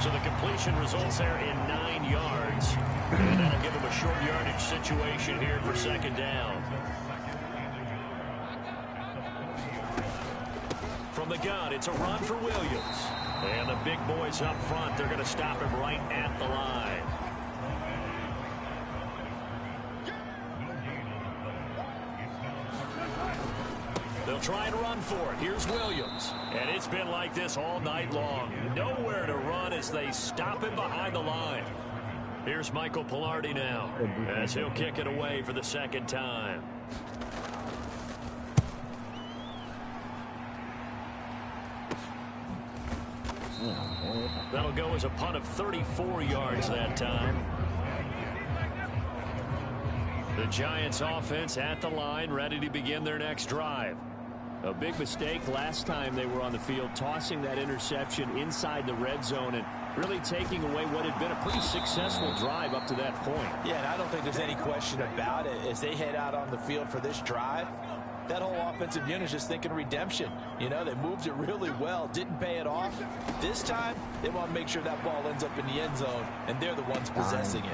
So the completion results there in 9 yards. And that'll give him a short yardage situation here for 2nd down. From the gun, it's a run for Williams. And the big boys up front, they're going to stop him right at the line. They'll try and run for it. Here's Williams. And it's been like this all night long. Nowhere to run as they stop him behind the line. Here's Michael Pilardi now as he'll kick it away for the 2nd time. That'll go as a punt of 34 yards that time. The Giants offense at the line, ready to begin their next drive. A big mistake last time they were on the field, tossing that interception inside the red zone and really taking away what had been a pretty successful drive up to that point. Yeah, and I don't think there's any question about it. As they head out on the field for this drive, that whole offensive unit is just thinking redemption. You know, they moved it really well, didn't pay it off. This time, they want to make sure that ball ends up in the end zone, and they're the ones possessing it.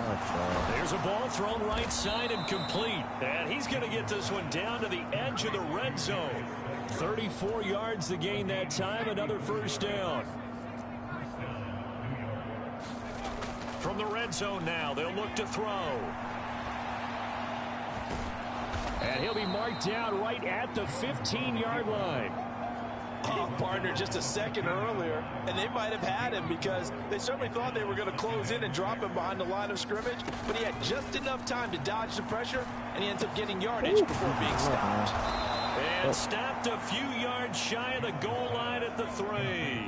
There's a ball thrown right side and complete. And he's going to get this one down to the edge of the red zone. 34 yards the gain that time, another first down. From the red zone now, they'll look to throw. And he'll be marked down right at the 15-yard line. Oh, partner, just a second earlier, and they might have had him because they certainly thought they were going to close in and drop him behind the line of scrimmage, but he had just enough time to dodge the pressure, and he ends up getting yardage before being stopped. And stopped a few yards shy of the goal line at the 3.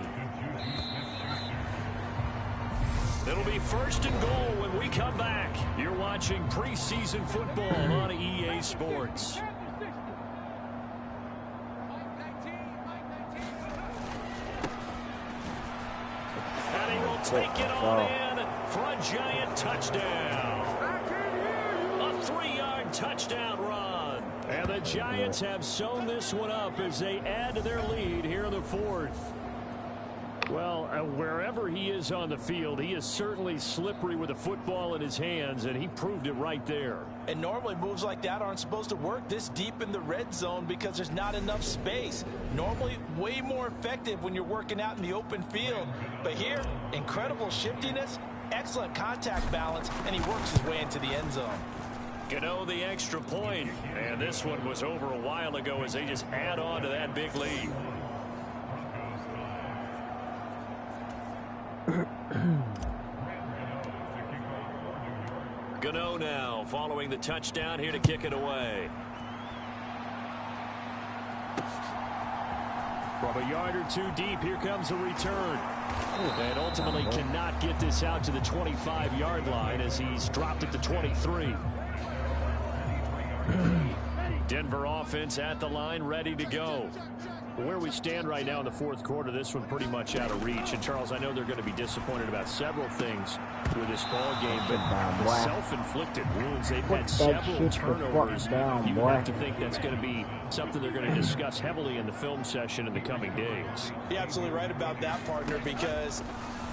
It'll be 1st and goal when we come back. You're watching preseason football on EA Sports. And he will take it on in for a Giant touchdown. A 3-yard touchdown run. And the Giants have sewn this one up as they add to their lead here in the 4th. Well, wherever he is on the field, he is certainly slippery with a football in his hands, and he proved it right there. And normally moves like that aren't supposed to work this deep in the red zone because there's not enough space. Normally way more effective when you're working out in the open field. But here, incredible shiftiness, excellent contact balance, and he works his way into the end zone. Gano the extra point, and this one was over a while ago as they just add on to that big lead. Gano now following the touchdown here to kick it away. From a yard or two deep, here comes a return. And ultimately cannot get this out to the 25-yard line as he's dropped it to 23. Denver offense at the line, ready to go. Where we stand right now in the fourth quarter, this one pretty much out of reach. And, Charles, I know they're going to be disappointed about several things with this ball game, but the self-inflicted wounds, they've had several turnovers. You have to think that's going to be something they're going to discuss heavily in the film session in the coming days. You're absolutely right about that, partner, because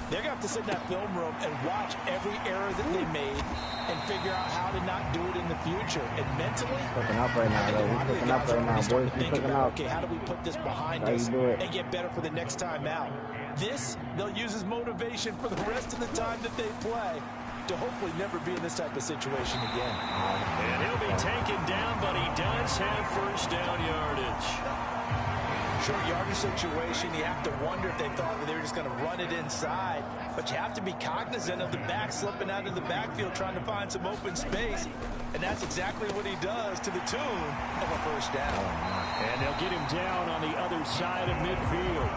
they're going to have to sit in that film room and watch every error that they made and figure out how to not do it in the future. And mentally, Cooking up right now, though. He's cooking up right now, boys. He's cooking up. Okay, how do we put this behind us and get better for the next time out? This, they'll use as motivation for the rest of the time that they play to hopefully never be in this type of situation again. And he'll be taken down, but he does have first down yardage. Short yardage situation, you have to wonder if they thought that they were just going to run it inside. But you have to be cognizant of the back slipping out of the backfield trying to find some open space. And that's exactly what he does to the tune of a first down. And they'll get him down on the other side of midfield.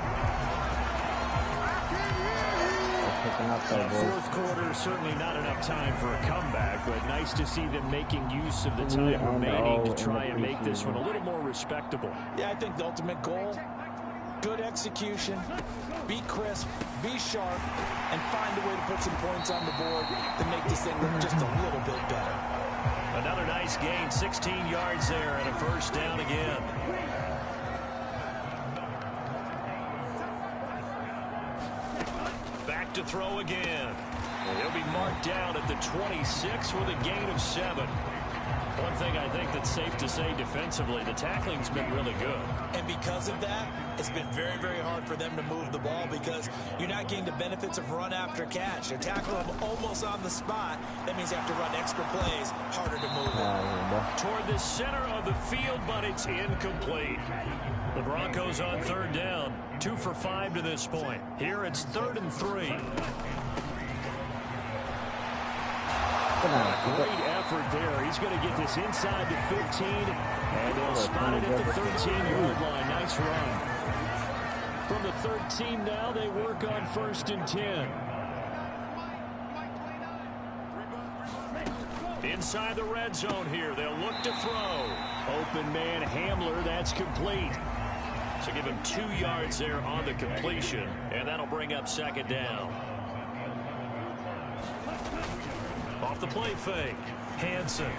Fourth quarter, certainly not enough time for a comeback, but nice to see them making use of the time remaining to try and make this one a little more respectable. Yeah, I think the ultimate goal, good execution, be crisp, be sharp, and find a way to put some points on the board to make this thing look just a little bit better. Another nice gain, 16 yards there, and a first down again. To throw again. He'll be marked down at the 26 with a gain of 7. One thing I think that's safe to say defensively, the tackling's been really good. And because of that, it's been very, very hard for them to move the ball because you're not getting the benefits of run after catch. They're tackling them almost on the spot. That means you have to run extra plays, harder to move it. Toward the center of the field, but it's incomplete. The Broncos on third down, 2 for 5 to this point. Here it's 3rd and 3. Great effort there. He's going to get this inside the 15, and they'll spot it at the 13-yard line. Nice run. From the 13 now, they work on 1st and 10. Inside the red zone here, they'll look to throw. Open man Hamler, that's complete. So give him 2 yards there on the completion, and that'll bring up 2nd down. Off the play fake, Hansen.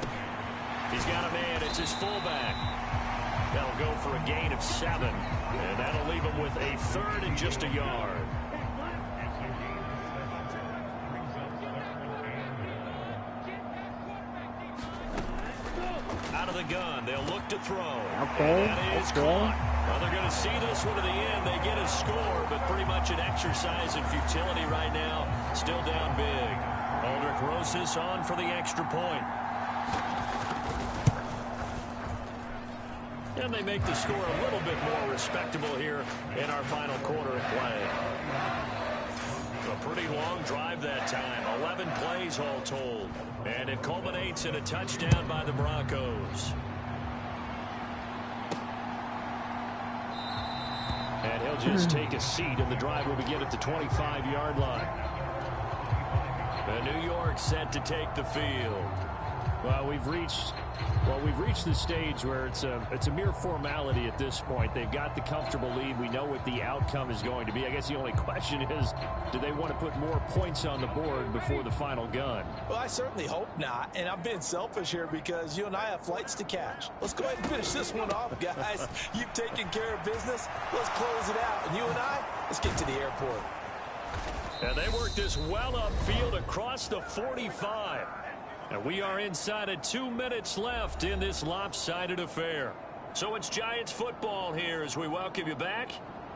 He's got a man, it's his fullback. That'll go for a gain of 7, and that'll leave him with a 3rd and just a yard. Out of the gun, they'll look to throw. Okay. That is caught. Well, they're going to see this one to the end. They get a score, but pretty much an exercise in futility right now. Still down big. Aldrich Rosas on for the extra point. And they make the score a little bit more respectable here in our final quarter of play. A pretty long drive that time. 11 plays all told. And it culminates in a touchdown by the Broncos. And he'll just take a seat, and the drive will begin at the 25-yard line. And New York set to take the field. Well, we've reached the stage where it's a mere formality at this point. They've got the comfortable lead. We know what the outcome is going to be. I guess the only question is, do they want to put more points on the board before the final gun? Well, I certainly hope not. And I'm being selfish here because you and I have flights to catch. Let's go ahead and finish this one off, guys. You've taken care of business. Let's close it out. And you and I, Let's get to the airport. And they work this well upfield across the 45. And we are inside of 2 minutes left in this lopsided affair. So it's Giants football here as we welcome you back.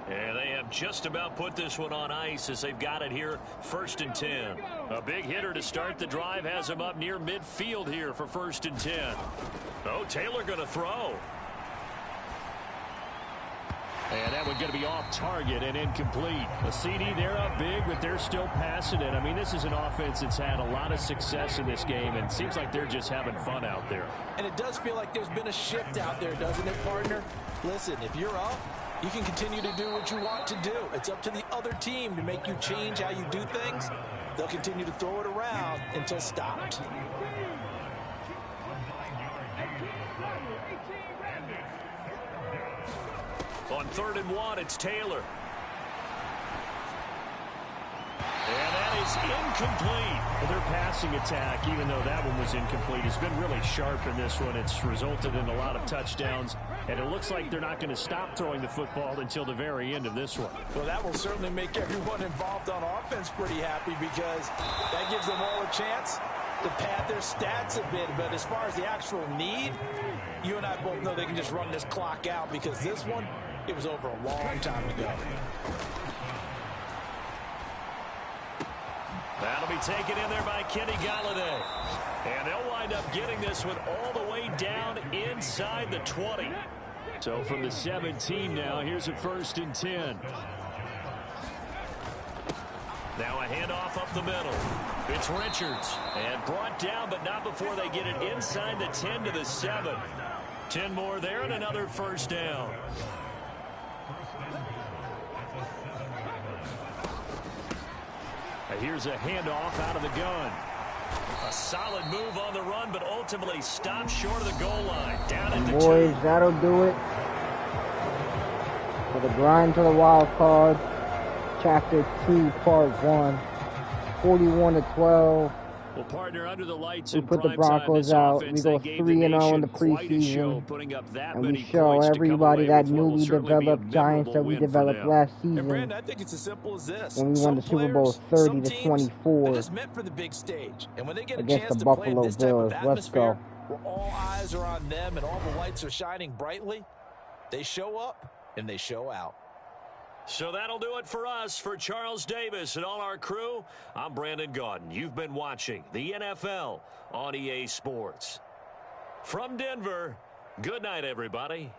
And they have just about put this one on ice as they've got it here, 1st and 10. A big hitter to start the drive has him up near midfield here for 1st and 10. Oh, Taylor going to throw. And that one going to be off target and incomplete. A CD, they're up big, but they're still passing it. I mean, this is an offense that's had a lot of success in this game, and it seems like they're just having fun out there. And it does feel like there's been a shift out there, doesn't it, partner? Listen, if you're up, you can continue to do what you want to do. It's up to the other team to make you change how you do things. They'll continue to throw it around until stopped. On 3rd and 1, it's Taylor. And that is incomplete. Well, their passing attack, even though that one was incomplete, has been really sharp in this one. It's resulted in a lot of touchdowns, and it looks like they're not going to stop throwing the football until the very end of this one. Well, that will certainly make everyone involved on offense pretty happy because that gives them all a chance to pad their stats a bit. But as far as the actual need, you and I both know they can just run this clock out because this one, it was over a long time ago. That'll be taken in there by Kenny Galladay. And they'll wind up getting this one all the way down inside the 20. So from the 17 now, here's a 1st and 10. Now a handoff up the middle. It's Richards. And brought down, but not before they get it inside the 10 to the 7. 10 more there and another 1st down. Here's a handoff out of the gun. A solid move on the run, but ultimately stopped short of the goal line. Down at the 2. Boys, that'll do it for the grind to the wild card. Chapter 2, Part 1. 41-12. Well, partner, under the lights we put the Broncos out. We go 3-0 in the preseason. And we show everybody that newly developed Giants that we developed last season. And Brandon, I think it's as simple as this. When we won the Super Bowl 30-24 just meant for the big stage. And when they get a against chance the to play in Buffalo this type Bills. of Let's go. where all eyes are on them and all the lights are shining brightly, they show up and they show out. So that'll do it for us. For Charles Davis and all our crew, I'm Brandon Gaudin. You've been watching the NFL on EA Sports. From Denver, good night, everybody.